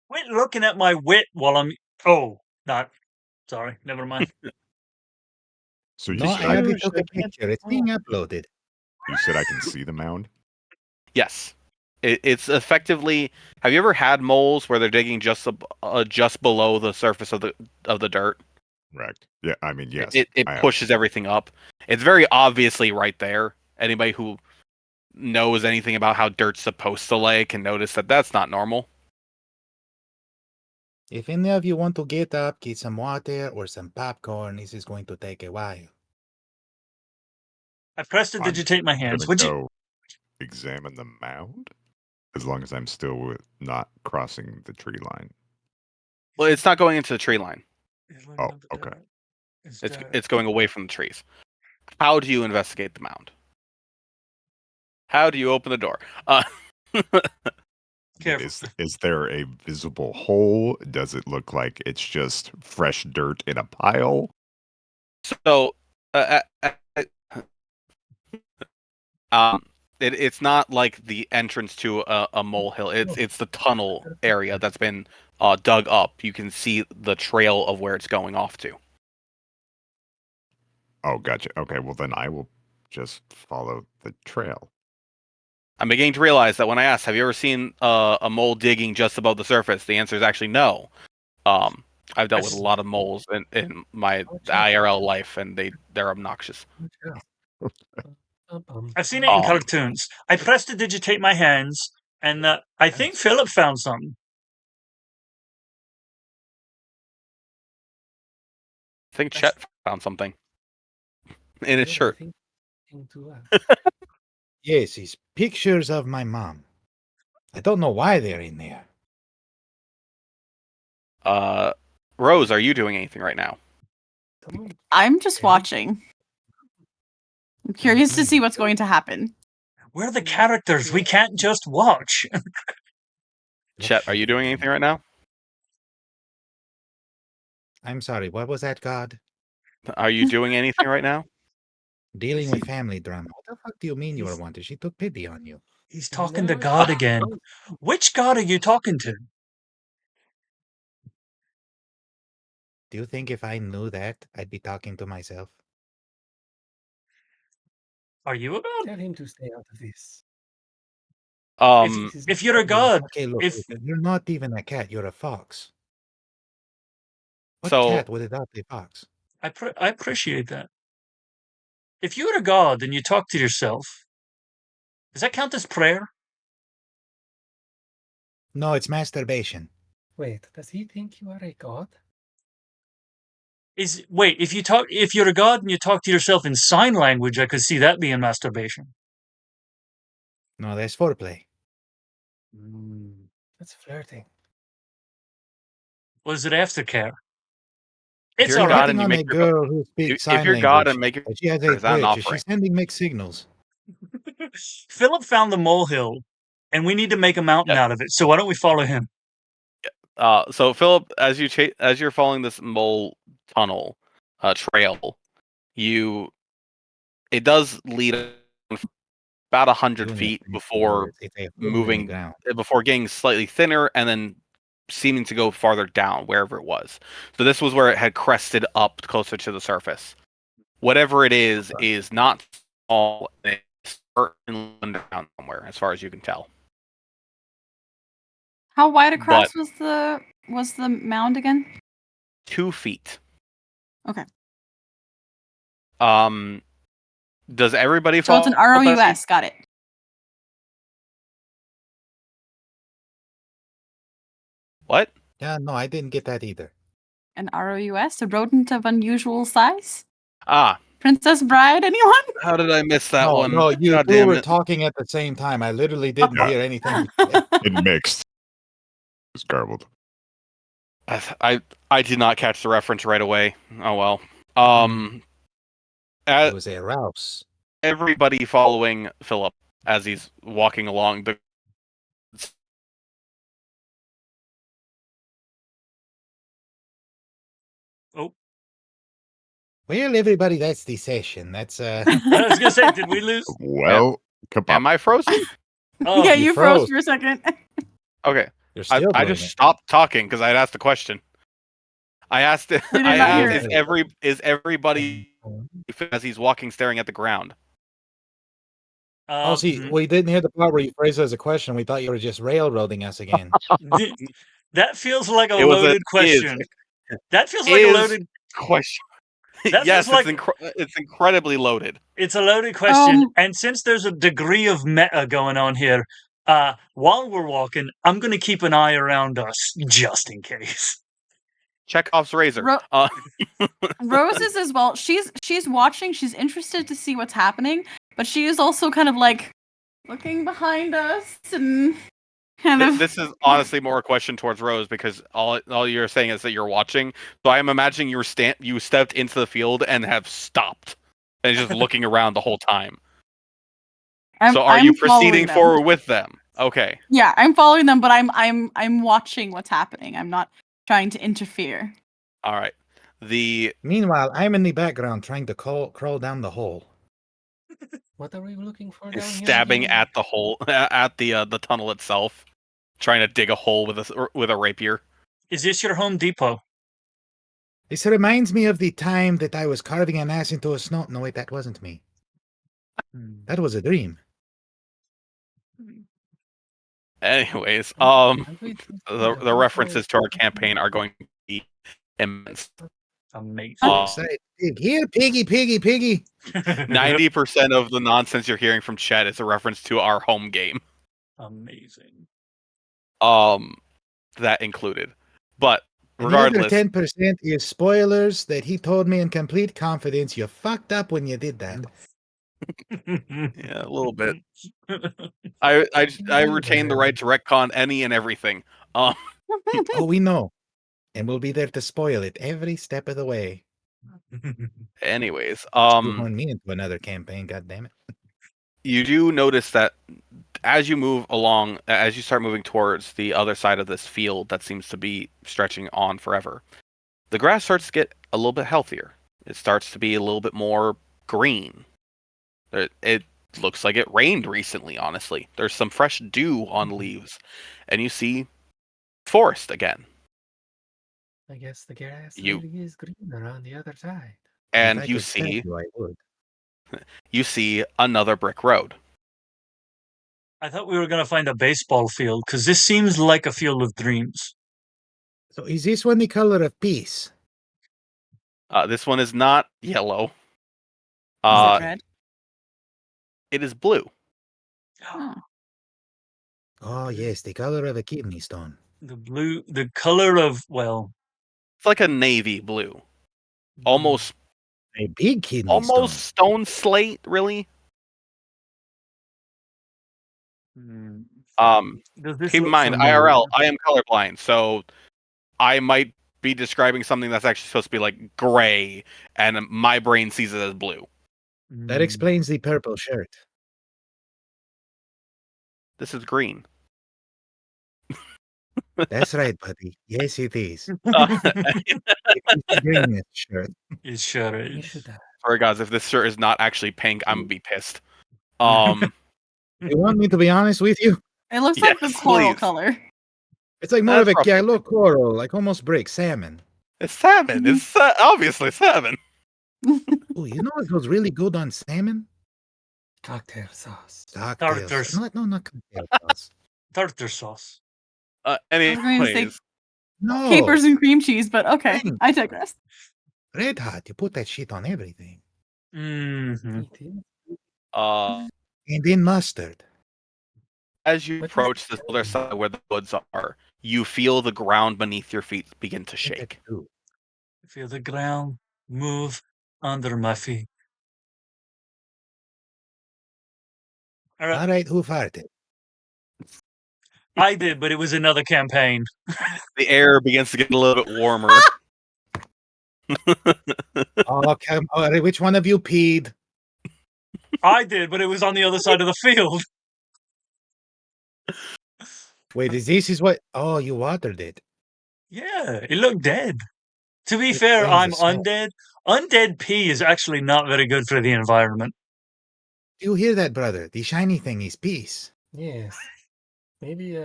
Quit looking at my wit while I'm. Oh, not. Sorry, never mind. So you No, said I already took a picture. It's being uploaded. You said I can see the mound? Yes, it's effectively. Have you ever had moles where they're digging just below the surface of the dirt? Correct. Yeah, I mean, yes. It pushes everything up. It's very obviously right there. Anybody who knows anything about how dirt's supposed to lay can notice that that's not normal. If any of you want to get up, get some water or some popcorn, this is going to take a while. I pressed to I'm digitate my hands. gonna Would you? go examine the mound, as long as I'm still not crossing the tree line. Well, it's not going into the tree line. Oh, okay. It's going away from the trees. How do you investigate the mound? How do you open the door? Careful. Is there a visible hole? Does it look like it's just fresh dirt in a pile? So, it's not like the entrance to a molehill. It's the tunnel area that's been dug up. You can see the trail of where it's going off to. Oh, gotcha. Okay, well then I will just follow the trail. I'm beginning to realize that when I asked, "Have you ever seen a mole digging just above the surface?" the answer is actually no. I've dealt with a lot of moles in my IRL life, and they're obnoxious. I've seen it in cartoons. I pressed to digitate my hands, and I think Philip found something. I think Chett found something in his shirt. Yes, it's pictures of my mom. I don't know why they're in there. Rose, are you doing anything right now? I'm just watching. I'm curious to see what's going to happen. We're the characters. We can't just watch. Chett, are you doing anything right now? I'm sorry, what was that, God? Are you doing anything right now? Dealing with family drama. What the fuck do you mean you were wanted? She took pity on you. He's talking to God again. Which God are you talking to? Do you think if I knew that, I'd be talking to myself? Are you a god? Tell him to stay out of this. If you're a god, Okay, look, if you're not even a cat, you're a fox. What So- cat would adopt a fox? I appreciate that. If you're a god and you talk to yourself, does that count as prayer? No, it's masturbation. Wait, does he think you are a god? If you're a god and you talk to yourself in sign language, I could see that being masturbation. No, that's foreplay. That's flirting. Was it aftercare? If It's you're a all god right. and you On make a your girl who speaks if sign you're language. God and make your But she has a is that an Twitch. offering? She's sending mixed signals. Philip found the molehill, and we need to make a mountain Yes. out of it. So why don't we follow him? So Philip, as you're following this mole tunnel trail, it does lead about 100 feet before It's a hole in the moving ground. before getting slightly thinner and then seeming to go farther down wherever it was. So this was where it had crested up closer to the surface. Whatever it is not small. It's underground somewhere, as far as you can tell. How wide across was the mound again? 2 feet. Okay. Does everybody So it's an follow that? ROUS. Got it. What? Yeah, no, I didn't get that either. An ROUS, a rodent of unusual size. Ah, Princess Bride, anyone? how did I miss that one? No, you God two damn were it. talking at the same time. I literally didn't Yeah. hear anything. you said. It mixed. It was garbled. I did not catch the reference right away. Oh well. It was a rouse. Everybody following Philip as he's walking along the Well, everybody, that's the session. That's I was gonna say, did we lose? Well, come on. Am I frozen? Oh, yeah, you you froze froze. for a second. Okay. You're still I doing just it. stopped talking because I'd asked the question. I asked it. We did I not hear asked it. is everybody as he's walking staring at the ground. Oh, see, we didn't hear the part where you phrased it as a question. We thought you were just railroading us again. That feels like a It was loaded question. That feels like a is loaded. question. That Yes, feels it's incredibly loaded. It's a loaded question, Um, and since there's a degree of meta going on here, while we're walking, I'm going to keep an eye around us just in case. Chekhov's razor. Rose is as well. She's watching. She's interested to see what's happening, but she is also kind of like looking behind us and kind of. This is honestly more a question towards Rose because all you're saying is that you're watching. So I'm imagining you stepped into the field and have stopped and just looking around the whole time. So are you proceeding forward with them? Okay. Yeah, I'm following them, but I'm watching what's happening. I'm not trying to interfere. All right. Meanwhile, I'm in the background trying to crawl down the hole. What are we looking for Is down here? stabbing again? at the hole at the tunnel itself, trying to dig a hole with a rapier. Is this your Home Depot? This reminds me of the time that I was carving an ass into a snow. No, wait, that wasn't me. That was a dream. Anyways, the How references to far- our campaign are going to be immense. Amazing. Excited. Here, piggy, piggy, piggy. 90% of the nonsense you're hearing from Chett is a reference to our home game. Amazing. That included. But And the other regardless, 10% is spoilers that he told me in complete confidence. You fucked up when you did that. yeah, a little bit. I retain the right to retcon any and everything. Oh, we know. And we'll be there to spoil it every step of the way. Anyways, Shoehorn me into another campaign, goddammit. you do notice that as you move along, as you start moving towards the other side of this field that seems to be stretching on forever, the grass starts to get a little bit healthier. It starts to be a little bit more green. It looks like it rained recently, honestly. There's some fresh dew on the leaves, and you see forest again. I guess the grass You- really is greener on the other side. And If I you could stab see you, I would. you see another brick road. I thought we were going to find a baseball field because this seems like a field of dreams. So is this one the color of peace? This one is not yellow. Is it red? It is blue. Oh. Oh, yes, the color of a kidney stone. The color of, well, It's like a navy blue, almost A big kidney almost stone. stone slate, really. hmm, Keep does this in look mind, familiar? IRL, I am colorblind, so I might be describing something that's actually supposed to be like gray, and my brain sees it as blue. That explains the purple shirt. This is green. That's right, buddy. Yes, it is. Uh, It is the greenish shirt. It sure You is. should have. sorry, guys, if this shirt is not actually pink, I'm gonna be pissed. You want me to be honest with you? It looks like the Yes, coral please. color. It's like more of a That's yellow coral, like almost brick salmon. It's salmon. It's obviously salmon. Oh, you know what goes really good on salmon? Cocktail sauce. Cocktail Tartar sauce. No, not cocktail sauce. Tartar sauce. was going to say- Anyways, No. Capers and cream cheese, but okay, Thanks. I digress. Red Hot. You put that shit on everything. Mm-hmm. It is. And then mustard. as you What is approach this? this other side where the woods are, you feel the ground beneath your feet begin to I think shake. I do. Feel the ground move under my feet. All right, All right, who farted? I did, but it was another campaign. The air begins to get a little bit warmer. Oh, come on. Which one of you peed? I did, but it was on the other side of the field. Wait, this is what? Oh, you watered it. Yeah, it looked dead. To be It fair, explains I'm the smell. undead. Undead pee is actually not very good for the environment. Do you hear that, brother? The shiny thing is peace. Yes. Maybe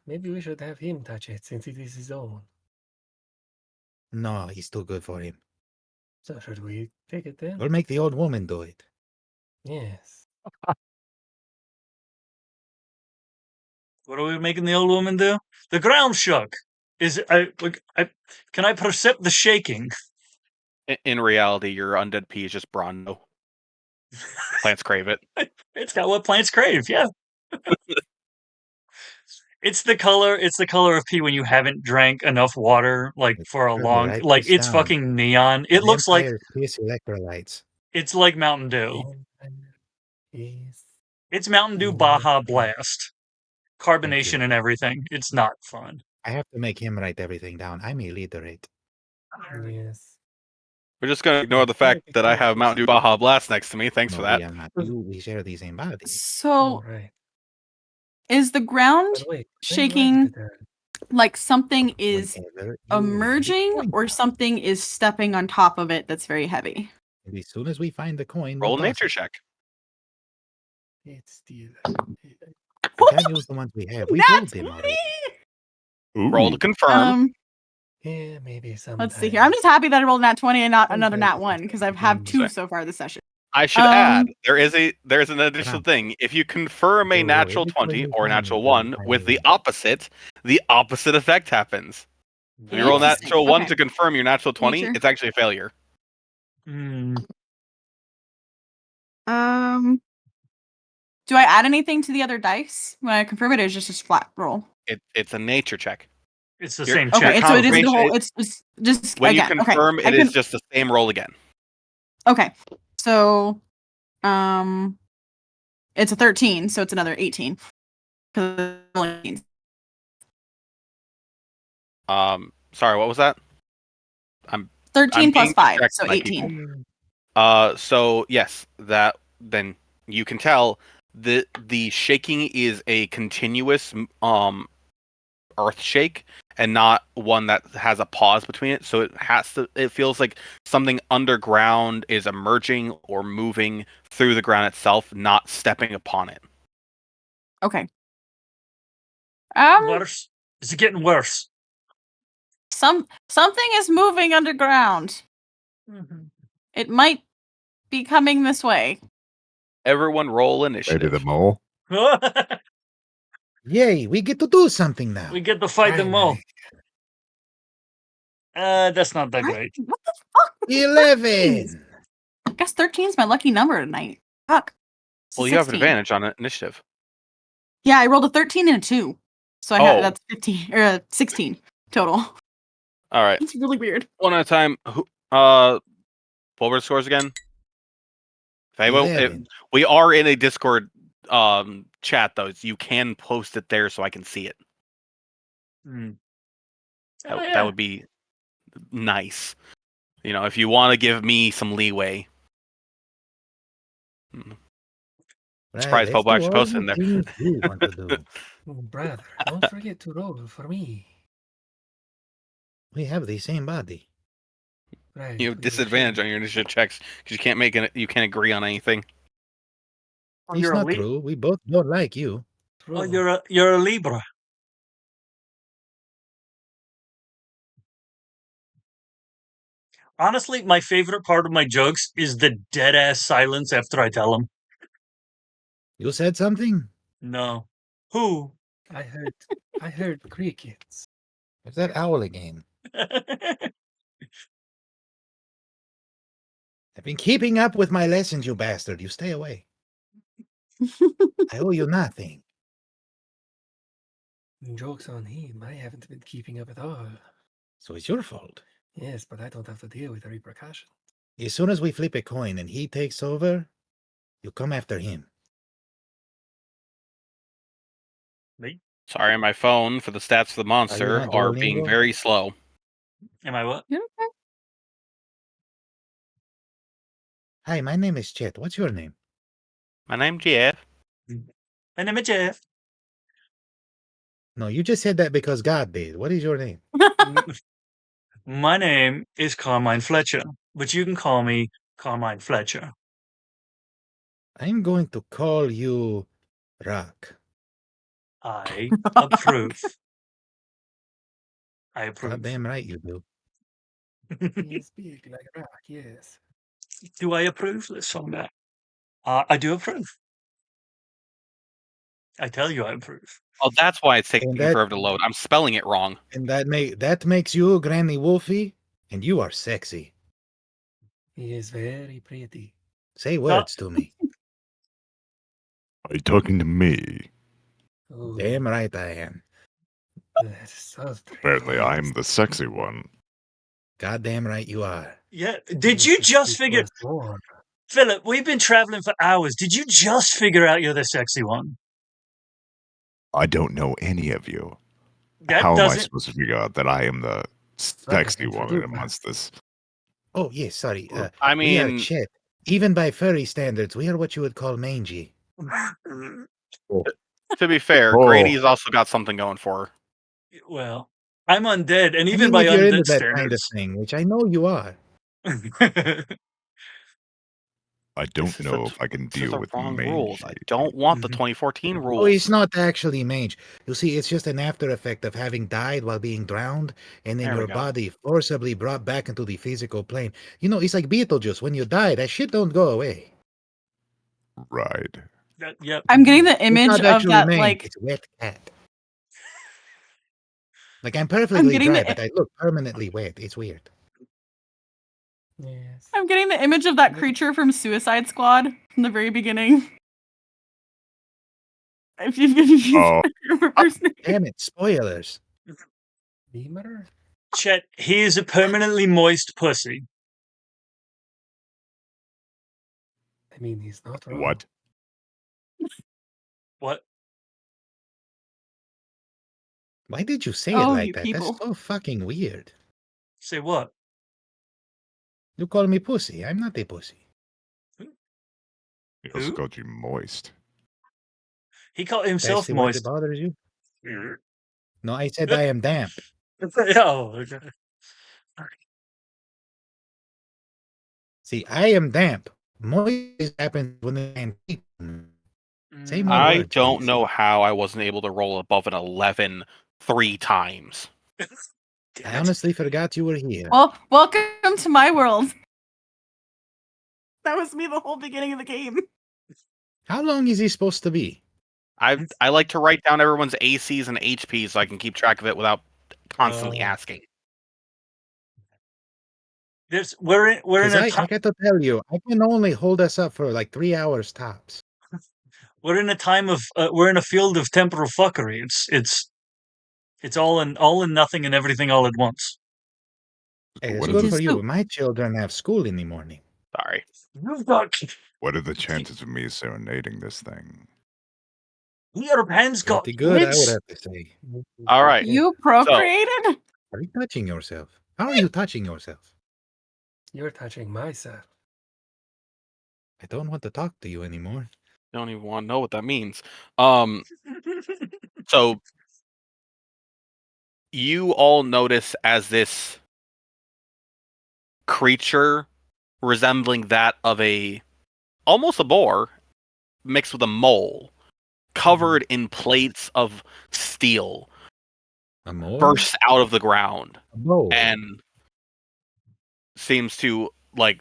we should have him touch it since it is his own. No, he's too good for him. So should we take it then? We'll make the old woman do it. Yes. What are we making the old woman do? The ground shook. Can I percept the shaking? In reality, your undead pee is just Bronto. Plants crave it. It's got what plants crave, yeah. It's the color. It's the color of pee when you haven't drank enough water, like for a Charlie, long. write Like this it's down. fucking neon. It looks like Vampire piss electrolytes. it's like Mountain Dew. Yes. It's Mountain Dew Oh, Baja okay. Blast, Thank carbonation you. and everything. It's not fun. I have to make him write everything down. I'm illiterate. Yes. We're just gonna ignore the fact that I have Mountain Dew Baja Blast next to me. Thanks for No, that. we are not. We share the same body. So, All right. is the ground But wait, when do I shaking get to turn? like something is Whenever you emerging find the or coin. something is stepping on top of it that's very heavy? And as soon as we find the coin, Roll we'll a toss nature it. check. It's still. We can't use the ones we have. We've rolled them already. Roll to Ooh. confirm. Yeah, maybe some. Let's see here. I'm just happy that I rolled a nat 20 and not another Sometimes nat 1 because I've it's had just 2 so far this session. I should add Um, there's an additional on. thing. If you confirm a Roll natural every coin 20 you or a find natural and we'll 1 find with a the opposite effect happens. When you roll a Interesting. natural 1 Okay. to confirm your natural 20, Nature. it's actually a failure. Mm. Do I add anything to the other dice when I confirm it, or is it just a flat roll? It's a nature check. It's the Your- same Okay, check. so it is the confirmation whole. is- It's just When you again. confirm, Okay, it is just the same roll again. okay. So, it's a 13, so it's another 18. 'Cause it's only 18. Sorry, what was that? 13 I'm plus being 5, distracted so by 18. people. So yes, that then you can tell the shaking is a continuous earth shake and not one that has a pause between it. So it feels like something underground is emerging or moving through the ground itself, not stepping upon it. Okay. Worse. Is it getting worse? Something is moving underground. Mm-hmm. It might be coming this way. Everyone roll Maybe initiative. the mole. Yay, we get to do something now. We get to fight them all. That's not that great. What the fuck? 11. I guess 13 is my lucky number tonight. Fuck. It's a Well, you have 16. an advantage on initiative. Yeah, I rolled a 13 and a 2. So that's 15 or 16 total. All right. It's really weird. One at a time. What were the scores again? Fabo, 11. we are in a Discord chat though. So you can post it there so I can see it. Mm. That would be nice. You know, if you want to give me some leeway. Surprised let's Popo do actually all posted the in there. things you want to do. Oh, brother, don't forget to roll for me. We have the same body. Right. You have we disadvantage share. on your initiative checks because you can't agree on anything. Oh, It's you're a not true. We both don't like you. Oh, True. you're a Libra. Honestly, my favorite part of my jokes is the dead ass silence after I tell them. You said something? No. Who? I heard crickets. What's that owl again? I've been keeping up with my lessons, you bastard. You stay away. I owe you nothing. Joke's on him. I haven't been keeping up at all. So it's your fault. Yes, but I don't have to deal with the repercussions. As soon as we flip a coin and he takes over, you come after him. Me? Sorry, my phone for the stats for the monster not are being Duolingo? very slow. Am I what? You okay? Hi, my name is Chett. What's your name? My name's Jeff. My name is Jeff. No, you just said that because God did. What is your name? My name is Carmine Fletcher, but you can call me Carmine Fletcher. I'm going to call you Rock. I approve. I approve. Goddamn right you do. He's big like a rock, yes. Do I approve this song now? I do approve. I tell you I approve. Oh, that's why it's taking And that- forever to load. I'm spelling it wrong. And that makes you Granny Wolfie, and you are sexy. He is very pretty. Say words to me. Are you talking to me? Oh, Damn right I am. That is so Apparently, Drakewarden. I'm the sexy one. Goddamn right you are. Yeah. You Did you should just speak to figure, us more. Philip? We've been traveling for hours. Did you just figure out you're the sexy one? I don't know any of you. That How am I doesn't. supposed to figure out that I am the Brother, sexy one introduce amongst this? Oh, yes, sorry. I We are mean, Chett. Even by furry standards, we are what you would call mangy. to be fair, Oh. Grady's also got something going for her. Well, I'm undead, and I even mean, by if you're into undead that kind of standards. thing, which I know you are. I don't know if I can This is deal the with wrong mangy. rules. I don't want the Mhm. 2014 rules. Oh, it's not actually mange. You see, it's just an after effect of having died while being drowned, and then There we your go. body forcibly brought back into the physical plane. You know, it's like Beetlejuice. When you die, that shit don't go away. Right. Yep. I'm getting the It's image not of actually that, mange. like, It's wet cat. Like, I'm perfectly getting dry, the- but I look permanently wet. It's weird. Yes. I'm getting the image of that creature from Suicide Squad from the very beginning. If you Oh. remember his name. Damn it, spoilers. Beamer? Chet, he is a permanently moist pussy. I mean, he's not wrong. What? What? Why did you say it Oh, like you that? people. That's so fucking weird. Say what? You call me pussy. I'm not a pussy. He also Who? called you moist. He called That's himself the word that moist. bothers you? No, I said I am damp. Oh, okay. See, I am damp. Moist happens when the Say more I words, don't please. know how I wasn't able to roll above an 11 3 times. I honestly forgot you were here. Well, welcome to my world. That was me the whole beginning of the game. How long is he supposed to be? I like to write down everyone's ACs and HPs so I can keep track of it without constantly Oh. asking. We're in Because a I got to tell you, I can only hold us up for like 3 hours tops. we're in a time of we're in a field of temporal fuckery. It's all in nothing and everything all at once. Hey, it's What good is for this? you. So- My children have school in the morning. Sorry. You've got What are the chances of me serenading this thing? Europeans got Pretty good, I would kids. have to say. All right. You procreated? Are you touching yourself? How are you touching yourself? You're touching myself. I don't want to talk to you anymore. Don't even want to know what that means. So you all notice as this creature resembling that of almost a boar mixed with a mole, covered in plates of steel, A mole? bursts out of the ground A mole. and seems to like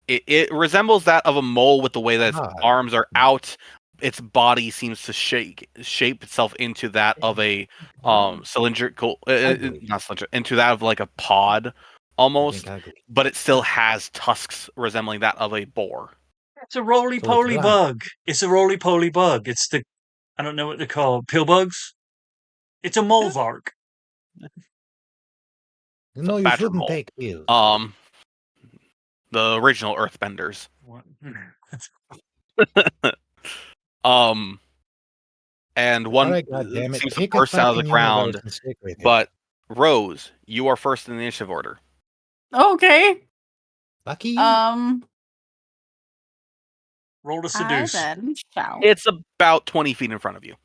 it resembles that of a mole with the way that its Ah. arms are out. Its body seems to shape itself into that of a cylindrical, Ugly. not cylindrical, into that of like a pod almost, ugly. but it still has tusks resembling that of a boar. It's a roly So it's poly black. bug. It's a roly poly bug. It's the I don't know what they're called. Pill bugs. It's a molevark. No, you badger shouldn't mole. take pills. The original Earthbenders. What? And one Alright, goddammit, seems to pick a burst out of the fucking ground. universe and stick with it. But Rose, you are first in the initiative order. Okay. Lucky you. Roll to I seduce. then shall. It's about 20 feet in front of you.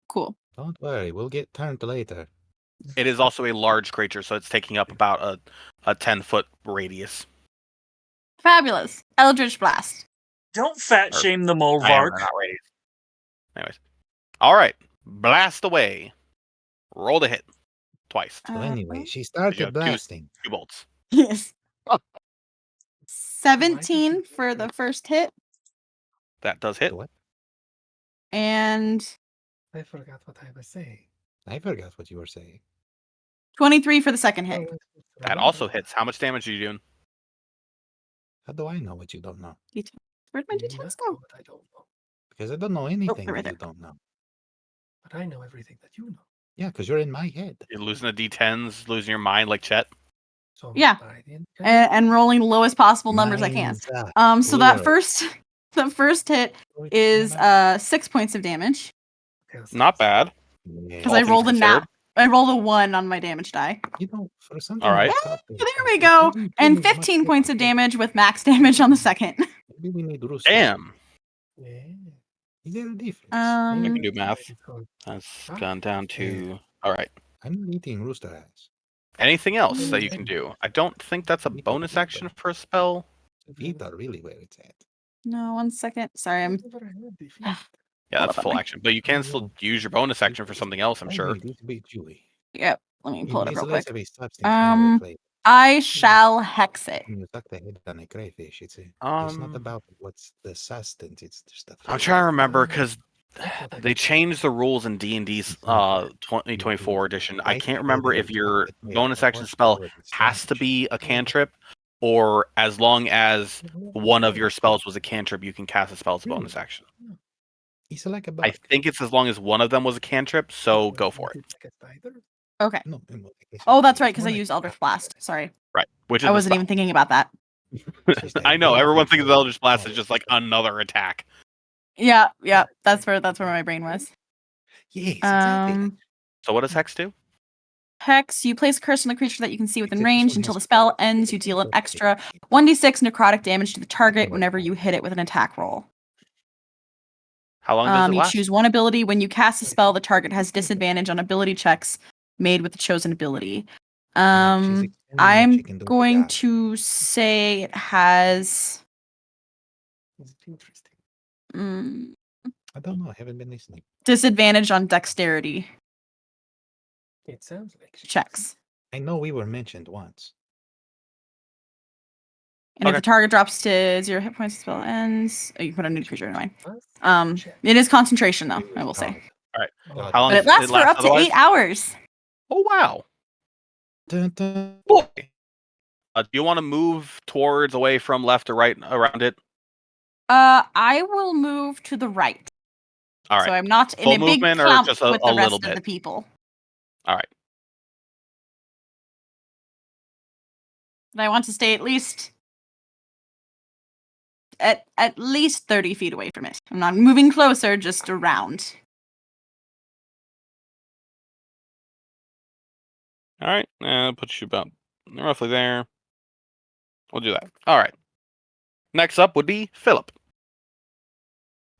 Cool. Don't worry, we'll get turned later. It is also a large creature, so it's taking up about a 10-foot radius. Fabulous. Eldritch Blast. Don't fat Or shame the Diameter, molevark. not radius. Anyways. All right. Blast away. Roll to hit. Twice. So anyway, she You started have blasting. 2 bolts. Yes. Why 17 did you for do the that? first hit. That does hit. What? And I forgot what I was saying. I forgot what you were saying. 23 for the second How hit. was I supposed to That remember also that? hits. How much damage are you doing? How do I know what you don't know? Details. Where'd my You details must know go? what I don't know. Because I don't know anything they're right that you there. don't know. But I know everything that you know. Yeah, because you're in my head. You're losing the D10s, losing your mind like Chett. So Yeah. And rolling the lowest possible numbers I can. Mine's up. So that Cooler. first hit is 6 points of damage. Not bad. Because All I things rolled considered. I rolled a 1 on my damage die. You know, for something All right. like that, There we go. And 15 points of damage with max damage on the second. Maybe we need Rooster. Damn. Yeah. Is there a difference? I can Um, do math. That's gone down to. All right. I'm not eating rooster eyes. Anything else that you can do? I don't think that's a bonus action for a spell. Feet are really where it's at. no, 1 second. Sorry, I'm. Yeah, Hold that's up, full I'm- action. But you can still use your bonus action for something else, I'm sure. It's a bit chewy. Yep. Let me pull it up It's real less quick. of a substance, more of a flavor. I shall hex it. When you suck the head on a crayfish, it's not Um, about what's the sustenance, it's just the I'm flavor. trying to remember because they changed the rules in D&D's 2024 edition. I can't remember if your bonus action spell has to be a cantrip, or as long as one of your spells was a cantrip, you can cast a spell as a bonus action. It's like a I bug. think it's as long as one of them was a cantrip, so go for it. Okay. No, Oh, that's right, because I used Eldritch Blast. Sorry. Right. Which is I the wasn't spell. even thinking about that. I know, everyone thinks of Eldritch Blast as just like another attack. Yeah, that's where my brain was. Yes, exactly. So what does Hex do? Hex, you place a curse on the creature that you can see within range. Until the spell ends, you deal an extra 1d6 necrotic damage to the target whenever you hit it with an attack roll. How long does it You last? choose one ability. When you cast a spell, the target has disadvantage on ability checks made with the chosen ability. I'm going to say it has. Interesting. I don't know. I haven't been listening. Disadvantage on dexterity It sounds like checks. I know we were mentioned once. And if the target drops to 0 hit points, the spell ends. Oh, you can put a new creature in mind. It is concentration, though, I will say. All right. God. How long But it does lasts for up to otherwise? 8 hours. Oh, wow. Dun, dun. Boy. Do you want to move towards, away from, left or right around it? I will move to the right. All right. So I'm not in Full a big movement or clump just with a the little rest of bit? the people. All right. But I want to stay at least 30 feet away from it. I'm not moving closer, just around. All right. Put you about roughly there. We'll do that. All right. Next up would be Philip.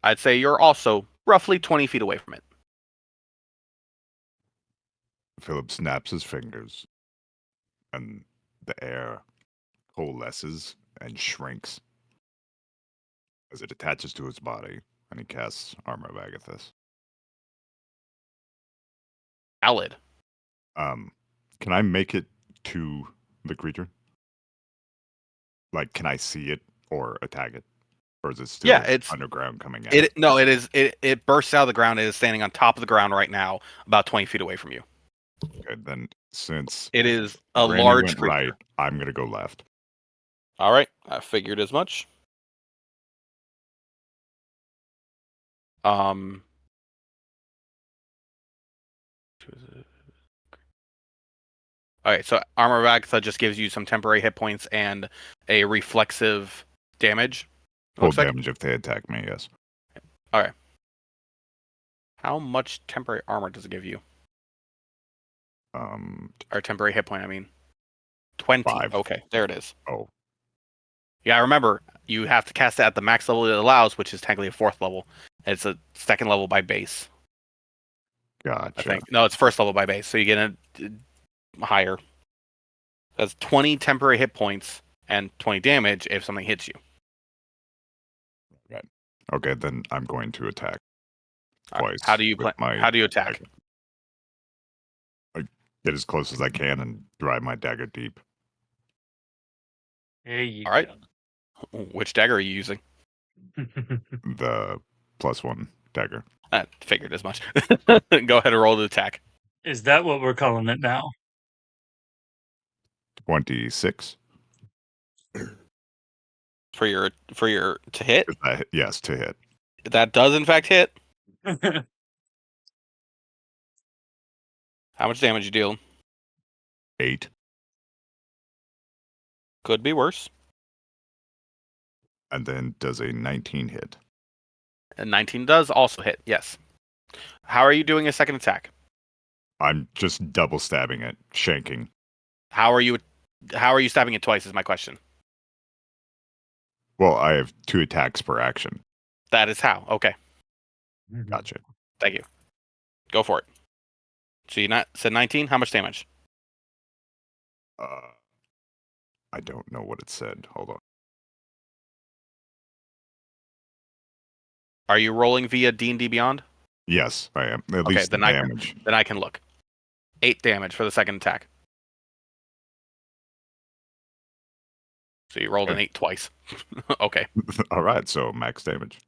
I'd say you're also roughly 20 feet away from it. Philip snaps his fingers, and the air coalesces and shrinks as it attaches to his body, and he casts Armor of Agathis. Valid. Can I make it to the creature? Like, can I see it or attack it? Or is it still it's underground coming out? It bursts out of the ground. It is standing on top of the ground right now, about 20 feet away from you. Okay, then since It is a Granny large went creature. right, I'm going to go left. All right. I figured as much. All right, so Armor of Agatha just gives you some temporary hit points and a reflexive damage. Full damage if they attack me, yes. All right. How much temporary armor does it give you? Or temporary hit point, I mean. 20. 5. Okay, there it is. Oh. Yeah, remember, you have to cast it at the max level it allows, which is technically a 4th level. It's a 2nd level by base. Gotcha. I think. No, it's 1st level by base, so you get a higher. That's 20 temporary hit points and 20 damage if something hits you. Right. Okay, then I'm going to attack twice. Right. How do you How do you attack? Dagger. I get as close as I can and drive my dagger deep. There you All right. Which dagger are you using? The +1 dagger. I figured as much. Go ahead and roll the attack. Is that what we're calling it now? 26. For your to hit? Yes, to hit. That does in fact hit. How much damage you deal? 8. Could be worse. And then does a 19 hit? And 19 does also hit, yes. How are you doing a second attack? I'm just double stabbing it, shanking. How are you stabbing it twice is my question. Well, I have 2 attacks per action. That is how. Okay. Gotcha. Thank you. Go for it. So you said 19? How much damage? I don't know what it said. Hold on. Are you rolling via D&D Beyond? Yes, I am. At Okay, least the then damage. Then I can look. 8 damage for the second attack. So you rolled an 8 twice. Okay. All right, so max damage.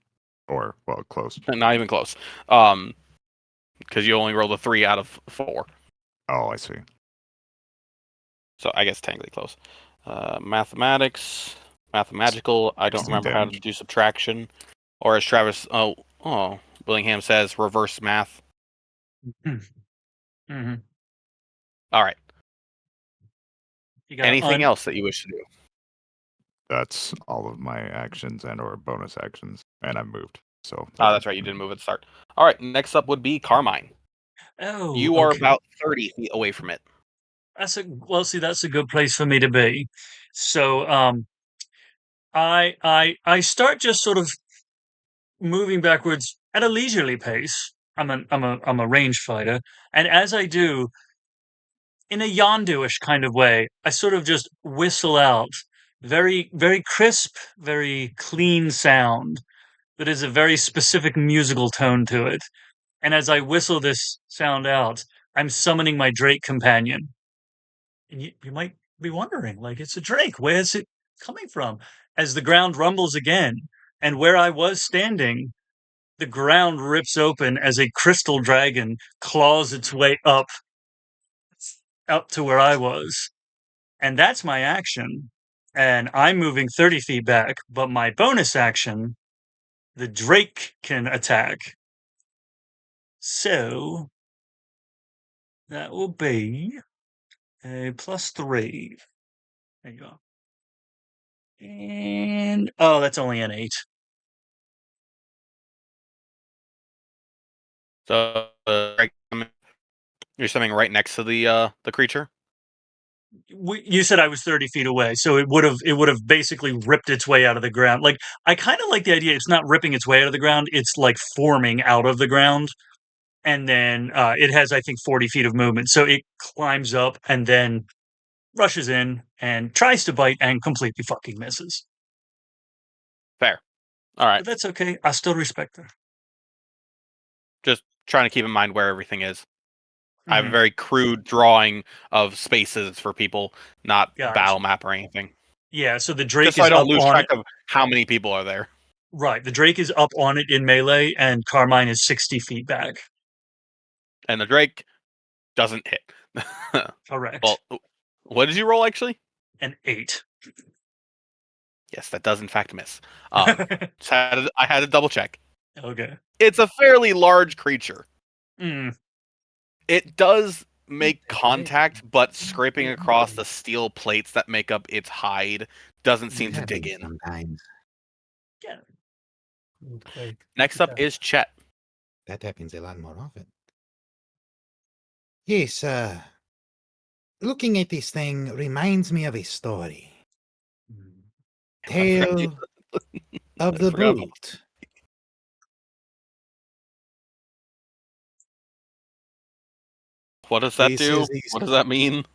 Or, well, close. Not even close. Because you only rolled a 3 out of 4. Oh, I see. So I guess technically close. Mathematical. I don't 16 remember how to damage. do subtraction. Or as Travis, Willingham says, reverse math. Mm-hmm. All right. You got Anything else that you wish to do? That's all of my actions and or bonus actions. And I moved. So Oh, that's right. You didn't move at the start. All right. Next up would be Carmine. Oh, You are okay. about 30 feet away from it. That's a good place for me to be. So, I start just sort of moving backwards at a leisurely pace. I'm a range fighter, and as I do, in a Yondu-ish kind of way, I sort of just whistle out very, very crisp, very clean sound that is a very specific musical tone to it. And as I whistle this sound out, I'm summoning my Drake companion. And you might be wondering, like, it's a Drake. Where's it coming from? As the ground rumbles again, and where I was standing, the ground rips open as a crystal dragon claws its way up to where I was. And that's my action. And I'm moving 30 feet back, but my bonus action, the Drake can attack. So that will be a +3. There you go. And that's only an 8. So you're swimming right next to the creature. You said I was 30 feet away, so it would have basically ripped its way out of the ground. Like, I kind of like the idea. It's not ripping its way out of the ground; it's like forming out of the ground, and then it has, I think, 40 feet of movement. So it climbs up and then rushes in and tries to bite and completely fucking misses. Fair. All right. But that's okay. I still respect her. Just trying to keep in mind where everything is. I have a Mhm. very crude drawing of spaces for people, not Gotcha. battle map or anything. Yeah, so the Drake Just so is I don't up lose on track it. of how many people are there. Right, the Drake is up on it in melee, and Carmine is 60 feet back. And the Drake doesn't hit. Correct. Well, what did you roll actually? An 8. Yes, that does in fact miss. I had to double check. Okay. It's a fairly large creature. Mm. It does make contact, but scraping across the steel plates that make up its hide doesn't seem to dig in. Sometimes Yeah. Okay. Next up is Chett. that happens a lot more often. Yes, looking at this thing reminds me of a story. Tale of the forgot about Brute. What does that This do? is the What does that mean?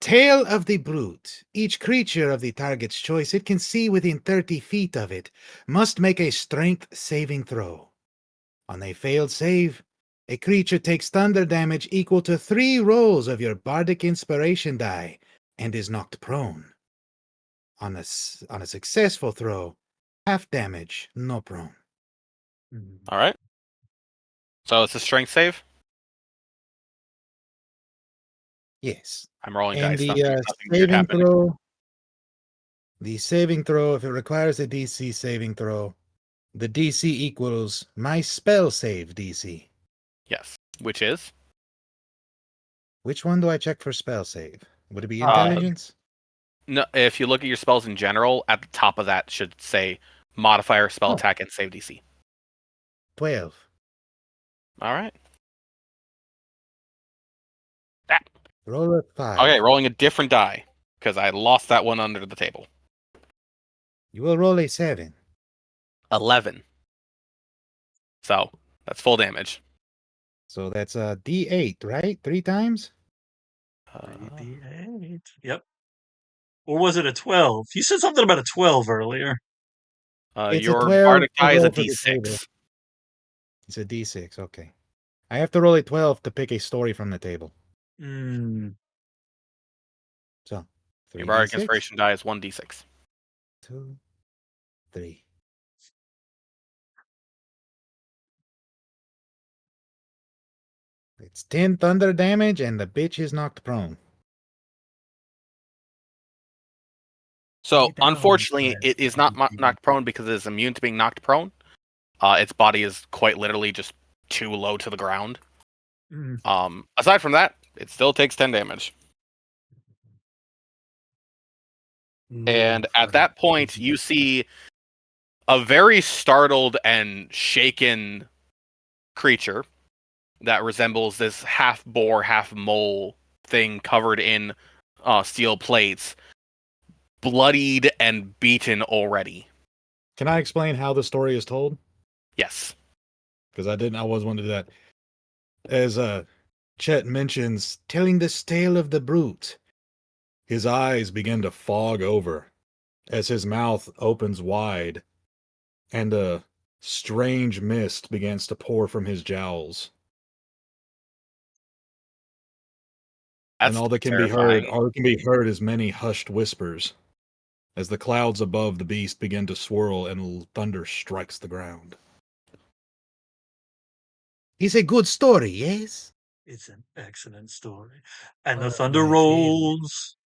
Tale of the Brute. Each creature of the target's choice it can see within 30 feet of it must make a strength saving throw. On a failed save, a creature takes thunder damage equal to 3 rolls of your bardic inspiration die and is knocked prone. On a successful throw, half damage, no prone. All right. So it's a strength save. Yes. I'm rolling And dice. the Nothing weird saving happening. throw, if it requires a DC saving throw, the DC equals my spell save DC. Yes. Which is Which one do I check for spell save? Would it be Uh, intelligence? No, if you look at your spells in general, at the top of that should say modifier, spell Oh. attack, and save DC. 12. All right. Roll a 5. Okay, rolling a different die because I lost that one under the table. You will roll a 7. 11. So that's full damage. So that's a D8, right? 3 times? 3d8. Yep. Or was it a 12? You said something about a 12 earlier. It's a Your 12 bardic to die is a roll for the table. D6. It's a D6, okay. I have to roll a 12 to pick a story from the table. Mm. So, 3 Your bardic D6, inspiration die is 1d6. 2, 3. It's 10 thunder damage, and the bitch is knocked prone. So Lay down, unfortunately, Fletch. it is not knocked prone because it is immune to being knocked prone. Its body is quite literally just too low to the ground. Mm. Aside from that, it still takes 10 damage. And at that point, you see a very startled and shaken creature that resembles this half boar, half mole thing covered in steel plates, bloodied and beaten already. Can I explain how the story is told? Yes. Because I was one to do that. As Chett mentions, telling this tale of the brute, his eyes begin to fog over as his mouth opens wide, and a strange mist begins to pour from his jowls. That's And all that terrifying. can be heard is many hushed whispers as the clouds above the beast begin to swirl and thunder strikes the ground. It's a good story, yes? It's an excellent story. And One the of thunder my rolls.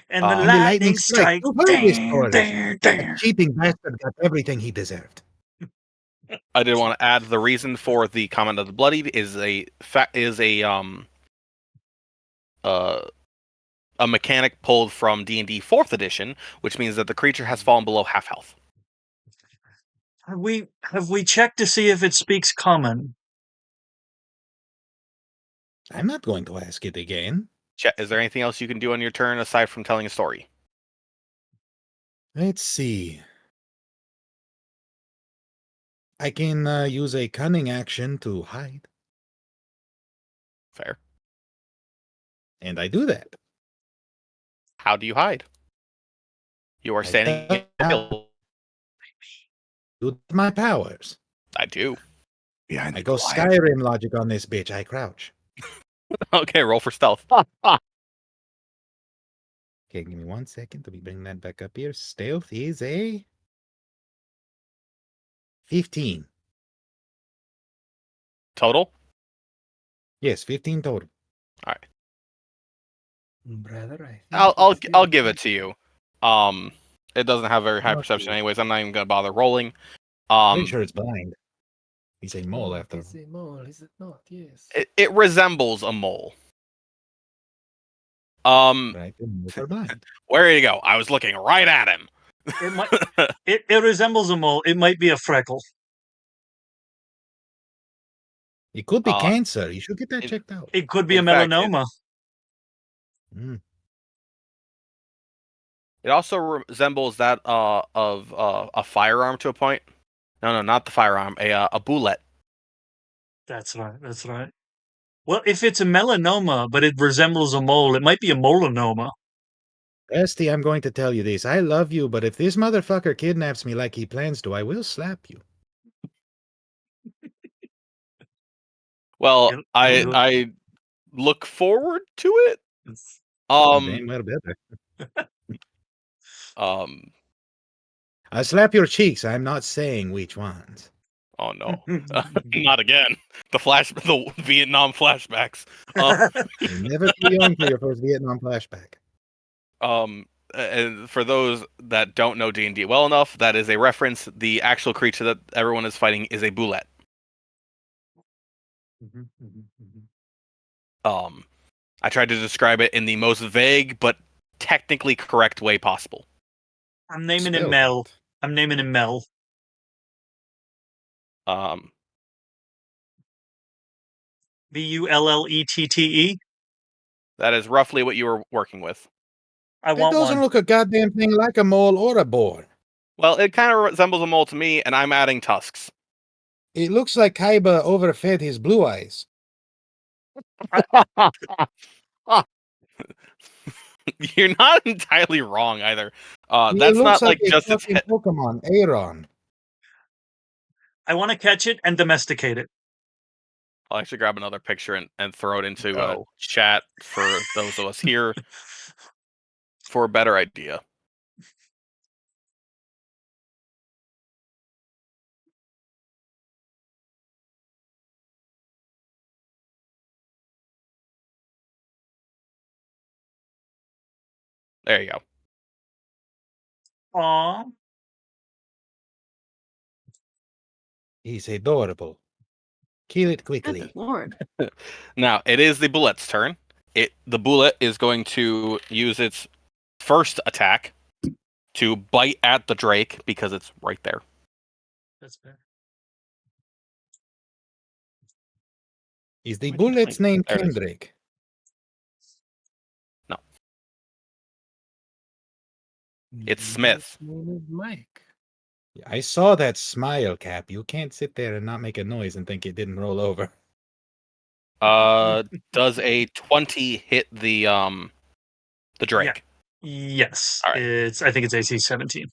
And the And And the lightning lightning strikes. strikes. You've heard this Dang, story. dang, That dang. cheating bastard got everything he deserved. I did want to add the reason for the comment of the bloodied is a mechanic pulled from D&D 4th edition, which means that the creature has fallen below half health. Have we checked to see if it speaks common? I'm not going to ask it again. Chet, is there anything else you can do on your turn aside from telling a story? Let's see. I can use a cunning action to hide. Fair. And I do that. How do you hide? You are standing in a building. Do my powers. I do. Behind I the go quiet. Skyrim logic on this bitch. I crouch. Okay, roll for stealth. Okay, give me 1 second to be bringing that back up here. Stealth is a 15. Total? Yes, 15 total. Brother, I think I'll give it to you. It doesn't have very high Okay. perception anyways. I'm not even gonna bother rolling. Pretty sure it's blind. He's a mole after all. It's a mole, is it not? Yes. It resembles a mole. Right, the moles are blind. Where you go? I was looking right at him. It might. It resembles a mole. It might be a freckle. It could be Uh, cancer. You should get that in- checked out. It could be a In fact, melanoma. Mm. It also resembles that of a firearm to a point. No, not the firearm. A bullet. That's right. That's right. Well, if it's a melanoma, but it resembles a mole, it might be a molanoma. Esty, I'm going to tell you this. I love you, but if this motherfucker kidnaps me like he plans to, I will slap you. Well, You'll do I look forward to it. Damn well better. I'll slap your cheeks. I'm not saying which ones. Oh no, not again. The Vietnam flashbacks. You're never too young for your first Vietnam flashback. And for those that don't know D&D well enough, that is a reference. The actual creature that everyone is fighting is a bullet. I tried to describe it in the most vague but technically correct way possible. I'm naming him Spell Mel. that. I'm naming him Mel. Um, Bullette. that is roughly what you were working with. I It want doesn't one. look a goddamn thing like a mole or a boar. Well, it kind of resembles a mole to me, and I'm adding tusks. It looks like Kaiba overfed his blue eyes. You're not entirely wrong either. It That's looks not like like a just its fucking head. Pokemon, Aeron. I want to catch it and domesticate it. I'll actually grab another picture and throw it into No. chat for those of us here for a better idea. There you go. Aw. He's adorable. Kill it Good quickly. lord. Now it is the bullet's turn. The bullet is going to use its first attack to bite at the Drake because it's right there. That's fair. Is the Where'd you bullet's find it? name There it is. Kendrick? It's Smith. Mike. I saw that smile, Cap. You can't sit there and not make a noise and think it didn't roll over. Does a 20 hit the Drake? Yes. All right. I think it's AC 17.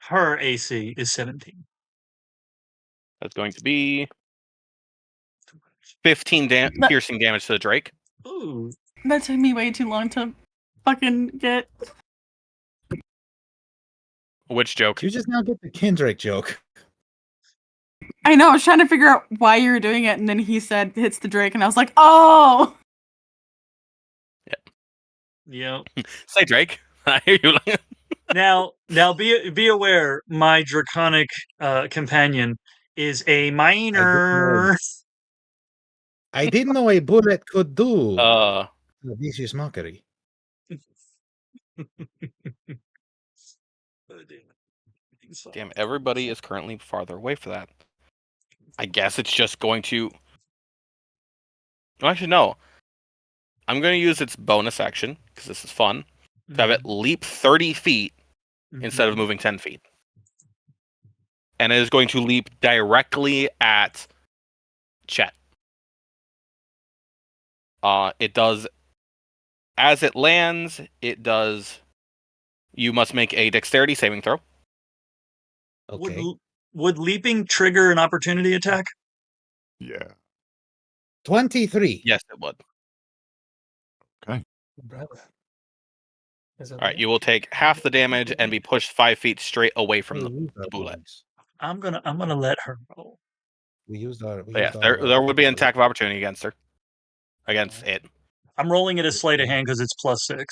Her AC is 17. That's going to be 15 piercing damage to the Drake. Ooh. That took me way too long to fucking get. Which joke? You just now get the Kendrick joke. I know, I was trying to figure out why you were doing it, and then he said hits the Drake, and I was like, oh! Yeah. Say Drake. I hear you. Now be aware, my draconic companion is a minor. I didn't know a bullet could do Uh, a vicious mockery. Oh, damn, everybody is currently farther away for that. I guess it's just going to... Actually, no. I'm going to use its bonus action, because this is fun, to have it leap 30 feet instead of moving 10 feet. And it is going to leap directly at Chett. It does... As it lands, it does... You must make a dexterity saving throw. Okay. Would leaping trigger an opportunity attack? Yeah. 23. Yes, it would. Brother. All right, you will take half the damage and be pushed 5 feet straight away from the bullet. I'm gonna let her roll. We used our. But yeah, there would be an attack of opportunity against her. Against it. I'm rolling it as sleight of hand because it's +6.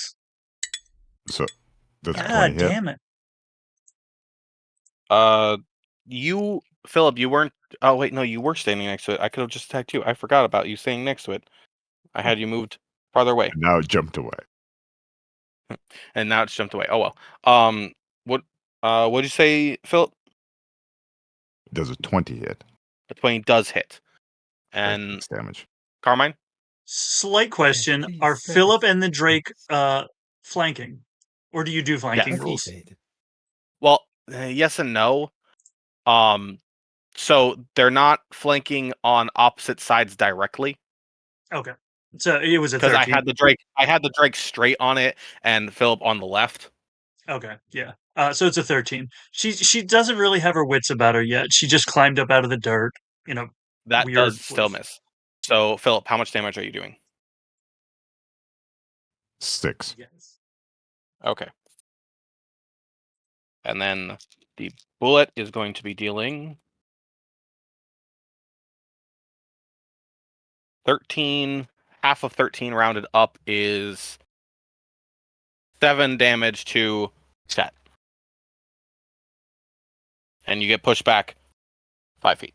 So does a 20 God hit? damn it! You, Philip, you weren't. Oh wait, no, you were standing next to it. I could have just attacked you. I forgot about you standing next to it. I had you moved farther away, And now it jumped away. and now it's jumped away. Oh well. What'd you say, Philip? Does a 20 hit? The 20 does hit. That's And 6 damage. Carmine? Slight question: please, are sir. Philip and the Drake flanking, or do you do flanking Yes. rules? Well, yes and no. So they're not flanking on opposite sides directly. Okay, so it was a Because 13. I had the Drake straight on it, and Philip on the left. Okay, yeah. So it's a 13. She doesn't really have her wits about her yet. She just climbed up out of the dirt. That Weird does still with- miss. So Philip, how much damage are you doing? 6. Yes. Okay. And then the bullet is going to be dealing 13. Half of 13 rounded up is 7 damage to Chett. And you get pushed back 5 feet.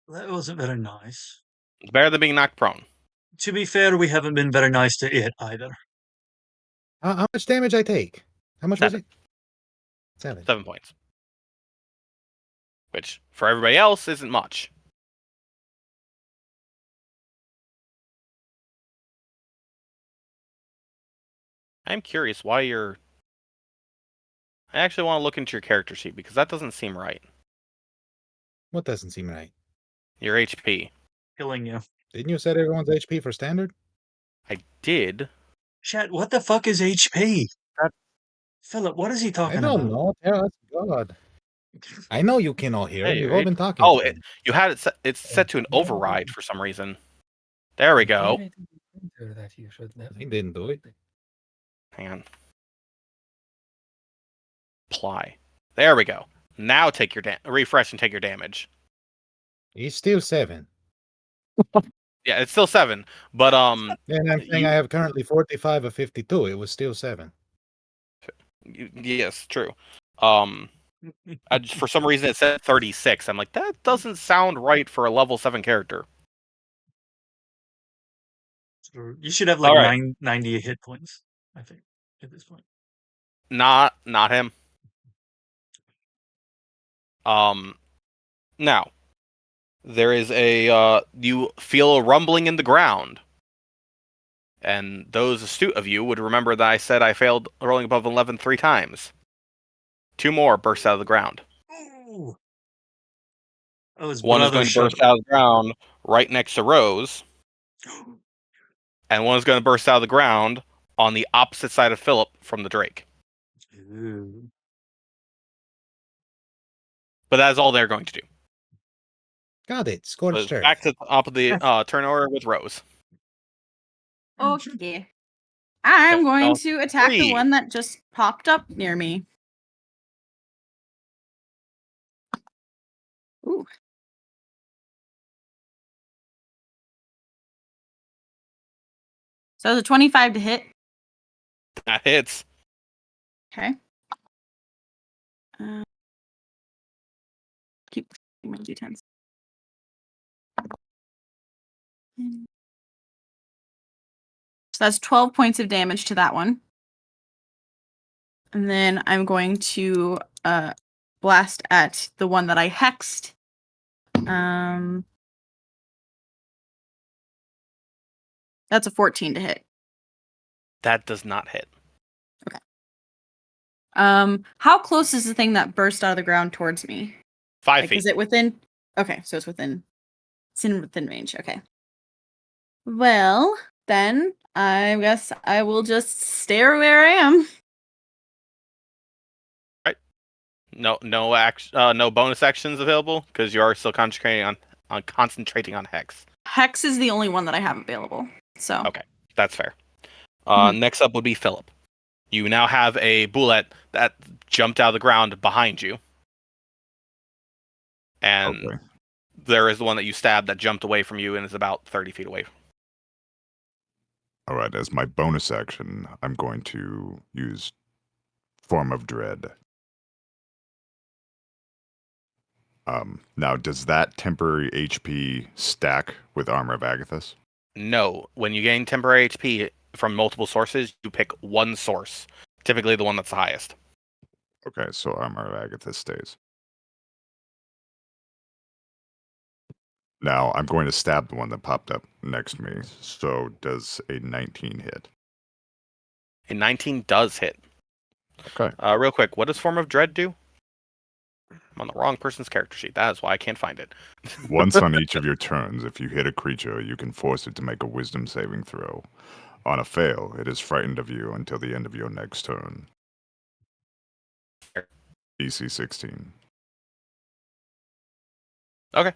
That wasn't very nice. It's better than being knocked prone. To be fair, we haven't been very nice to it either. How much damage I take? How much was 7. it? 7. 7 points. Which, for everybody else, isn't much. I'm curious why you're... I actually want to look into your character sheet, because that doesn't seem right. What doesn't seem right? Your HP. Killing you. Didn't you set everyone's HP for standard? I did. Chet, what the fuck is HP? That- Philip, what is he I talking don't about? know. Tell us, God. I know you can all hear. Hey, We've all been talking. Oh, to him. you had it set, it's set to an override for some reason. There we go. That you should never. He didn't do it. Hang on. Apply. There we go. Now take your refresh and take your damage. He's still 7. Yeah, it's still 7, but And I'm saying You- I have currently 45 of 52. It was still 7. yes, true. For some reason it said 36. I'm like, that doesn't sound right for a level 7 character. You should have like All right. 90 hit points, I think, at this point. Not him. Now there is you feel a rumbling in the ground. And those astute of you would remember that I said I failed rolling above 11 3 times. 2 more burst out of the ground. Ooh. Oh, his One is brother going to showed burst out of the ground right next to Rose, and one is going to burst out of the ground on the opposite side of Philip from the Drake. Ooh. But that is all they're going to do. Got it. So Scorched earth. back to the top of the turn order with Rose. Okay. I'm going Now, to attack 3. the one that just popped up near me. Ooh. So the 25 to hit. That hits. Okay. Keep my d10s. So that's 12 points of damage to that one. And then I'm going to blast at the one that I hexed. That's a 14 to hit. That does not hit. Okay. How close is the thing that burst out of the ground towards me? 5 Like, feet. is it within? Okay, so it's within range. Okay. Well, then I guess I will just stare where I am. No bonus actions available because you are still concentrating on hex. Hex is the only one that I have available. So Okay, that's fair. Mhm. Next up would be Philip. You now have a bullet that jumped out of the ground behind you, and Okay. there is the one that you stabbed that jumped away from you and is about 30 feet away. All right. As my bonus action, I'm going to use Form of Dread. Now, does that temporary HP stack with Armor of Agathis? No, when you gain temporary HP from multiple sources, you pick one source, typically the one that's the highest. Okay, so Armor of Agathis stays. Now, I'm going to stab the one that popped up next to me. So, does a 19 hit? A 19 does hit. Okay. Real quick, what does Form of Dread do? I'm on the wrong person's character sheet. That is why I can't find it. Once on each of your turns, if you hit a creature, you can force it to make a wisdom saving throw. On a fail, it is frightened of you until the end of your next turn. DC 16. Okay.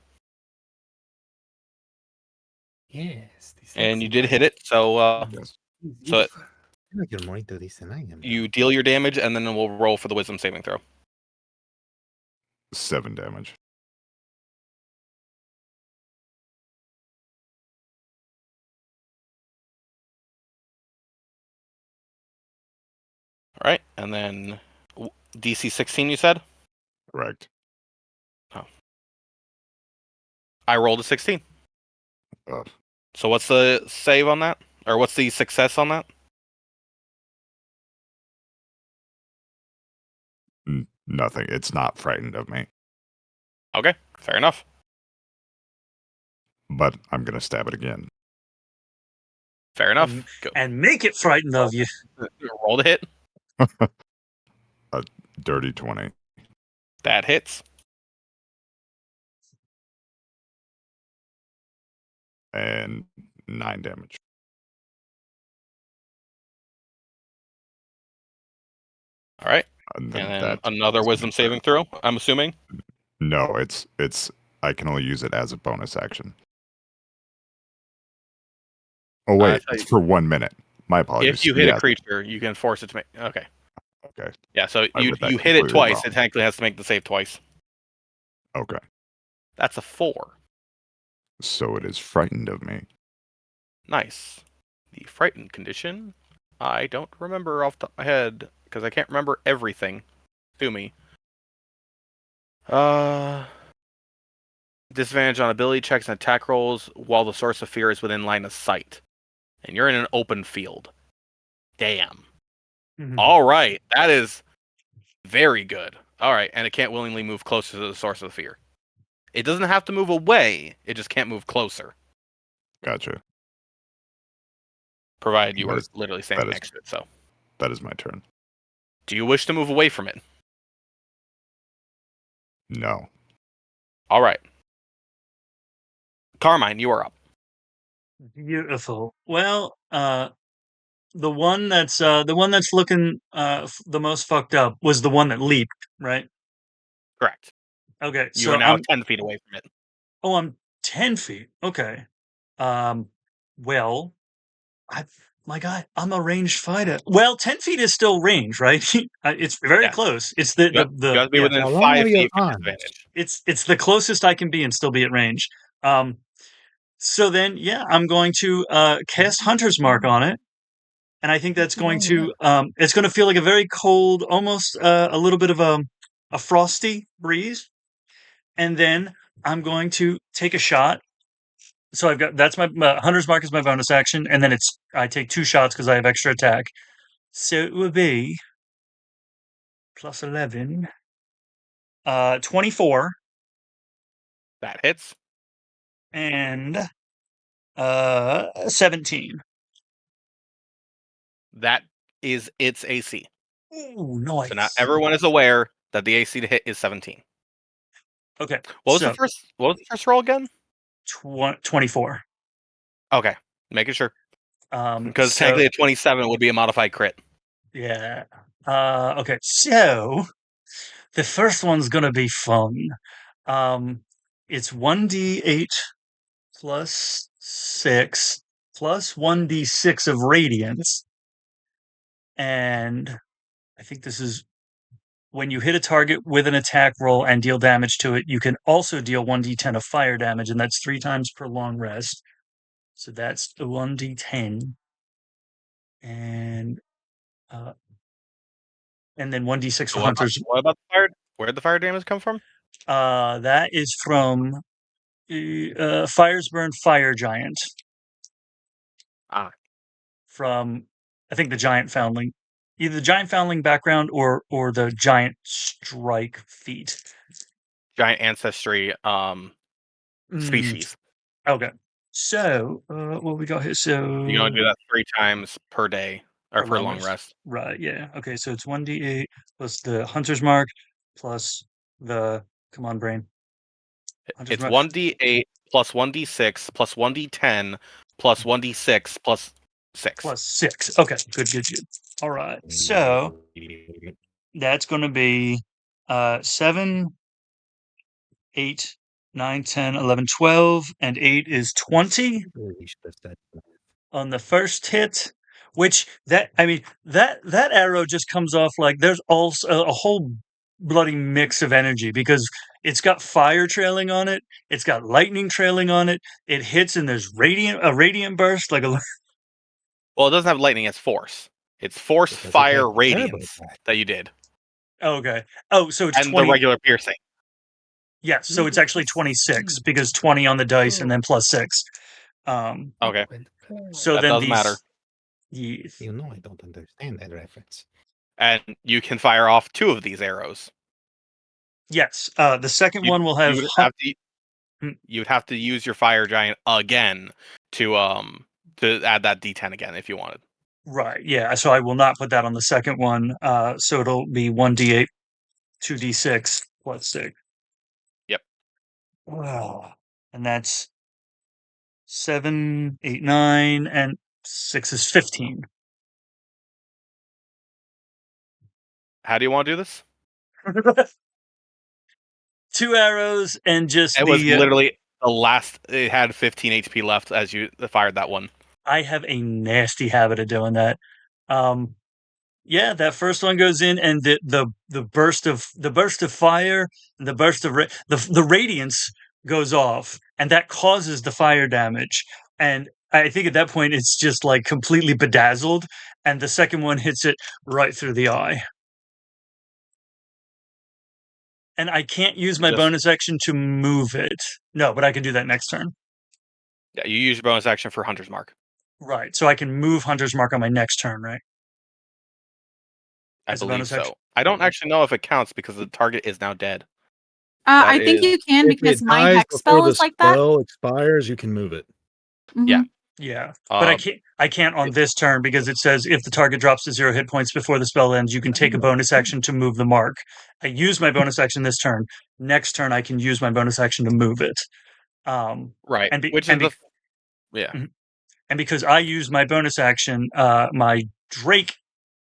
Yes. And you did hit it, so Yes. so I feel like you're more into this than I am. you deal your damage, and then we'll roll for the wisdom saving throw. 7 damage. All right, and then DC 16, you said? Correct. I rolled a 16. Ugh. So what's the save on that? Or what's the success on that? Nothing. It's not frightened of me. Okay, fair enough. But I'm going to stab it again. Fair enough. Go. And make it frightened of you. Roll the hit. A dirty 20. That hits. And 9 damage. All right. And then that another wisdom saving throw, I'm assuming? No, it's I can only use it as a bonus action. Oh wait, it's for 1 minute. My apologies. If you hit a creature, you can force it to make. Okay. Okay. Yeah, so I you read that hit it completely twice. wrong. It technically has to make the save twice. Okay. That's a 4. So it is frightened of me. Nice. The frightened condition, I don't remember off the top of my head because I can't remember everything to me. Disadvantage on ability checks and attack rolls while the source of fear is within line of sight. And you're in an open field. Damn. Mhm. All right. That is very good. All right. And it can't willingly move closer to the source of the fear. It doesn't have to move away. It just can't move closer. Gotcha. Provided you That were is- literally standing that is- next to it. So, That is my turn. do you wish to move away from it? No. All right. Carmine, you are up. Beautiful. Well, the one that's looking the most fucked up was the one that leaped, right? Correct. Okay, You so are now I'm 10 feet away from it. I'm 10 feet. Okay. Well, I'm a ranged fighter. Well, 10 feet is still range, right? It's very Yeah. close. It's You have to be within How long 5 are you feet with on? disadvantage. it's the closest I can be and still be at range. So then, yeah, I'm going to cast Hunter's Mark on it, and I think that's going to it's going to feel like a very cold, almost a little bit of a frosty breeze, and then I'm going to take a shot. So I've got that's my Hunter's Mark is my bonus action, and then I take 2 shots because I have extra attack. So it would be plus 11, 24, That hits. and 17. That is its AC. Ooh, nice. So now everyone is aware that the AC to hit is 17. Okay. What was the first roll again? 24. Okay. Making sure. Because So, technically a 27 would be a modified crit. yeah. Okay. So the first one's gonna be fun. It's 1d8 plus 6 plus 1d6 of radiance, and I think this is when you hit a target with an attack roll and deal damage to it. You can also deal 1d10 of fire damage, and that's 3 times per long rest. So that's the 1d10, and then 1d6 for hunters. What about the fire? Where did the fire damage come from? That is from Firesburn Fire Giant. Ah. From I think the Giant Foundling, either the Giant Foundling background or the Giant Strike feat. Giant ancestry species. Okay. So what we got here? So You're gonna do that 3 times per day or per long rest. Right. Yeah. Okay. So it's 1d8 plus the Hunter's Mark plus the come on brain. It's 1d8 plus 1d6 plus 1d10 plus 1d6 plus 6. Plus 6. Okay. Good. All right. So that's going to be 7, 8, 9, 10, 11, 12, and 8 is 20 on the first hit. Which that arrow just comes off like there's also a whole bloody mix of energy because it's got fire trailing on it, it's got lightning trailing on it. It hits and there's a radiant burst like a. Well, it doesn't have lightning; it's force. It's force, fire, radiance that you did. Okay. Oh, so it's and 20. The regular piercing. Yes, so it's actually 26 because 20 on the dice and then plus 6. Okay. So That then doesn't matter. Yes. You know I don't understand that reference. And you can fire off 2 of these arrows. Yes. The second one will have. You would have to use your fire giant again to add that D10 again if you wanted. Right. Yeah. So I will not put that on the second one. So it'll be 1d8, 2d6 plus 6. Yep. Wow. And that's 7, 8, 9, and 6 is 15. How do you want to do this? 2 arrows and just It was literally the last. It had 15 HP left as you fired that one. I have a nasty habit of doing that. Yeah, that first one goes in, and the burst of fire, the burst of the radiance goes off, and that causes the fire damage. And I think at that point it's just like completely bedazzled, and the second one hits it right through the eye. And I can't use my bonus action to move it. No, but I can do that next turn. Yeah, you use your bonus action for Hunter's Mark. Right, so I can move Hunter's Mark on my next turn, right? I As a believe bonus so. action? I don't actually know if it counts because the target is now dead. I think you can If because it my dies hex before spell the is like that. spell expires, you can move it. Yeah. Yeah, but I can't on this turn because it says if the target drops to 0 hit points before the spell ends, you can take a bonus action to move the mark. I use my bonus action this turn. Next turn, I can use my bonus action to move it. Right. And and because I use my bonus action, my Drake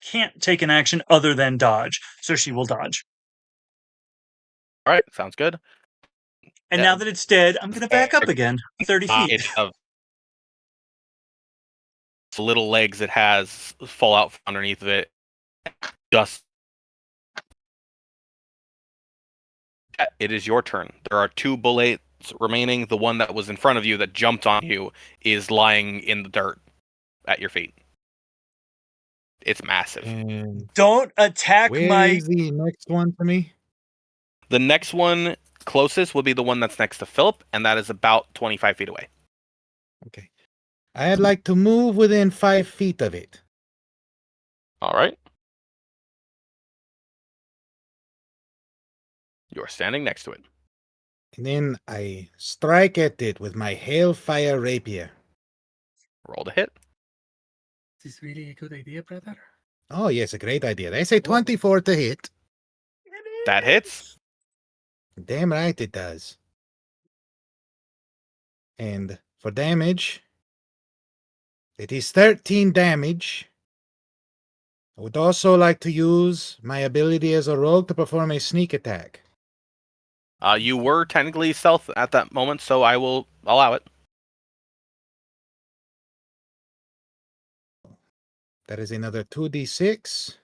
can't take an action other than dodge, so she will dodge. All right, sounds good. And now that it's dead, I'm going to back up again, 30 feet. It's of the little legs it has fall out from underneath of it. Just it is your turn. There are 2 bullets remaining. The one that was in front of you that jumped on you is lying in the dirt at your feet. It's massive. And Don't attack where is the next one for me? The next one closest will be the one that's next to Philip, and that is about 25 feet away. Okay. I'd like to move within 5 feet of it. All right. You're standing next to it. And then I strike at it with my Hailfire Rapier. Roll to hit. Is this really a good idea, brother? Oh, yes, a great idea. They say 24 to hit. That hits. Damn right it does. And for damage, it is 13 damage. I would also like to use my ability as a rogue to perform a sneak attack. You were technically stealth at that moment, so I will allow it. That is another 2d6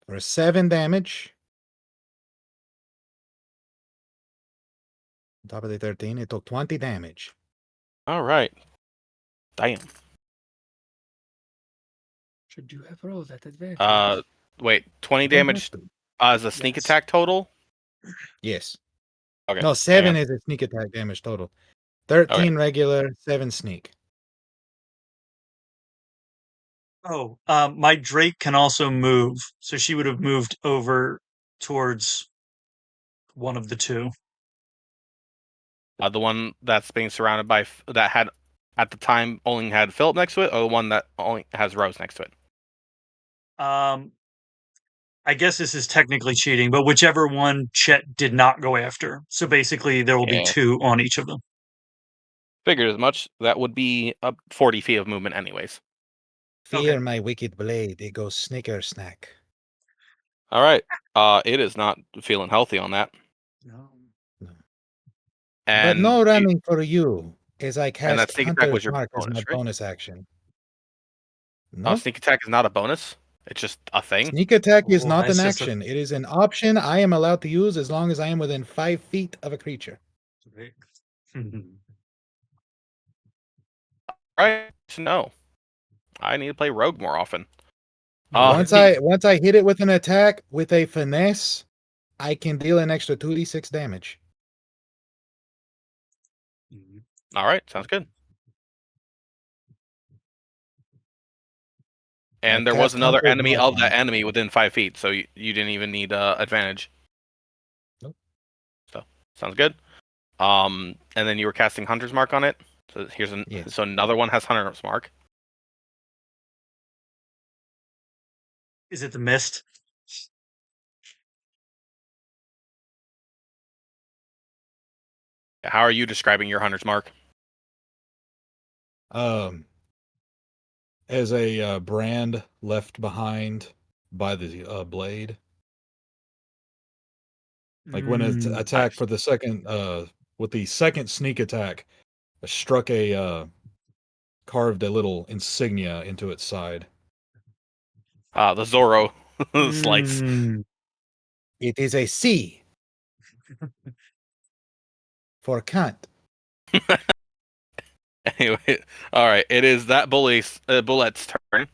for 7 damage. On top of the 13, it took 20 damage. All right. Damn. Should you have rolled at advantage? Wait, 20 damage as a sneak attack total? Yes. Okay. No, 7 is a sneak attack damage total. 13 regular, 7 sneak. Oh, my Drake can also move, so she would have moved over towards one of the 2. The one that's being surrounded by that had at the time only had Philip next to it, or the one that only has Rose next to it. I guess this is technically cheating, but whichever one Chett did not go after. So basically, there will be 2 on each of them. Figured as much. That would be up 40 feet of movement, anyways. Fear my wicked blade, it goes snicker snack. All right. It is not feeling healthy on that. No. But no running for you, as I and that cast sneak attack was Hunter's your Mark as bonus, my right? bonus action. Oh, No, sneak attack is not a bonus. It's just a thing. sneak attack is Oh, not that's an just a- action. It is an option I am allowed to use as long as I am within 5 feet of a creature. Right to know. I need to play rogue more often. Once I hit it with an attack with a finesse, I can deal an extra 2d6 damage. All right, sounds good. And there was cast another Hunter's enemy Mark of on that it. enemy within 5 feet, so you didn't even need advantage. Nope. So sounds good. And then you were casting Hunter's Mark on it. So here's Yes. so another one has Hunter's Mark. Is it the mist? How are you describing your Hunter's Mark? As a brand left behind by the blade. Like when it attacked for the second, with the second sneak attack, I struck carved a little insignia into its side. The Zorro slice. It is a C for cunt. Anyway, all right. It is that bullet's turn.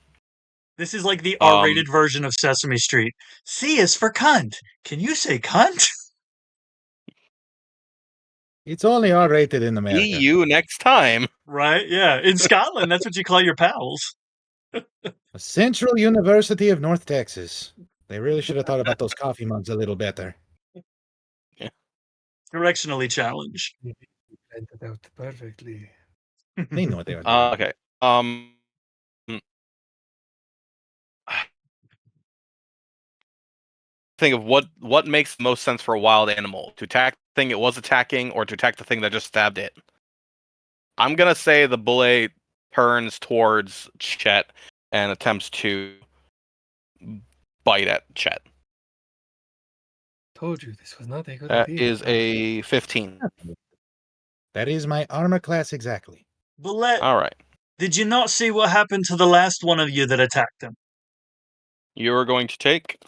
This is like the R-rated version of Sesame Street. C is for cunt. Can you say cunt? It's only R-rated in America. See you next time. Right? Yeah. In Scotland, that's what you call your pals. Central University of North Texas. They really should have thought about those coffee mugs a little better. Directionally challenged. You planned it out perfectly. They know what they were doing. Okay. Think of what makes the most sense for a wild animal: to attack the thing it was attacking, or to attack the thing that just stabbed it. I'm gonna say the bullet turns towards Chett and attempts to bite at Chett. Told you this was not a good That idea. is a 15. That is my armor class exactly. Bullet, All right. did you not see what happened to the last one of you that attacked him? You're going to take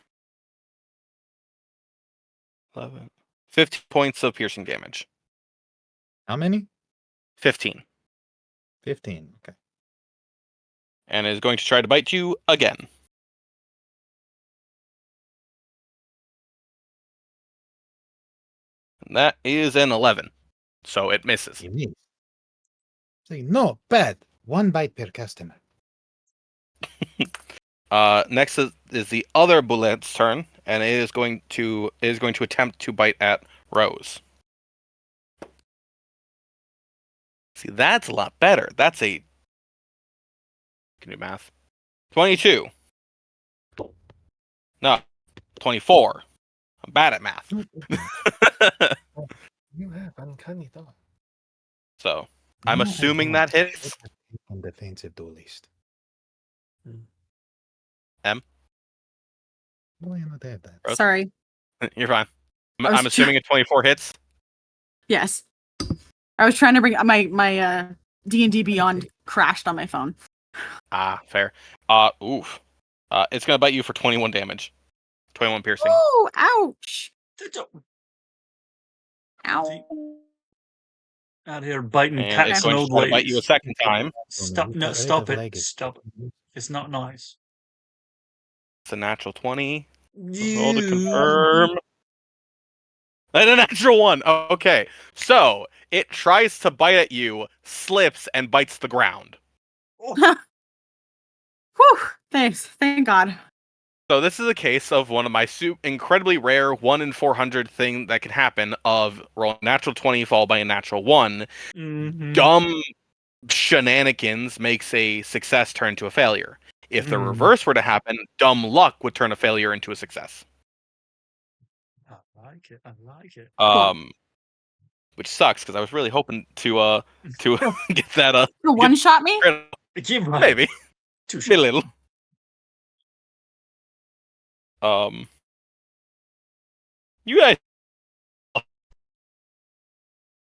15 points of piercing damage. How many? 15. 15. Okay. And is going to try to bite you again. And that is an 11. So it misses. You miss. Say no, bad. 1 bite per customer. Next is the other bullet's turn, and it is going to attempt to bite at Rose. See, that's a lot better. That's a can you do math? 22. No, 24. I'm bad at math. You have uncanny thought. So I'm assuming that hits. On defensive duelist. M? Why not have that? Rose? Sorry. You're fine. I was I'm assuming a 24 hits. Yes. I was trying to bring my D&D Beyond crashed on my phone. Ah, fair. Oof. It's gonna bite you for 21 damage. 21 piercing. Oh, ouch. Ow. Out here biting And cats it's and going to old try to bite you a ladies. second time. Stop! No, stop it! Stop it! It's not nice. It's a natural 20. You... Roll to confirm. And a natural 1. Okay. So it tries to bite at you, slips, and bites the ground. Whew. Thanks. Thank God. So this is a case of one of my incredibly rare 1 in 400 thing that can happen of roll a natural 20 followed by a natural 1. Mm-hmm. Dumb shenanigans makes a success turn to a failure. If the reverse were to happen, dumb luck would turn a failure into a success. I like it. I like it. Which sucks because I was really hoping to get that To one shot me? Maybe Too a little. You guys,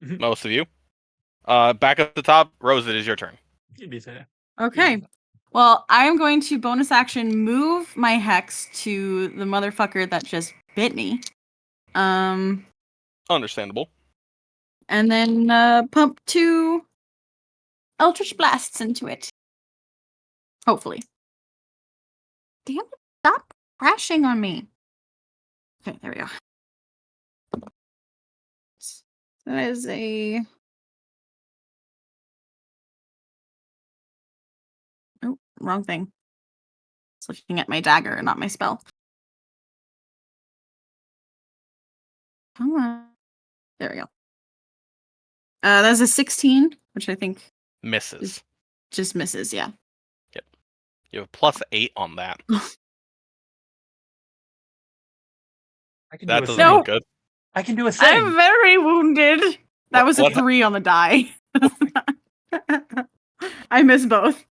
most of you, back at the top. Rose, it is your turn. You'd be fair. Okay. Well, I'm going to bonus action move my hex to the motherfucker that just bit me. Understandable. And then pump 2 Eldritch Blasts into it. Hopefully. Damn it, stop crashing on me. Okay, there we go. That is a wrong thing. It's looking at my dagger and not my spell. Come on. There we go. That's a 16, which I think Misses. just misses, yeah. You have +8 on that. I can do That a doesn't thing. look Nope. good. I can do a thing. I'm very wounded. That was a What- 3 on the die. I miss both.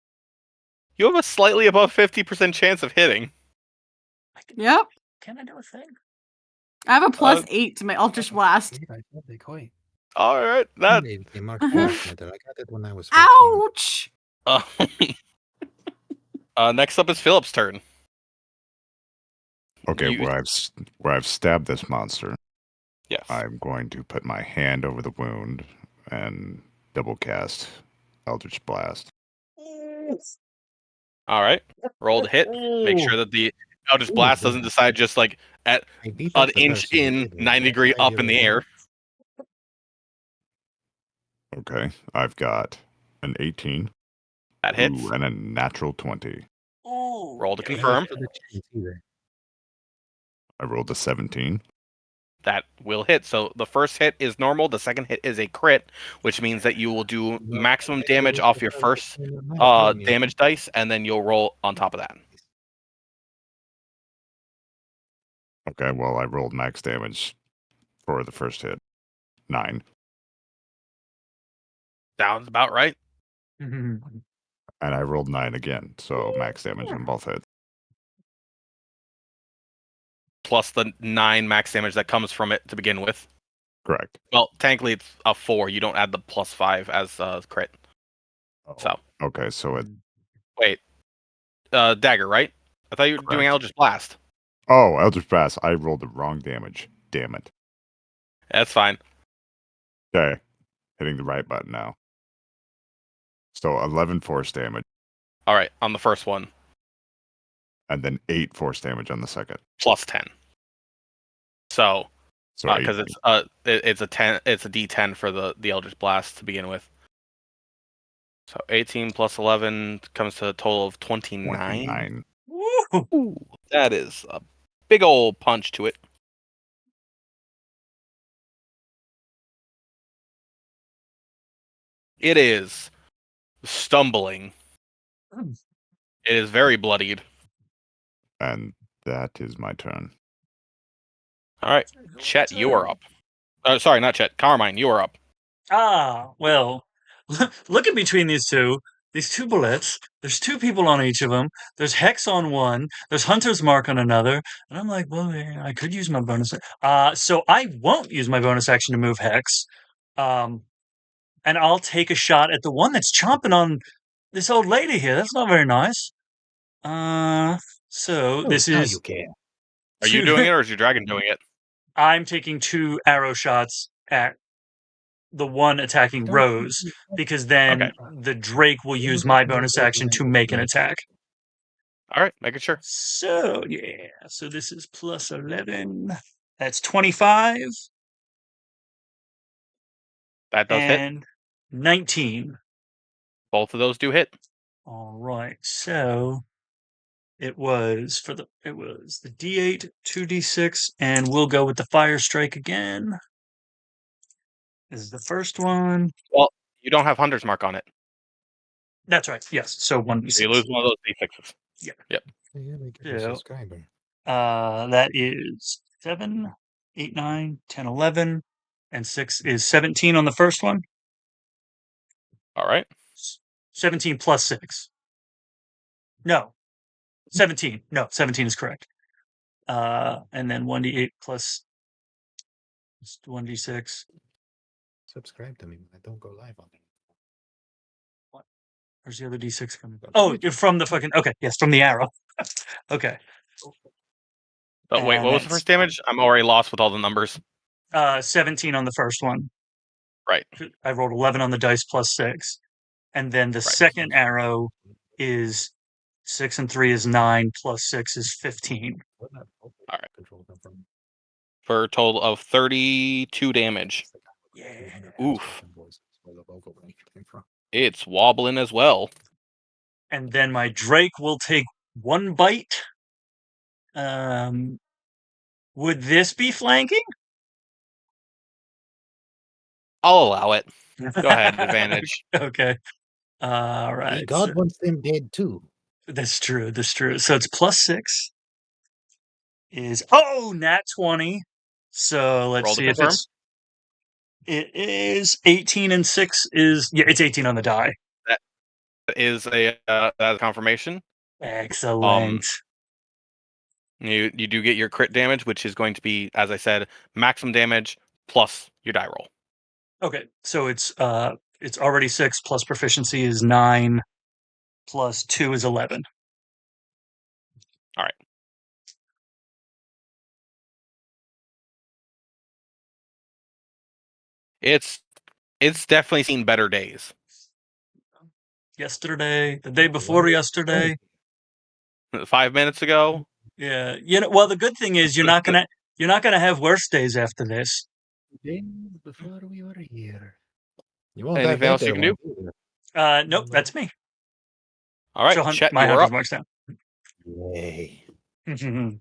You have a slightly above 50% chance of hitting. Yep. Can I do a thing? I have a +8 to my Eldritch Blast. I thought they quite. All right, that. They marked Oof. metal. I got it when I was 14. Ouch! Next up is Philip's turn. Okay, You- where I've stabbed this monster, Yes. I'm going to put my hand over the wound and double cast Eldritch Blast. All right. Roll to hit. Make sure that the Eldritch Blast doesn't decide just like at I beat an up the inch person who in, did it. 90 That's degree why I up do in the it. air. Okay, I've got an 18. That hits. Ooh, and a natural 20. Roll to I never confirm. stood a chance either. I rolled a 17. That will hit. So the first hit is normal. The second hit is a crit, which means that you will do maximum damage off your first damage dice, and then you'll roll on top of that. Okay, well, I rolled max damage for the first hit. 9. Sounds about right. And I rolled 9 again, so max damage on both hits. Plus the 9 max damage that comes from it to begin with. Correct. Well, technically it's a 4. You don't add the +5 as crit. So Okay, so it. wait, dagger, right? I thought you were doing Correct. Eldritch Blast. Oh, Eldritch Blast. I rolled the wrong damage. Damn it. That's fine. Okay, hitting the right button now. So 11 force damage, All right, on the first one, and then 8 force damage on the second. +10. So So because 18. it's a 10, it's a D10 for the Eldritch Blast to begin with. So 18 plus 11 comes to a total of 29. 29. Woo! Ooh, that is a big old punch to it. It is stumbling. It is very bloodied. And that is my turn. All right, Chett, you are up. Sorry, not Chett. Carmine, you are up. Ah, well, looking between these two bullets, there's 2 people on each of them. There's Hex on one. There's Hunter's Mark on another. And I'm like, well, I could use my bonus. So I won't use my bonus action to move Hex. And I'll take a shot at the one that's chomping on this old lady here. That's not very nice. So this Now is you can. Are you doing it or is your dragon doing it? I'm taking 2 arrow shots at the one attacking Rose, because then Okay. the Drake will use my bonus action to make an attack. All right, making sure. So, yeah. So this is plus 11. That's 25 That does hit. and 19. Both of those do hit. All right. So it was the D8, 2D6, and we'll go with the fire strike again. This is the first one. Well, you don't have Hunter's Mark on it. That's right. Yes. So 1D6. So you lose one of those D6s. Yeah. Yep. Yeah, make it a Yeah. subscriber. That is 7, 8, 9, 10, 11, and 6 is 17 on the first one. All right. 17 plus 6. No. 17. No, 17 is correct. And then 1d8 plus 1d6. Subscribe to me when I don't go live on it. Where's the other d6 coming from? Oh, you're from the fucking. Okay, yes, from the arrow. Okay. But wait, what was the that's- first damage? I'm already lost with all the numbers. 17 on the first one. Right. I rolled 11 on the dice plus 6. And then the second arrow is 6 and 3 is 9, plus 6 is 15. All right. For a total of 32 damage. Yeah. Oof. It's wobbling as well. And then my Drake will take 1 bite. Would this be flanking? I'll allow it. Go ahead, advantage. Okay. All The right. god wants them dead too. That's true. That's true. So it's +6 is nat 20. So let's Roll to see if confirm. it is 18 and 6 is it's 18 on the die. That is a confirmation. Excellent. You do get your crit damage, which is going to be, as I said, maximum damage plus your die roll. Okay, so it's already 6 plus proficiency is 9 plus 2 is 11. All right. It's definitely seen better days. Yesterday, the day before yesterday. 5 minutes ago. Yeah, well, the good thing is you're not gonna have worse days after this. Days before we were here. You won't Anything have else you better can do? ones either. Nope, that's me. All right, So Chett, my you are 100 up. marks down. Yay. Mhm.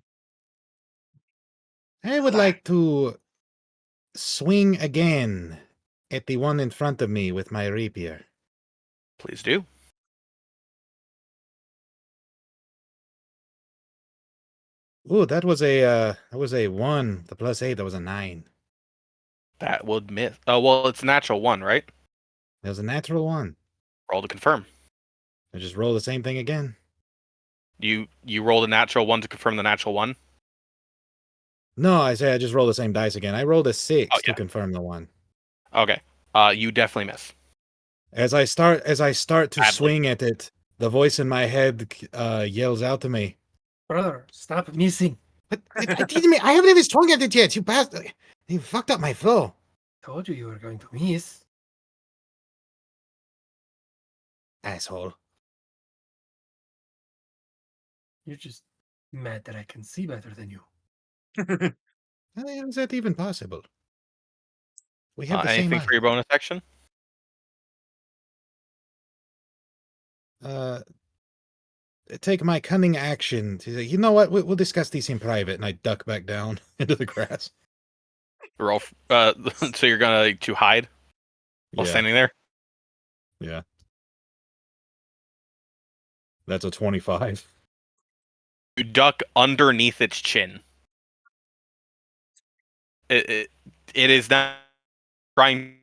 I would like to swing again at the one in front of me with my rapier. Please do. Ooh, that was a 1. The +8, that was a 9. That would miss. Oh, well, it's natural 1, right? That was a natural 1. Roll to confirm. I just roll the same thing again. You rolled a natural 1 to confirm the natural 1. No, I say I just roll the same dice again. I rolled a 6 Oh, to yeah. confirm the 1. Okay. You definitely miss. As I start to Badly. swing at it, the voice in my head yells out to me. Brother, stop missing. But I didn't. I haven't even swung at it yet. You bastard! You fucked up my flow. Told you were going to miss. Asshole. You're just mad that I can see better than you. How is that even possible? We have the same Anything eye. for your bonus action? Take my cunning action. You know what? We'll discuss these in private. And I duck back down into the grass. Roll. So you're gonna to hide while standing there. Yeah. That's a 25. You duck underneath its chin. It is not trying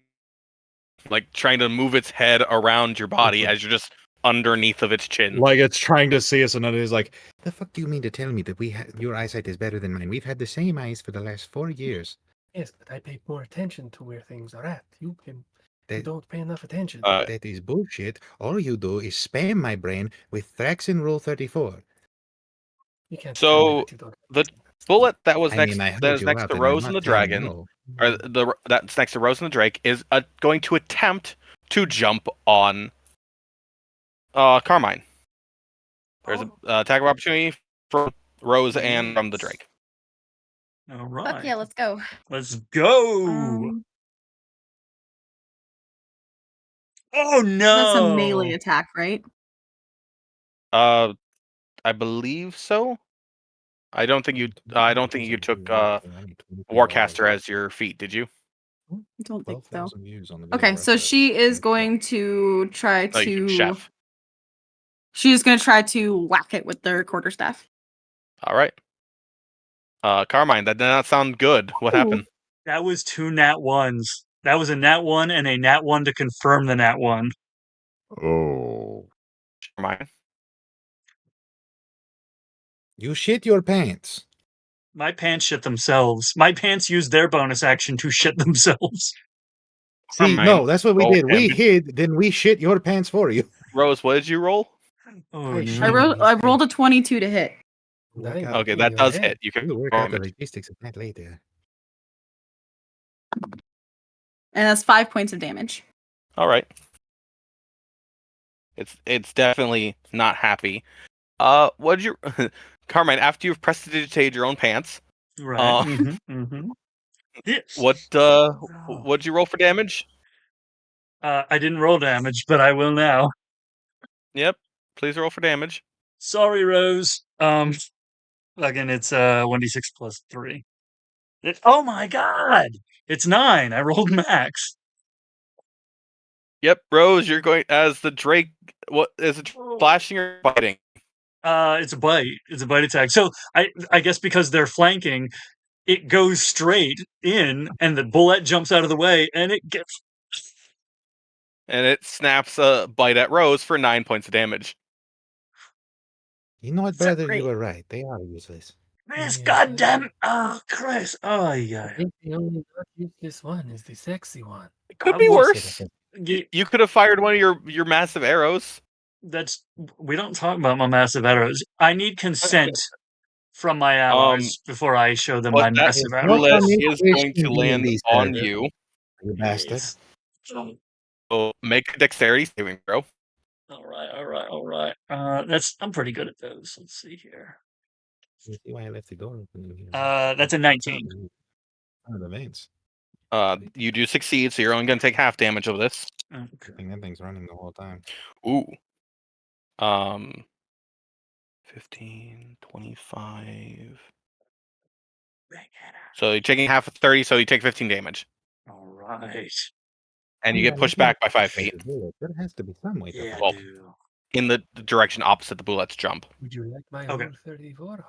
to move its head around your body as you're just underneath of its chin. Like it's trying to see us, and it is like, the fuck do you mean to tell me that your eyesight is better than mine? We've had the same eyes for the last 4 years. Yes, but I pay more attention to where things are at. You That- don't pay enough attention. That is bullshit. All you do is spam my brain with Thraxin Rule 34. You can't So, tell me that you don't. the bullet that was I next mean, I that heard is you next out, to and I'm Rose not and the telling Dragon, no. or that's next to Rose and the Drake, is going to attempt to jump on Carmine. There's an attack of opportunity from Rose and from the Drake. All right. Fuck yeah, let's go. Let's go. Oh no! That's a melee attack, right? I believe so. I don't think you took Warcaster as your feat, did you? I don't think so. 12,000 views on the Okay, video so archive. she is going to try No, you took to. Chef. She is going to try to whack it with their quarterstaff. All right. Carmine, that did not sound good. What Ooh. happened? That was 2 nat 1s. That was a nat 1 and a nat 1 to confirm the nat 1. Oh. Carmine. You shit your pants. My pants shit themselves. My pants used their bonus action to shit themselves. See, Carmine, no, that's what we roll did. We damage. hid, then we shit your pants for you. Rose, what did you roll? Oh I no. I rolled a 22 to hit. Nice. Okay, that You're does ahead. hit. You can We'll work out the damage. logistics of that later. And that's 5 points of damage. All right. It's definitely not happy. What'd you, Carmine? After you've prestidigitated your own pants, Right. what'd you roll for damage? I didn't roll damage, but I will now. Yep. Please roll for damage. Sorry, Rose. Again, it's 1d6 plus 3. Oh my god! It's 9. I rolled max. Yep, Rose, you're going as the Drake. What is it? Flashing or biting? It's a bite. It's a bite attack. So I guess because they're flanking, it goes straight in, and the bullet jumps out of the way, and it gets. And it snaps a bite at Rose for 9 points of damage. You know what, So brother? great. You were right. They are useless. This Yes, goddamn. Oh, Christ. Oh, I yeah. think the only not useless one is the sexy one. It could be What's worse. You, You could have fired one of your massive arrows. we don't talk about my massive arrows. I need consent from my allies before I show them my But that massive It's arrows. not bullet on is intuition going to being land these on servers, you. you bastard. Yes. So make a dexterity saving throw. All right. I'm pretty good at those. Let's see here. You see why I left the door open in here? That's a 19. Oh, the veins. You do succeed, so you're only going to take half damage of this. I think that thing's running the whole time. Ooh. 15, 25. So you're taking half of 30, so you take 15 damage. All right. And you get pushed back by 5 feet There has to be some way to Yeah, Well, do. in the direction opposite the bullets jump. Would you like my Okay. Rule 34?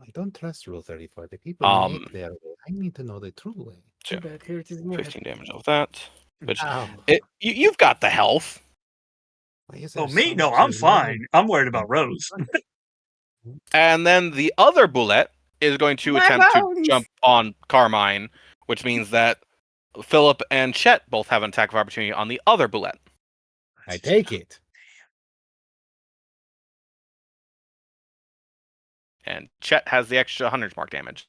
I don't trust Rule 34. The people make their way. I need to know the true way. So, Too bad. Here it is in your 15 damage of that. Which Ow. you've got the health. Why is there Oh, me? so No, much I'm of fine. I'm worried about Rose. And then the other bullet is going to My attempt to bones! jump on Carmine, which means that Philip and Chett both have an attack of opportunity on the other bullet. I take it. And Chett has the extra 100 mark damage.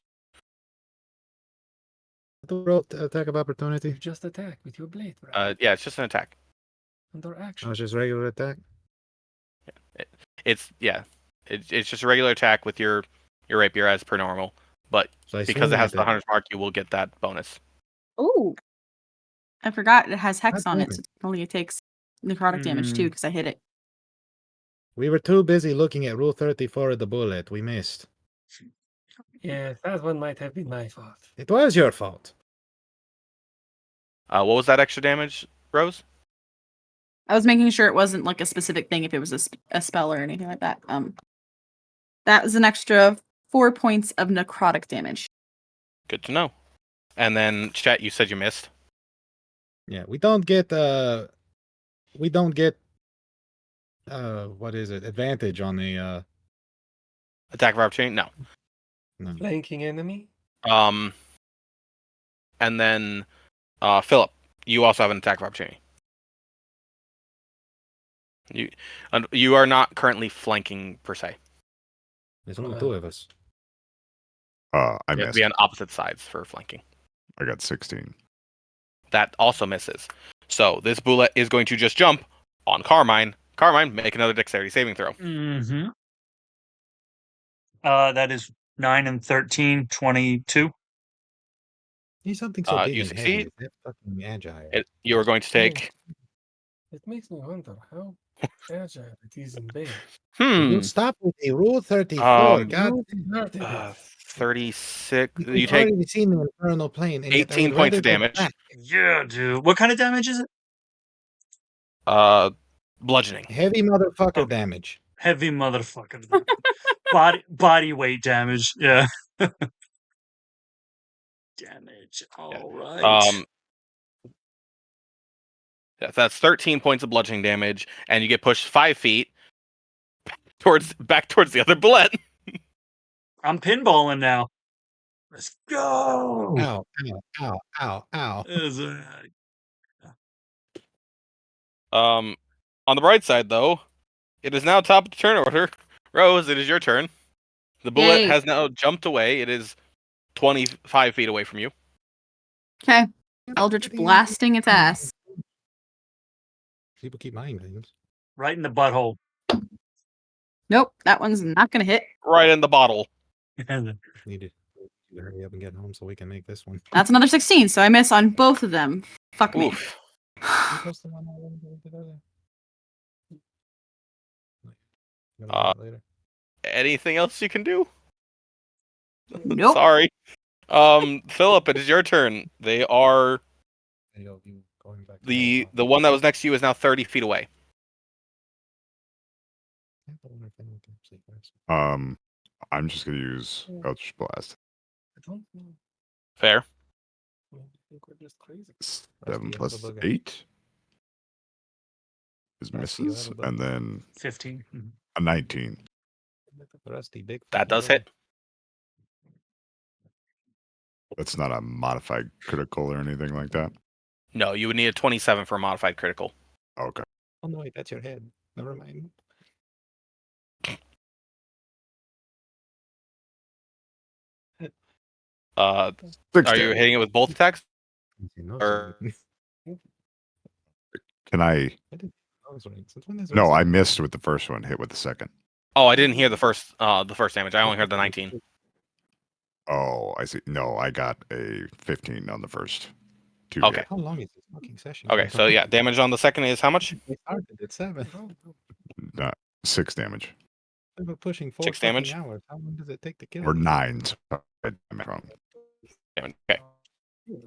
Attack of opportunity. You just attack with your blade, brother. Yeah, it's just an attack. Under Oh, action. it's just regular attack. It's just a regular attack with your rapier as per normal. But So I because it swing has at the 100 mark, you will get that bonus. Ooh. I forgot it has hex God on damn it, it. so only it takes necrotic damage too, Mm. because I hit it. We were too busy looking at Rule 34 of the bullet. We missed. Yeah, that one might have been my fault. It was your fault. What was that extra damage, Rose? I was making sure it wasn't like a specific thing if it was a spell or anything like that. That was an extra 4 points of necrotic damage. Good to know. And then, Chett, you said you missed. Yeah, we don't get what is it? Advantage on the Attack of opportunity? No. no. Flanking enemy? And then, Philip, you also have an attack of opportunity. You are not currently flanking per se. There's only two of us. I You have to missed. be on opposite sides for flanking. I got 16. That also misses. So this bullet is going to just jump on Carmine. Carmine, make another dexterity saving throw. Mm-hmm. That is 9 and 13, 22. He's something so big You and heavy. succeed. Is that fucking agile? You are going to take. It makes me wonder how agile it is in bed. Will you stop with the Rule 34? God, You deserted it. 36. we've You take already seen the infernal plane. And yet I 18 would points rather of go damage. back. Yeah, dude. What kind of damage is it? Bludgeoning. Heavy motherfucker Oh. damage. Heavy motherfucker. body weight damage. Yeah. Damage. All right. That's 13 points of bludgeoning damage, and you get pushed 5 feet back towards the other bullet. I'm pinballing now. Let's go. Ow, ow, ow, ow, ow. On the bright side, though, it is now top of the turn order. Rose, it is your turn. The bullet Yay. has now jumped away. It is 25 feet away from you. Okay. Eldritch blasting its ass. People keep buying things. Right in the butthole. Nope, that one's not gonna hit. Right in the bottle. Need to hurry up and get home so we can make this one. That's another 16, so I miss on both of them. Fuck me. Oof. Who was the one I wanted to do that? Later. Anything else you can do? Nope. Sorry. Philip, it is your turn. They are You going back to the one that was next to you is now 30 feet away. I'm just gonna use Eldritch Blast. I don't know. Fair. I think we're just crazy. 7 plus Rusty, 8 is Rusty, you have misses, a bug. and then 15. a 19. Rusty, big. That fucking does bug. hit. That's not a modified critical or anything like that. No, you would need a 27 for a modified critical. Okay. Oh no, wait, that's your head. Never mind. Are 6 you damage. hitting it with both attacks? No, Or- Can I? Since when is No, Rusty- I missed with the first one. Hit with the second. Oh, I didn't hear the first damage. I only heard the 19. Oh, I see. No, I got a 15 on the first 2. Okay. hit. How long is this fucking session? Okay, so yeah, damage on the second is how much? We started at 7. Not 6 damage We've been pushing 4 6 fucking damage? hours. How long does it take to kill? or him? 9. Sorry, I'm wrong. Damage. Okay. I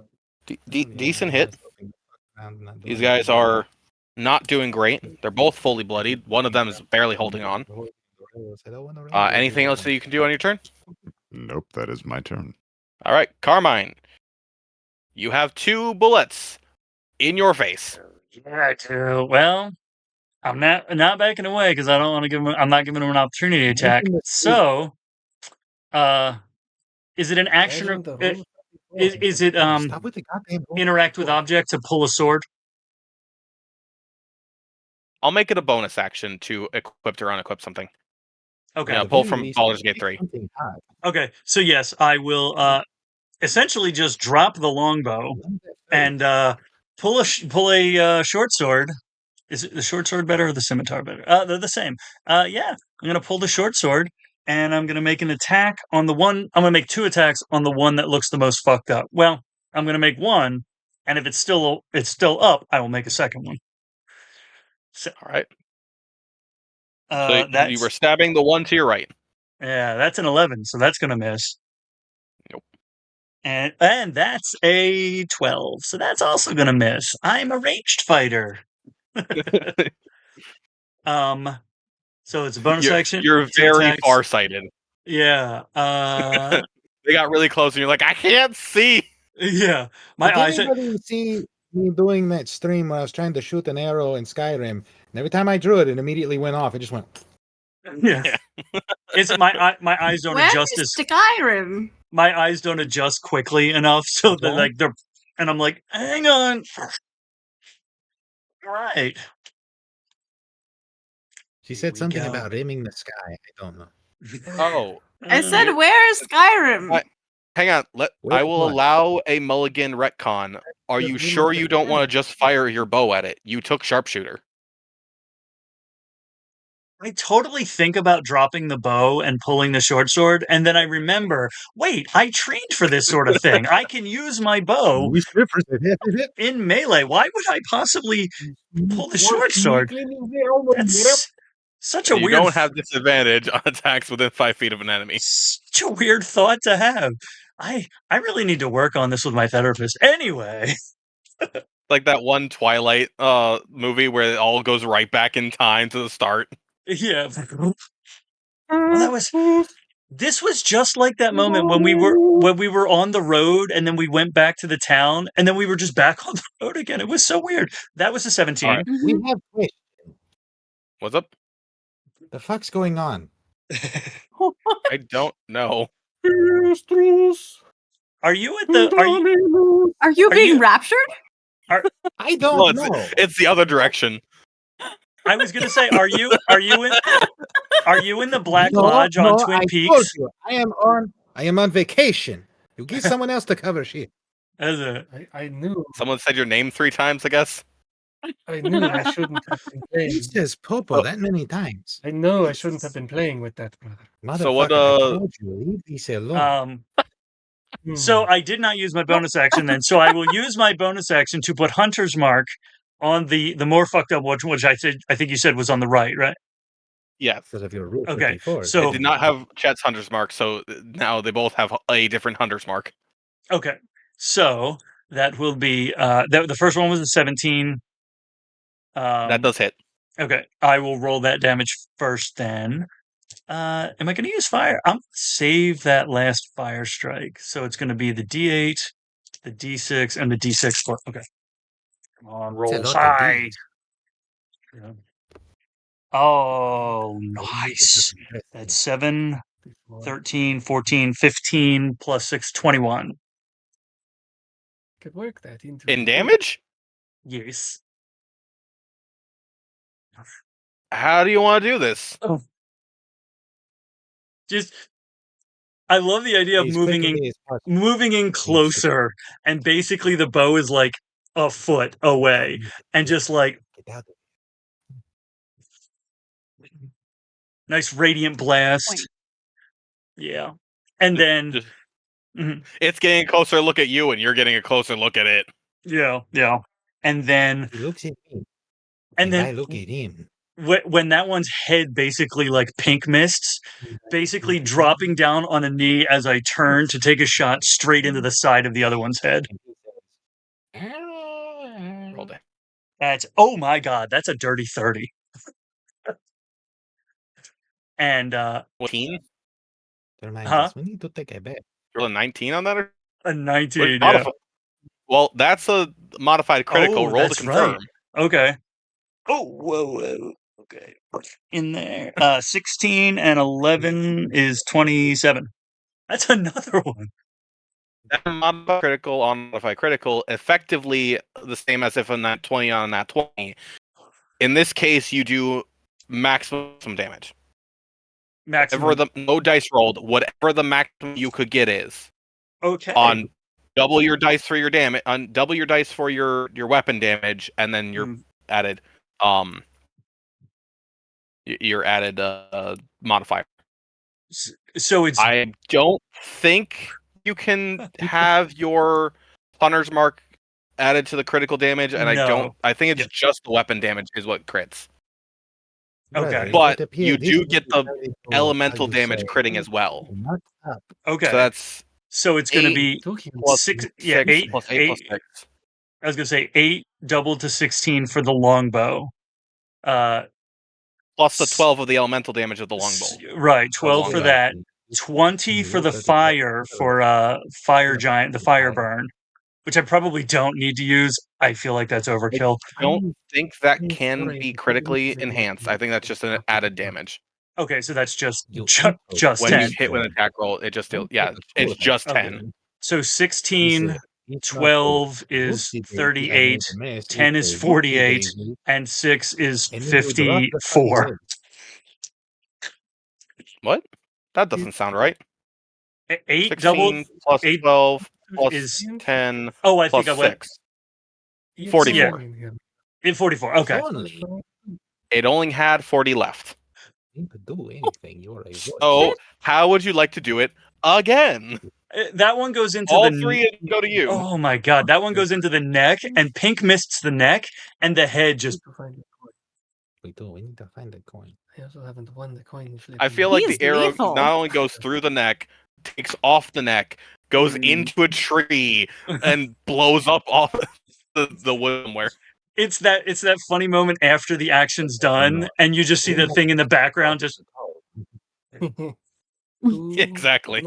don't even Decent know hit. what's going on, not These doing guys anything. are not doing great. They're both fully bloodied. One of them is barely holding on. Anything else that you can do on your turn? Nope, that is my turn. All right, Carmine. You have 2 bullets in your face. Yeah, I do. Well, I'm not backing away because I don't want to give him. I'm not giving him an opportunity attack. Making the So, is it an action? Imagine Or, the rules is it Stop with the goddamn roll. interact with object to pull a sword? I'll make it a bonus action to equip or unequip something. Okay. Yeah, At the pull very from least, Baldur's Gate pick 3. something hot. Okay. So yes, I will essentially just drop the longbow and pull a short sword. Is it the short sword better or the scimitar better? They're the same. Yeah, I'm gonna pull the short sword and I'm gonna make an attack on the one. I'm gonna make 2 attacks on the one that looks the most fucked up. Well, I'm gonna make one, and if it's still up, I will make a second one. So, All right. So you that's were stabbing the one to your right. yeah, that's an 11, so that's gonna miss. Nope. And that's a 12, so that's also gonna miss. I'm a ranged fighter. So it's a bonus action. You're 2 very attacks. farsighted. Yeah. They got really close, and you're like, I can't see. Yeah. My Did eyes. anybody see me doing that stream where I was trying to shoot an arrow in Skyrim, and every time I drew it, it immediately went off. It just went. Yeah. It's my eyes don't Where adjust is as Skyrim? my eyes don't adjust quickly enough, so that like they're, and I'm like, hang on. All right. She said we something go. about rimming the sky. I don't know. Oh, I said, where is Skyrim? hang on. I will what? allow a mulligan retcon. Are you sure you don't want to just fire your bow at it? You took sharpshooter. I totally think about dropping the bow and pulling the short sword, and then I remember, wait, I trained for this sort of thing. I can use my bow in melee. Why would I possibly pull the short sword? That's such a You weird. don't have disadvantage on attacks within 5 feet of an enemy. Such a weird thought to have. I really need to work on this with my therapist. Anyway. Like that one Twilight movie where it all goes right back in time to the start. Yeah. Well, this was just like that moment when we were on the road and then we went back to the town and then we were just back on the road again. It was so weird. That was a 17. All right. We have questions. What's up? The fuck's going on? I don't know. Are you at the Are you Are being you- raptured? I don't Well, know. it's the other direction. I was gonna say, are you in the Black No, Lodge on no, Twin I Peaks? told you, I am on vacation. You get someone else to cover shit. As a I knew Someone said your name 3 times, I guess. I shouldn't have been playing. He says Popo that many times. I know I shouldn't have been playing with that, brother. Motherfucker, So what, I told you, leave these alone. So I did not use my bonus action then. So I will use my bonus action to put Hunter's Mark on the more fucked up one, which I think you said was on the right, right? Yes. because of your Rule Okay, 54. so- It did not have Chett's hunter's mark, so now they both have a different hunter's mark. Okay, so that will be the first one was a 17. That does hit. Okay, I will roll that damage first. Then, am I going to use fire? I'm save that last fire strike, so it's going to be the D8, the D6, and the D6 plus. Okay, come on, It's a roll lot of high. Ds. Yeah. Oh, I believe nice. it's impressive. That's 7, Before. 13, 14, 15 plus 6, 21. Could work that into In the crit. damage? Yes. How do you want to do this? Just, I love the idea of As moving quickly as possible. in closer, and basically the bow is like a foot away, and just like Get out of nice radiant blast. Point. Yeah, and then Just- Mhm. It's getting a closer look at you, and you're getting a closer look at it. yeah, and then He looks at me, and and I then look at him. when that one's head basically like pink mists, basically dropping down on a knee as I turn to take a shot straight into the side of the other one's head. And he says, Roll day. That's, oh my god, that's a dirty 30. And 14? That reminds Huh? us, we need to take a bet. Roll a 19 on that? Or a 19, Wait, yeah. Well, that's a modified critical. Oh, Roll to that's confirm. right. Okay. Oh, whoa. Okay. In there. 16 and 11 is 27. That's another one. That modified critical on modified critical, effectively the same as if a nat 20 on a nat 20. In this case, you do maximum damage. Maximum. Whatever no dice rolled, whatever the maximum you could get is. Okay. On double your dice for your damage, on double your dice for your weapon damage, and then your added your added modifier. So it's I don't think you can have your hunter's mark added to the critical damage, and No. I think it's just the weapon damage is what crits. Okay. Brother, But it appears you this do is get what the you tell me to, elemental how you damage say, critting as well. not up. okay. So that's So it's going to 8 be Talking plus 6. 6 Yeah, 8. plus 8 plus 6. I was going to say 8 doubled to 16 for the longbow. Plus the 12 of the elemental damage of the longbow. Right, 12 for longbow. that. 20 for the fire for fire giant, the fire burn, which I probably don't need to use. I feel like that's overkill. I don't think that can be critically enhanced. I think that's just an added damage. Okay, so that's just You just When 10. you hit with an attack roll, it just it's just 10. So 16, 12 is 38, 10 is 48, and 6 is 54. What? That doesn't sound right. 8 16 double plus 8 12 plus is 10 Oh, I plus think I went 6. 44. in 44. Okay. Only It only had 40 left. you could do anything. You're a So, how would you like to do it again? That one goes into All the 3 go to you. Oh my god, that one goes into the neck, and pink mists the neck, and the head just. We do. We need to find the coin. I also haven't won the coin flip. I feel He like is the arrow lethal. not only goes through the neck, takes off the neck, goes into a tree, and blows up all the wood somewhere. It's that funny moment after the action's done, and you just see the thing in the background just. Exactly.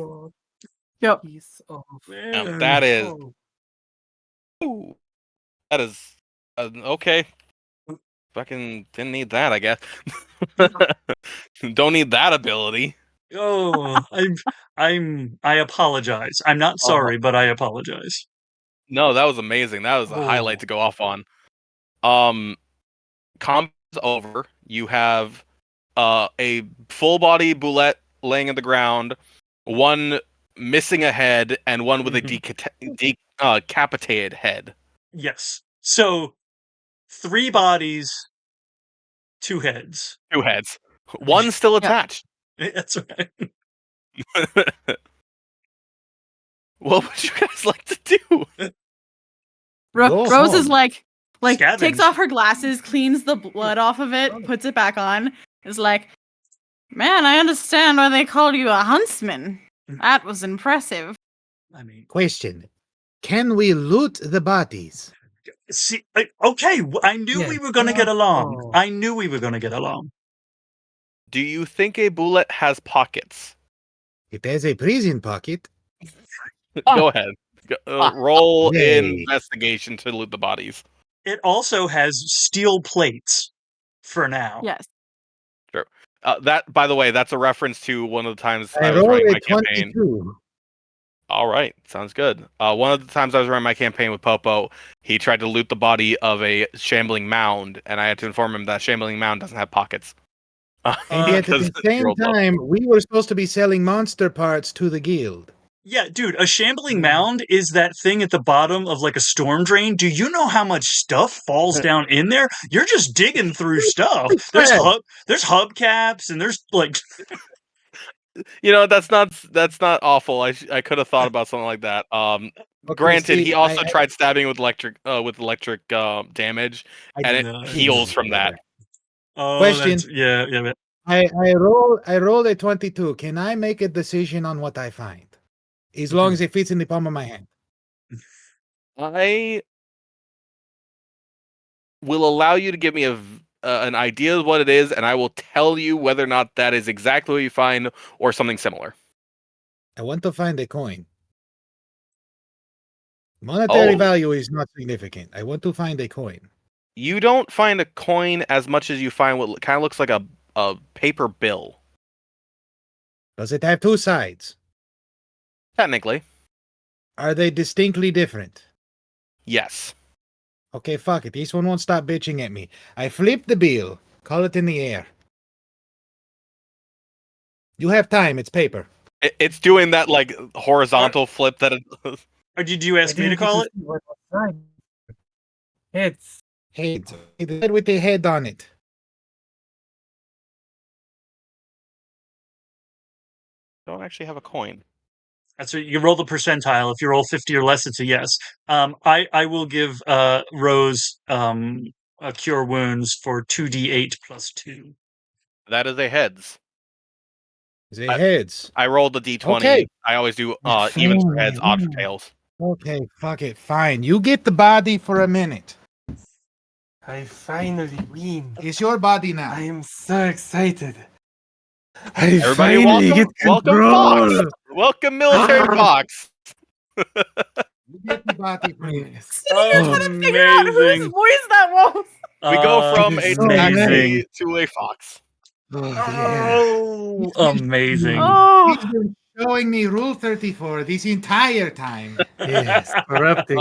Yep. Piece of That is. Ooh, that is okay. Fucking didn't need that, I guess. Don't need that ability. Oh, I apologize. I'm not sorry, but I apologize. No, that was amazing. That was a highlight to go off on. Combat's over. You have a full body Boulette laying on the ground, one missing a head, and one with a decapitated head. Yes. So 3 bodies, 2 heads. 2 heads. One still attached. That's right. What would you guys like to do? Go Rose is home. like Scavenge. takes off her glasses, cleans the blood off of it, puts it back on. Is like, Man, I understand why they called you a huntsman. That was impressive. I mean, Question: can we loot the bodies? see, okay, I knew Yes. we were going to get along. Oh. I knew we were going to get along. Do you think a bullet has pockets? It has a prison pocket. Go ahead. Roll Yay. investigation to loot the bodies. It also has steel plates for now. Yes. That, by the way, that's a reference to one of the times I I was rolled running a my campaign. 22. All right, sounds good. One of the times I was running my campaign with Popo, he tried to loot the body of a shambling mound, and I had to inform him that shambling mound doesn't have pockets. And yet at Because the he same rolled low. time, we were supposed to be selling monster parts to the guild. Yeah, dude, a shambling mound is that thing at the bottom of like a storm drain. Do you know how much stuff falls down in there? You're just digging through stuff. There's hubcaps and there's like You know, that's not awful. I could have thought about something like that. Granted, see, he also tried stabbing with electric damage, and it No. heals from that. oh, Question. yeah. I rolled a 22. Can I make a decision on what I find? As long as it fits in the palm of my hand. I will allow you to give me an idea of what it is, and I will tell you whether or not that is exactly what you find or something similar. I want to find a coin. Monetary Oh. value is not significant. I want to find a coin. You don't find a coin as much as you find what kind of looks like a paper bill. Does it have two sides? Technically, Are they distinctly different? yes. Okay, fuck it. This one won't stop bitching at me. I flip the bill. Call it in the air. You have time. It's paper. It's doing that like horizontal flip that it does. Or did you ask me to call it? Heads. Head. The head with the head on it. Don't actually have a coin. That's what you roll the percentile. If you roll 50 or less, it's a yes. I will give Rose a cure wounds for 2d8 plus 2. That is a heads. Is it heads? I rolled the d20. Okay. I always do even for heads, odd for tails. Okay, fuck it. Fine. You get the body for a minute. I finally win. It's your body now. I am so excited. Everybody, welcome Fox. Welcome military Fox. You get the body for a minute. Yes. You're trying to figure out whose Amazing. voice that was. We go from a It is taxi to a fox. Oh, yeah. Oh, amazing. Oh, He's been showing me Rule 34 this entire time. Yes, corrupting.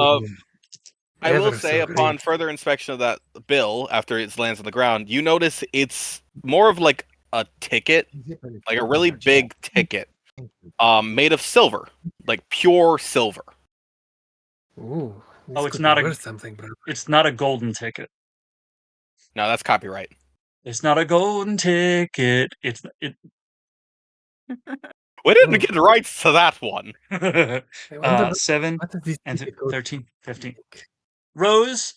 I will Ever say, so upon great. further inspection of that bill, after it lands on the ground, you notice it's more of like a ticket, like a really big ticket, made of silver, like pure silver. Ooh, Oh, this it's could not be a- worth something, bro. It's not a golden ticket. No, that's copyright. It's not a golden ticket. We didn't get the rights to that one. I wonder 7 what does this and ticket go 13, 15. Rose,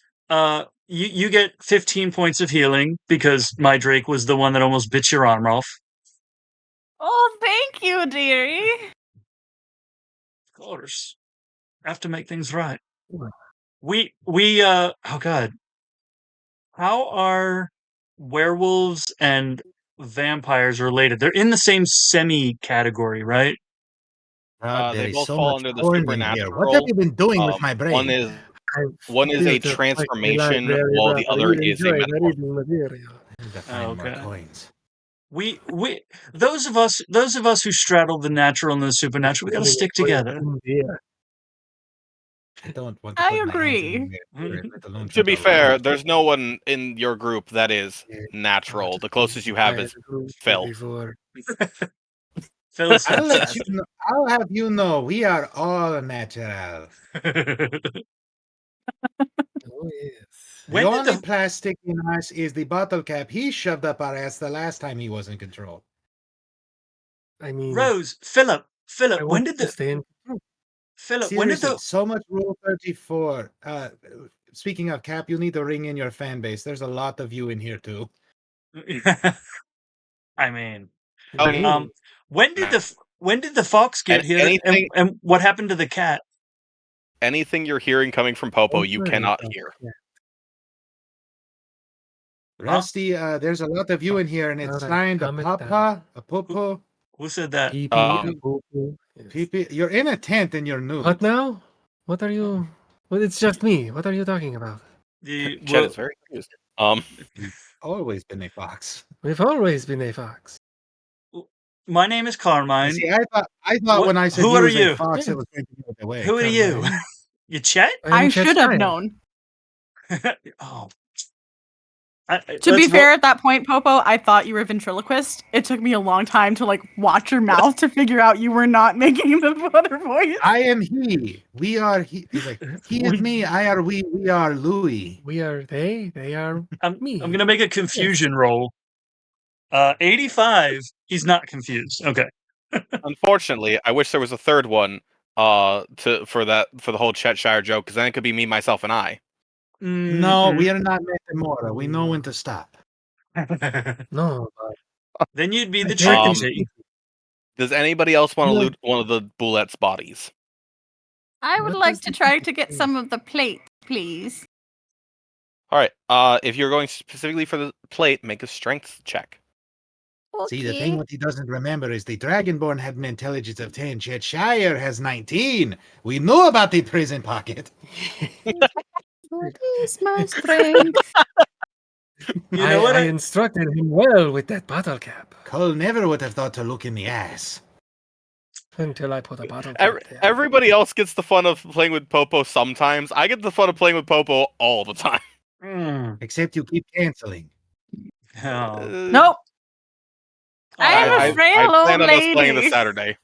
you get 15 points of healing because my Drake was the one that almost bit your arm off. oh, thank you, dearie. Of course. I have to make things right. What? We oh god. How are werewolves and vampires related? They're in the same semi category, right? God, They there is both so fall much under the porn in here. What have supernatural. you been doing with my brain? One is feel a just like transformation, library, while but the I other really is a enjoy the metaphor. reading material. I need to find more Okay. coins. We those of us who straddle the natural and the supernatural, we gotta stick together. I don't want to I put my hands in agree. the mirror, let alone To be touch a fair, light. there's no one in your group that is natural. The closest you have is Phil. Phil is I'll let fantastic. you know. I'll have you know we are all natural. Oh yes. When the did only the- plastic in us is the bottle cap he shoved up our ass the last time he was in control. I mean, Rose, Philip, I want to stay in control. Philip, when did Seriously, the so much Rule 34. Speaking of Cap, you need to ring in your fan base. There's a lot of you in here too. I mean, Um, when did the fox get here, anything- and what happened to the cat? Anything you're hearing coming from Popo, you cannot hear. Rusty, there's a lot of you in here, and it's Alright, signed a calm it Papa, a Popo, Who said that? PP, Um, yes. PP. You're in a tent and you're new. What now? What are you? Well, it's just me. What are you talking about? Chett is very confused. Always been a fox. We've always been a fox. My name is Carmine. See, I thought What- when I said who he are was you? a fox, Yeah. it was going to give it away. Who are you? Carmine. You Chet? I I'm Chet should have Shyre. known. Oh. To be fair, at that point, Popo, I thought you were a ventriloquist. It took me a long time to like watch your mouth to figure out you were not making the other voice. I am he. We are he. He's like, he is me. I are we. We are Louis. We are they. They are me. I'm gonna make a confusion roll. 85. He's not confused. Okay. Unfortunately, I wish there was a third one for the whole Chett Shyre joke, because then it could be me, myself, and I. No, we are not Metamora. We know when to stop. No, Then you'd be the Um, Trinity. Does anybody else want to Yeah. loot one of the Boulette's bodies? I would What like does to the try people to get do? some of the plate, please. All right. If you're going specifically for the plate, make a strength check. See, the thing what he doesn't remember is the Dragonborn had an intelligence of 10. Chet Shire has 19. We know about the prison pocket. What is my strength? You know what? I instructed him well with that bottle cap Cole never would have thought to look in the ass. until I put a bottle cap there. Everybody else gets the fun of playing with Popo sometimes. I get the fun of playing with Popo all the time. Except you keep canceling. Oh. Nope. I am I a frail plan old on us playing this lady. Saturday.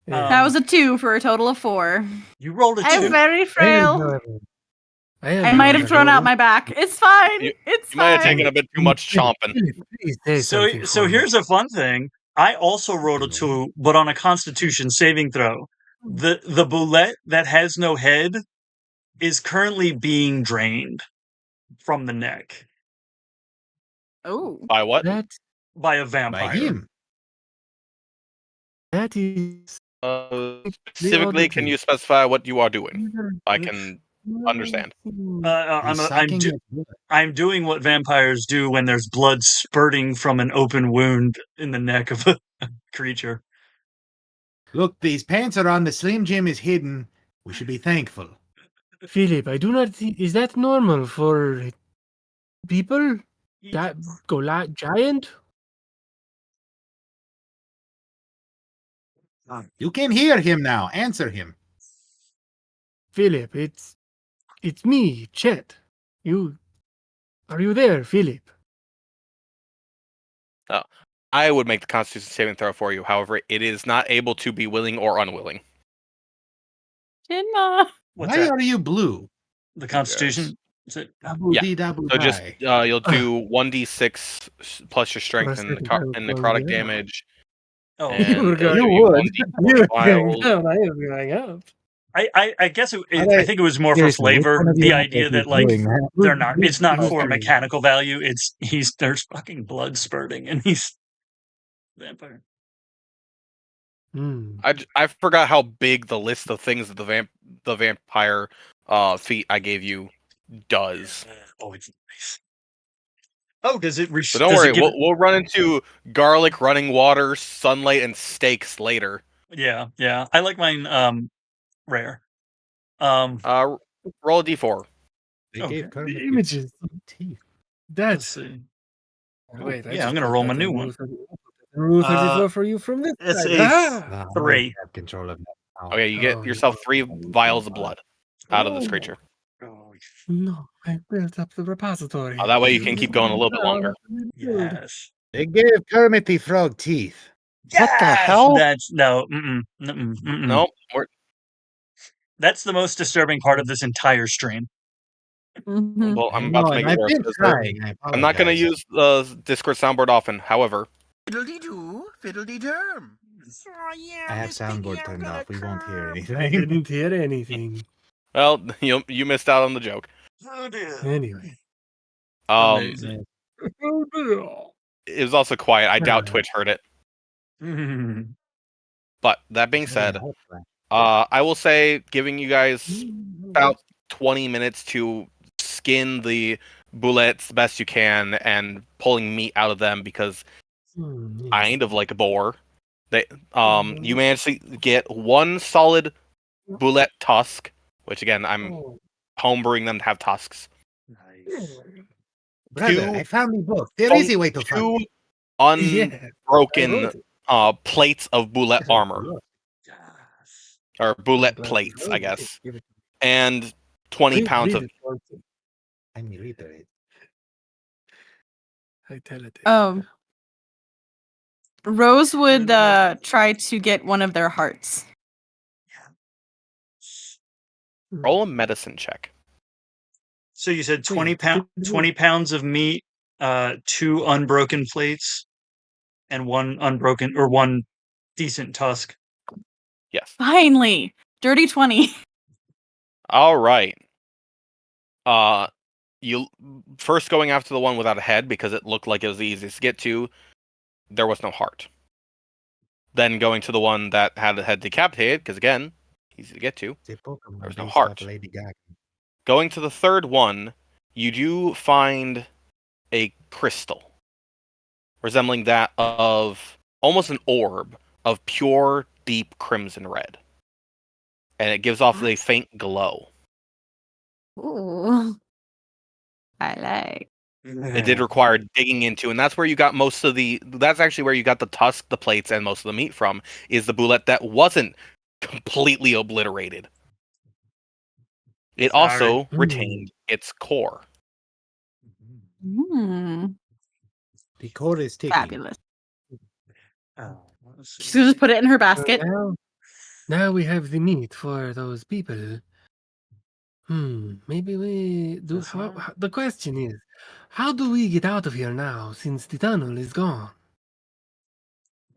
Yeah. That was a 2 for a total of 4. You rolled a I'm 2. very I am, frail. however- I might have thrown out my back. It's fine. You- It's You might have fine. taken a bit too much chomping. Please say something So for me. here's a fun thing. I also rolled a 2, but on a Constitution saving throw. The boulette that has no head is currently being drained from the neck Oh. By what? that. by a vampire. By him. That is. Specifically, can you specify what you are doing? I can Mm. understand. He's sucking his blood. I'm doing what vampires do when there's blood spurting from an open wound in the neck of a creature. Look, these pants are on. The Slim Jim is hidden. We should be thankful. Philip, I do not think. Is that normal for people that go giant? You can hear him now. Answer him. Philip, it's me, Chet. Are you there, Philip? I would make the Constitution saving throw for you. However, it is not able to be willing or unwilling. Chinma. What's Why that? are you blue? The Constitution? Is it? Double Yeah. D, double So just die. you'll do 1d6 plus your strength and necrotic damage. Oh, And You were it'll going- give you would. 1d4 You're wild. going down. I am going up. I guess I think it was more for flavor. The idea that like they're not. It's not for mechanical value. It's there's fucking blood spurting and he's vampire. Hmm. I forgot how big the list of things that the vampire feat I gave you does. Oh, it's nice. Oh, does it? So don't worry, we'll run into garlic, running water, sunlight, and steaks later. Yeah. I like mine rare. Roll a d4. They Okay. gave Kermit The images. teeth. Let's That's. see. Wait, I Yeah, just I'm gonna put roll that my in new one. Rule 34 for you from this it's side. a Ah! 3. I have control of that now. Okay, you get Oh, yourself no. 3 vials of blood out of this creature. Oh, No, I built up the repository. That way you can keep going a little bit longer. yes. They gave Kermit the Frog teeth. What the hell? That's no. No, That's the most disturbing part of this entire stream. Mhm. well, I'm about to make it I've worse. been because trying. I'm not going to apologize. use the Discord soundboard often. However, Fiddle-dee-doo, fiddle-dee-derm. Oh, yeah, I have Miss Piggy, soundboard I'm turned gonna off. We won't hear curb. I anything. didn't hear anything. well, you missed out on the joke. Oh dear. Anyway. Um, Amazing. It was also quiet. I doubt Ah. Twitch heard it. Mhm. But that being It's having said, a hot flash. I will say giving you guys about 20 minutes to skin the bullets the best you can and pulling meat out of them because kind of like a boar. They you managed to get one solid bullet tusk, which again I'm homebrewing them to have tusks. Nice. Brother, Two I found the book. The Fun- easy way to find. two Yeah, I unbroken wrote it. plates of bullet armor. Yes. Or bullet But plates, I wrote it. guess. Give it- And 20 read- pounds read of it, Monty. I mean, reiterate. I tell it. Rose would try to get one of their hearts. roll a medicine check. So you said Wait, 20 pounds of meat, 2 unbroken plates, and one decent tusk. Yes. Finally, dirty 20. All right. You first going after the one without a head because it looked like it was the easiest to get to. There was no heart. Then going to the one that had the head decapitated because again, easy to get to. It's a Pokemon There's no based heart. off Lady Gaga. Going to the third one, you do find a crystal resembling that of almost an orb of pure, deep crimson red. And it gives off a faint glow. Ooh. I like. It did require digging into, and that's where you got most of the. That's actually where you got the tusk, the plates, and most of the meat from. Is the bullet that wasn't completely obliterated. It also Sorry. retained its core. The core is ticking. Fabulous. Oh, let's see. She's gonna just put it in her So basket. now we have the meat for those people. Maybe we do. That's not- The question is, how do we get out of here now since the tunnel is gone?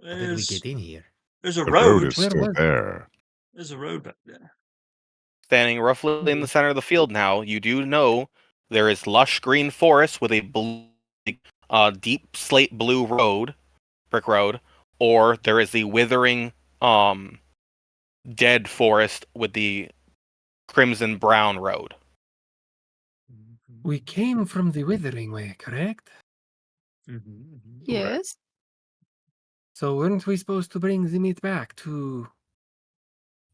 How did we get in here? There's a The road road. is Where still was it? there. There's a road back there. Standing roughly in the center of the field now, you do know there is lush green forest with a deep slate blue road, brick road, or there is the withering dead forest with the crimson brown road. We came from the Withering Way, correct? Yes. So weren't we supposed to bring the meat back to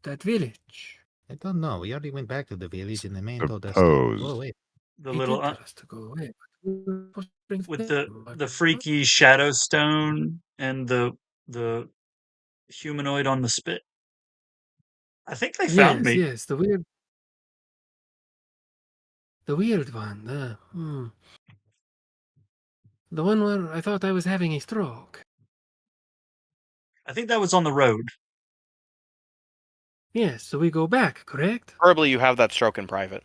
that village? I don't know. We already went back to the village and the man told us to Suppose. go away. The He little did tell us to go away. But we were supposed to bring with back. the freaky shadow stone and the humanoid on the spit. I think they found me. Yes, the weird one. The one where I thought I was having a stroke. I think that was on the road. Yes, so we go back, correct? Preferably you have that stroke in private.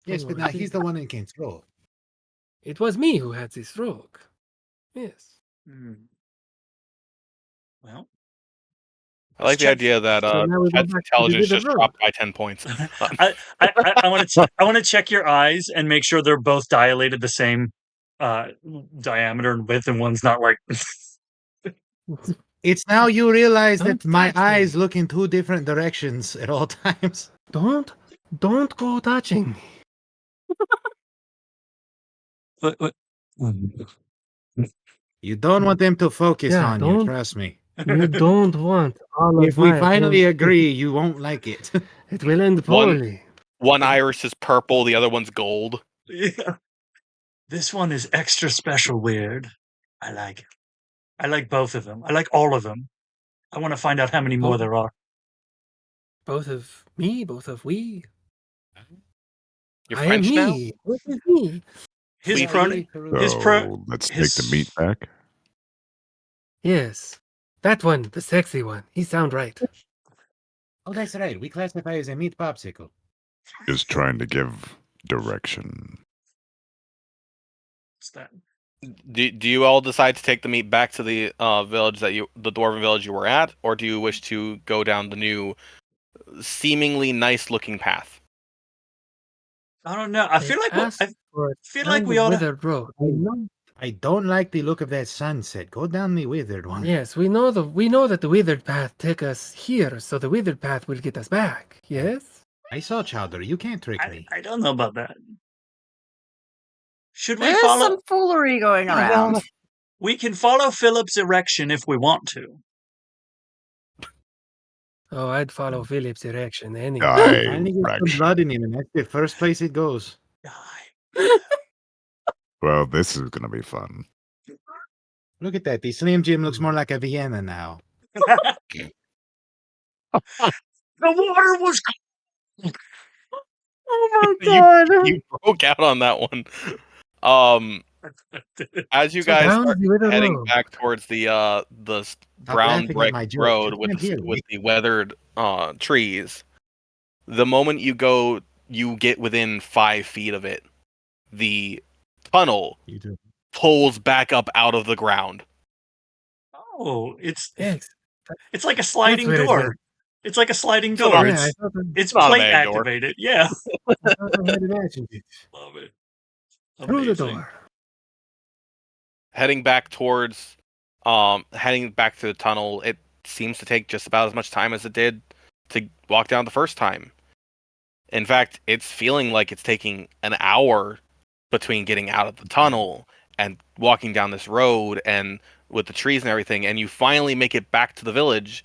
Yes, but now he's the one in control. It was me who had the stroke. Yes. Well, I like the check- idea that So now we go Chett's back to the intelligence Withering just Road. dropped by 10 points. I want to check your eyes and make sure they're both dilated the same diameter and width, and one's not like. It's now you realize Don't that my touch me. eyes look in 2 different directions at all times. Don't go touching me. What? You don't want them to focus Yeah, on you, don't- trust me. You don't want all If of we my finally attention. agree, you won't like it. It will end poorly. One iris is purple, the other one's gold. Yeah. This one is extra special weird. I like it. I like both of them. I like all of them. I want to find out how many more there are. Both of me, both of we. You're I French am now? me. Both of me. His Sweet pronoun. His So pro- let's his- take the meat back. Yes. That one, the sexy one. He sound right. Oh, that's right. We classify as a meat popsicle. Is trying to give direction. What's that? Do you all decide to take the meat back to the village the dwarven village you were at, or do you wish to go down the new, seemingly nice looking path? I don't know. I They feel like asked for a feel down like we the ought to. withered road. I don't like the look of that sunset. Go down the withered one. Yes, we know that the withered path take us here, so the withered path will get us back. Yes. I saw Chowder. You can't trick me. I don't know about that. Should we There is follow? some foolery going around. We can follow Philip's erection if we want to. Oh, I'd follow Philip's erection anyway. Finally get some blood in him, and that's the first place it goes. Well, this is gonna be fun. Look at that. The Slim Jim looks more like a Vienna now. The water was. Oh my god! You broke out on that one. As you So guys down start the withered heading road. back towards the brown laughing at brick my joke. road You with can't hear with me. the weathered trees, the moment you get within 5 feet of it, the tunnel You do. pulls back up out of the ground. Oh, it's Yes. like a sliding where it door. went. It's like a sliding So door. not- Yeah, I It's thought it's not a plate bad door. activated. Yeah, I had imagined it. love it. Through the Amazing. door. Heading back to the tunnel, it seems to take just about as much time as it did to walk down the first time. In fact, it's feeling like it's taking an hour between getting out of the tunnel and walking down this road and with the trees and everything, and you finally make it back to the village,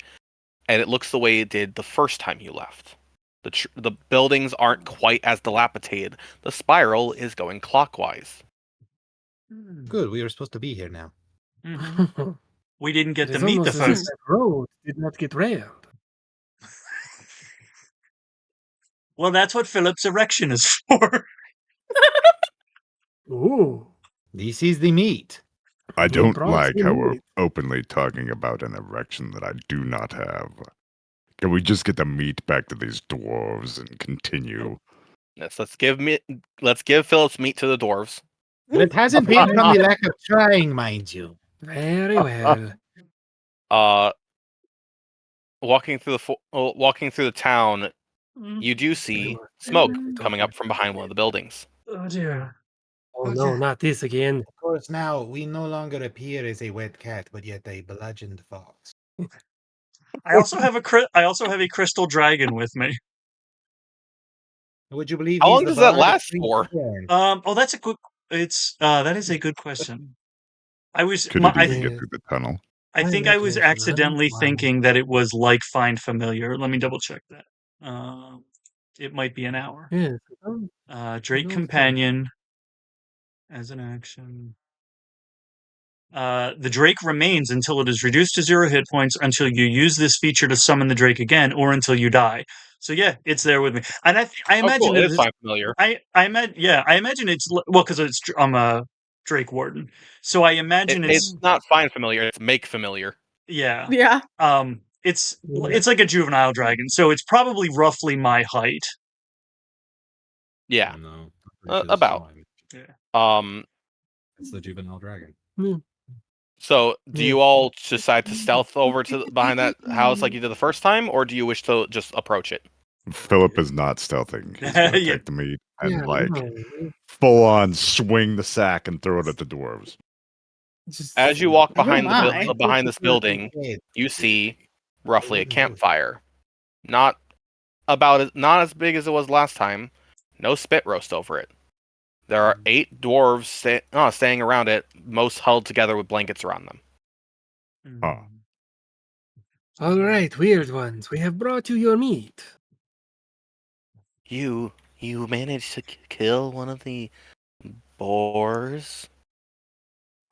and it looks the way it did the first time you left. The buildings aren't quite as dilapidated. The spiral is going clockwise. Good. We were supposed to be here now. Mhm. We didn't get It to is meet the almost as if folks. that road did not get railed. Well, that's what Philip's erection is for. Ooh. This is the meat. I We don't brought like the how we're meat. openly talking about an erection that I do not have. Can we just get the meat back to these dwarves and continue? Yes, let's give Philip's meat to the dwarves. But it hasn't been from the lack of trying, mind you. Very well. Walking through the town, you do see smoke coming up from behind one of the buildings. Oh dear. Oh no, not this again. Of course, now we no longer appear as a wet cat, but yet a bludgeoned fox. I also have a crystal dragon with me. Would you believe How he's long the does that bard last of for? Grimm? Oh, that's a good. That is a good question. I was. Could my- it even get through the tunnel? I think I was accidentally thinking that it was like Find Familiar. Let me double check that. It might be an hour. Yes. Drake don't Companion as an action. The Drake remains until it is reduced to 0 hit points until you use this feature to summon the Drake again, or until you die. So yeah, it's there with me, and I imagine It is fine familiar. I imagine it's because I'm a Drakewarden, so I imagine It's not find familiar. It's make familiar. yeah. Yeah. It's like a juvenile dragon, so it's probably roughly my height. Yeah, No. about. Yeah. It's the juvenile dragon. So, do you all decide to stealth over to behind that house like you did the first time, or do you wish to just approach it? Philip is not stealthing. He's gonna Yeah. take the meat and Yeah, no, full on swing the sack and throw it at the dwarves. just- As you walk Oh behind my. behind this building, you see roughly a campfire. Not as big as it was last time. No spit roast over it. There are 8 dwarves staying around it, most huddled together with blankets around them. Huh. All right, weird ones. We have brought you your meat. You managed to kill one of the boars?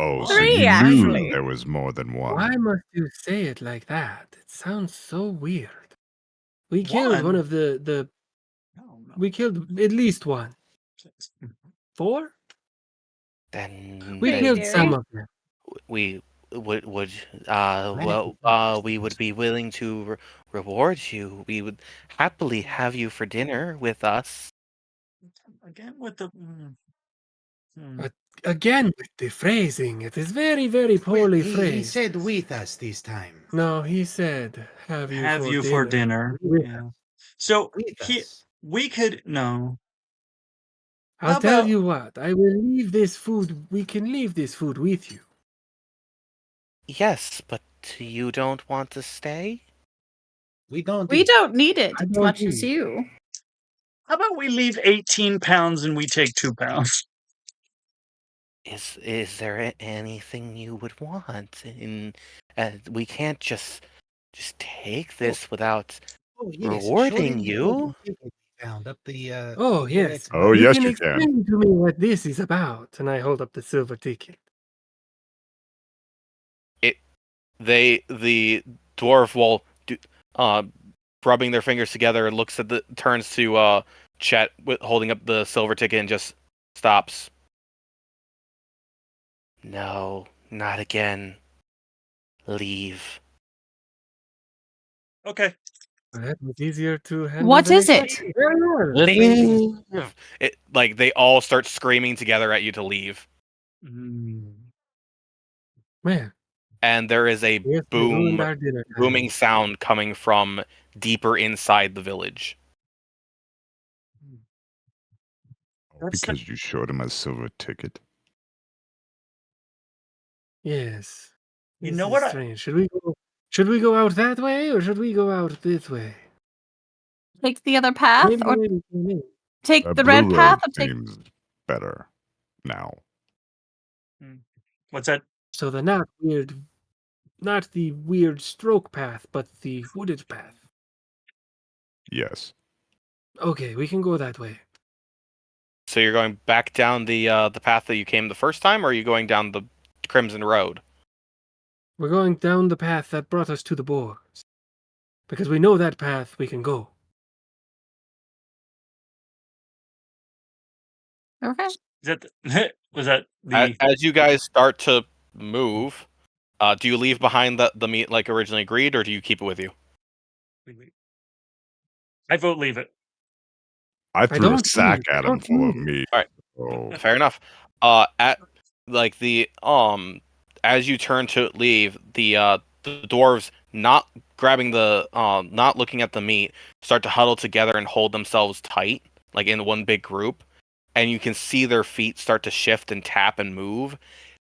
Oh, so 3, you actually. knew there was more than one. Why must you say it like that? It sounds so weird. We killed one of the. No. We killed at least one. 4? Then We Hey, killed Derry. some of them. we would we would be willing to reward you. We would happily have you for dinner with us. Again with the. Again with the phrasing. It is very, very poorly He phrased. said with us this time. No, he said have you Have for you dinner. for dinner? With Yeah. So With he, us. we could no. I'll How tell about you what. I will leave this food. We can leave this food with you. Yes, but you don't want to stay? We don't. We don't need it I as don't much as eat. you. how about we leave 18 pounds and we take 2 pounds? Is there anything you would want? We can't just take this without Oh yes, rewarding the you. golden ticket we found up the. Oh, yes. Oh, You yes, can you can. explain to me what this is about. And I hold up the silver ticket. The dwarf will rubbing their fingers together, turns to Chett holding up the silver ticket and just stops. No, not again. Leave. Okay. That was easier to handle. What than is it? expected. Very well. Leave. They all start screaming together at you to leave, Man, and there is a yes, they ruined our dinner time. booming sound coming from deeper inside the village. Because you showed him a silver ticket. Yes. You This know is what strange. Should we go out that way or should we go out this way? Take the other path, Maybe or the way we came in. take the Blue red path, road or take. seems better now. What's that? So the not the weird stroke path, but the wooded path. Yes. Okay, we can go that way. So you're going back down the path that you came the first time, or are you going down the Crimson Road? We're going down the path that brought us to the boars. Because we know that path we can go. Okay. Is that was that the As you guys start to move, do you leave behind the meat like originally agreed, or do you keep it with you? I vote leave it. I threw a don't sack need- I at him don't full of need it. meat. All right. Oh, Fair enough. At like the as you turn to leave, the dwarves not grabbing not looking at the meat start to huddle together and hold themselves tight, like in one big group, and you can see their feet start to shift and tap and move,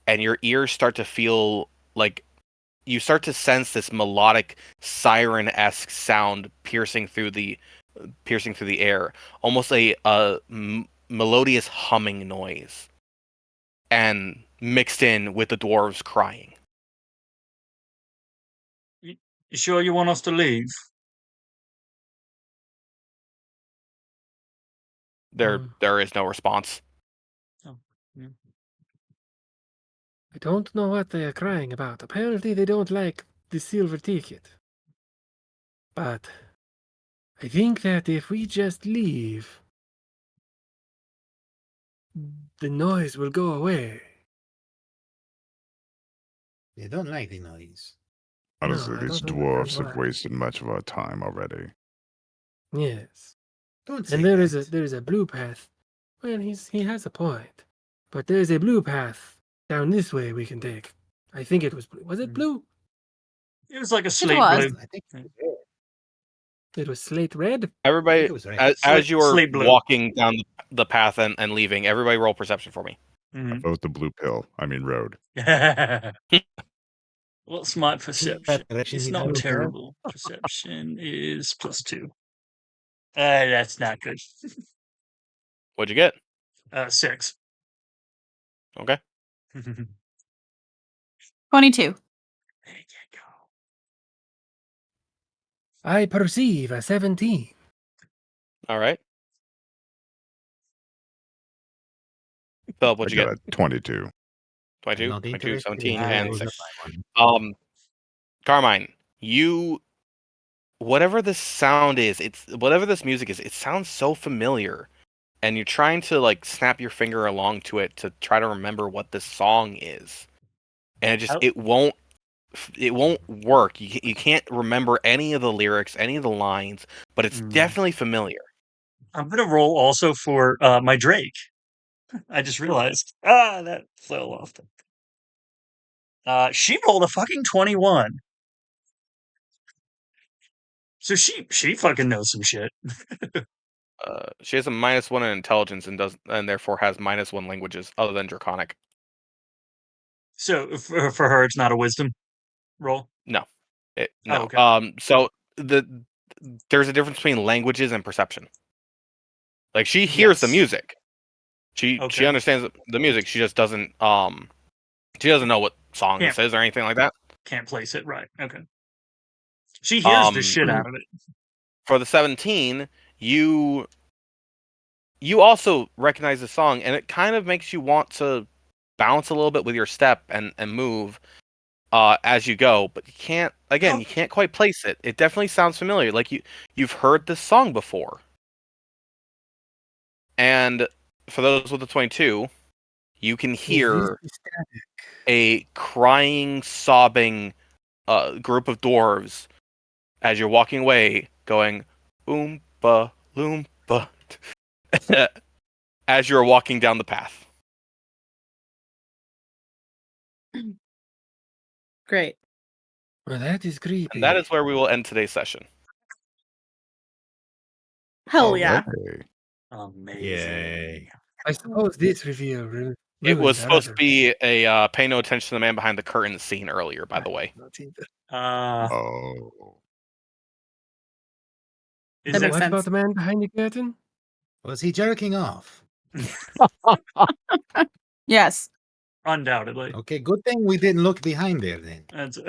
and your ears start to feel like you start to sense this melodic siren-esque sound piercing through the air, almost a melodious humming noise, and mixed in with the dwarves crying. You sure you want us to leave? There is no response. Oh, yeah. I don't know what they are crying about. Apparently they don't like the silver ticket. But I think that if we just leave, the noise will go away. They don't like the noise. honestly, I these don't dwarfs understand have why. wasted much of our time already. Yes. Don't say And there that. is a blue path. Well, he has a point. But there is a blue path down this way we can take. I think it was blue. Was it blue? It was like a slate was. blue. I think It was slate red. Everybody, it was right. as you are Slate blue. walking down the path and leaving, everybody roll perception for me. I vote the blue pill. I mean road. What's my perception? direction It's he not does. terrible. Perception is +2. That's not good. What'd you get? 6. Okay. 22. I perceive a 17. All right. Philip, I what'd you got get? a 22. 22, not 22, interested. 17, I and was 6. up by one. Carmine, whatever this sound is, whatever this music is, it sounds so familiar, and you're trying to like snap your finger along to it to try to remember what this song is, and it won't work. You can't remember any of the lyrics, any of the lines, but it's definitely familiar. I'm gonna roll also for my Drake. I just realized. That fell off. She rolled a fucking 21. So she fucking knows some shit. She has a -1 in intelligence and therefore has -1 languages other than Draconic. So for her, it's not a wisdom roll. No, Oh, okay. So there's a difference between languages and perception. Like she hears the Yes. music, she Okay. understands the music. She just doesn't know what song Yeah. this is or anything like that. Can't place it right. Okay. She hears the Um, shit out of it. For the 17, you also recognize the song, and it kind of makes you want to bounce a little bit with your step and move as you go, but you can't. Again, you can't quite place it. It definitely sounds familiar, like you've heard this song before. And for those with the 22, you can hear a crying, sobbing group of dwarves as you're walking away, going oompa loompa as you're walking down the path. Great. Well, that is creepy. And that is where we will end today's session. Hell yeah. Okay. Amazing. Yay. I suppose this reveal It was ruined supposed to our be a pay no attention to the man behind the curtain scene earlier, by the way. other- not either. Oh. Is That that makes What sense. about the man behind the curtain? Was he jerking off? Yes. undoubtedly? Okay, good thing we didn't look behind there then. That's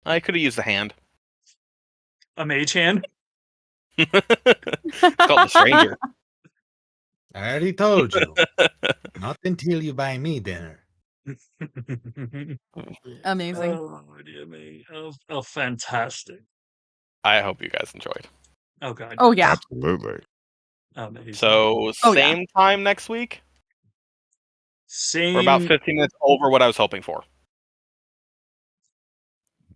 I could have used a hand. a mage hand. It's called the stranger. I already told you. Not until you buy me dinner. Amazing. Oh dear me! Oh, fantastic! I hope you guys enjoyed. Oh god, Oh yeah. Absolutely. amazing. So Oh, yeah. same time next week. Same. We're about 15 minutes over what I was hoping for.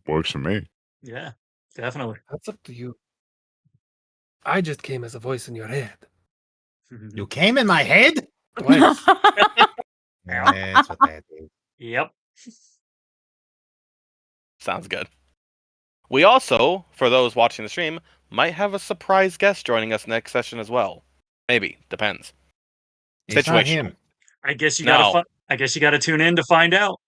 Works for me. Yeah, definitely. That's up to you. I just came as a voice in your head. You came in my head? Twice. That's what that is. Yep. Sounds good. We also, for those watching the stream, might have a surprise guest joining us next session as well. Maybe. Depends. It's not him. I guess you No. gotta. I guess you gotta tune in to find out.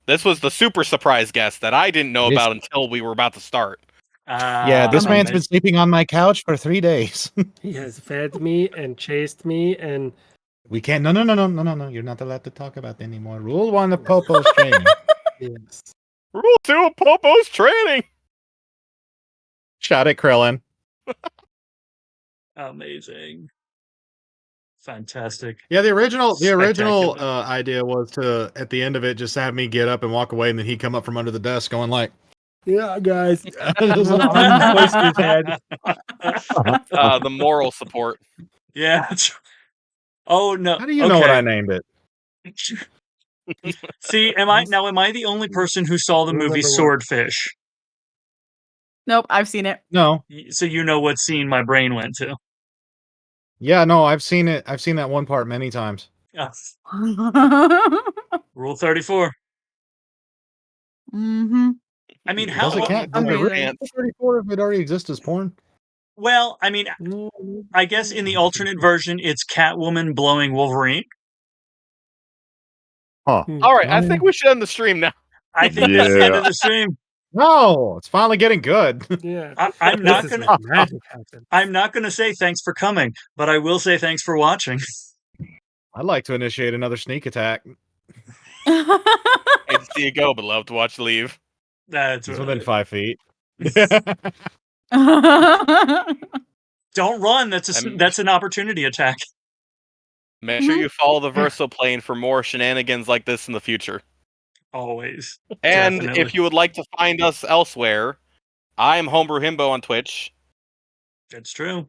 This was the super surprise guest that I didn't know This- about until we were about to start. Yeah, this Amazing. man's been sleeping on my couch for 3 days. He has fed me and chased me and We can't. No. You're not allowed to talk about that anymore. Rule 1 of Popo's training. yes. Rule 2 of Popo's training! Shot at Krillin. Amazing. Fantastic. Yeah, the original Spectacular. idea was to at the end of it just have me get up and walk away, and then he'd come up from under the desk going like, Yeah, guys. There's an arm voice in his head. The moral support. Yeah. Oh no. "How do you know what Okay. I named it?" See, am I the only person who saw the movie Remember what- Swordfish? Nope, I've seen it. No, So you know what scene my brain went to. yeah, no, I've seen it. I've seen that one part many times. Yes. Rule 34. Mm-hmm. I mean, Does how? it count? Does it Amazing. really count 34 if it already exists as porn? Well, I mean, No, I guess in the alternate version, it's Catwoman blowing Wolverine. Huh. All right, I think we should end the stream now. I think that's the end Yeah. of the stream. No, it's finally getting good. Yeah. I'm This not is gonna. where magic happens. I'm not gonna say thanks for coming, but I will say thanks for watching. I'd like to initiate another sneak attack. Hate to see you go, but love to watch you leave. That's It's right. within 5 feet. Don't run. That's I'm- that's an opportunity attack. Make sure you follow the Verso plane for more shenanigans like this in the future. Always. And Definitely. if you would like to find us elsewhere, I'm Homebrew Himbo on Twitch. That's true.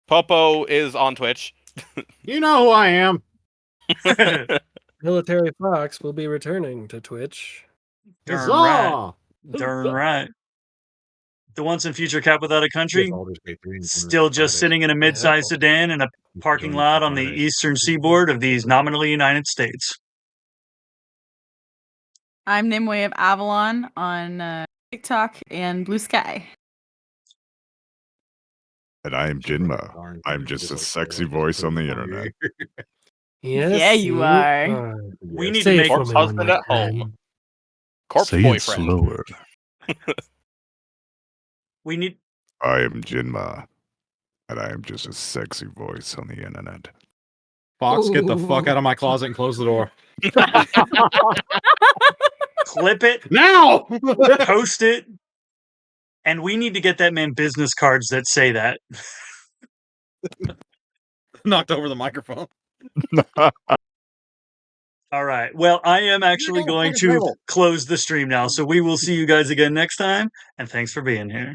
Popo is on Twitch. You know who I am. Military Fox will be returning to Twitch. Darn right. Huzzah! Darn right. The once and future Cap Without a Country, still just sitting in a mid-sized sedan in a parking lot on the eastern seaboard of these nominally United States. I'm Nimue of Avalon on TikTok and Blue Sky. And I am Jinma. I'm just a sexy voice on the internet. Yes, Yeah, you are. We need to Say it make for Corpse me one husband more at home. time. Corpse Say it boyfriend. slower. we need I am Jinma, and I am just a sexy voice on the internet. Fox, get the fuck out of my closet and close the door. clip it, Now! post it, and we need to get that man business cards that say that. Knocked over the microphone. All right. Well, I am actually going to close the stream now. So we will see you guys again next time. And thanks for being here.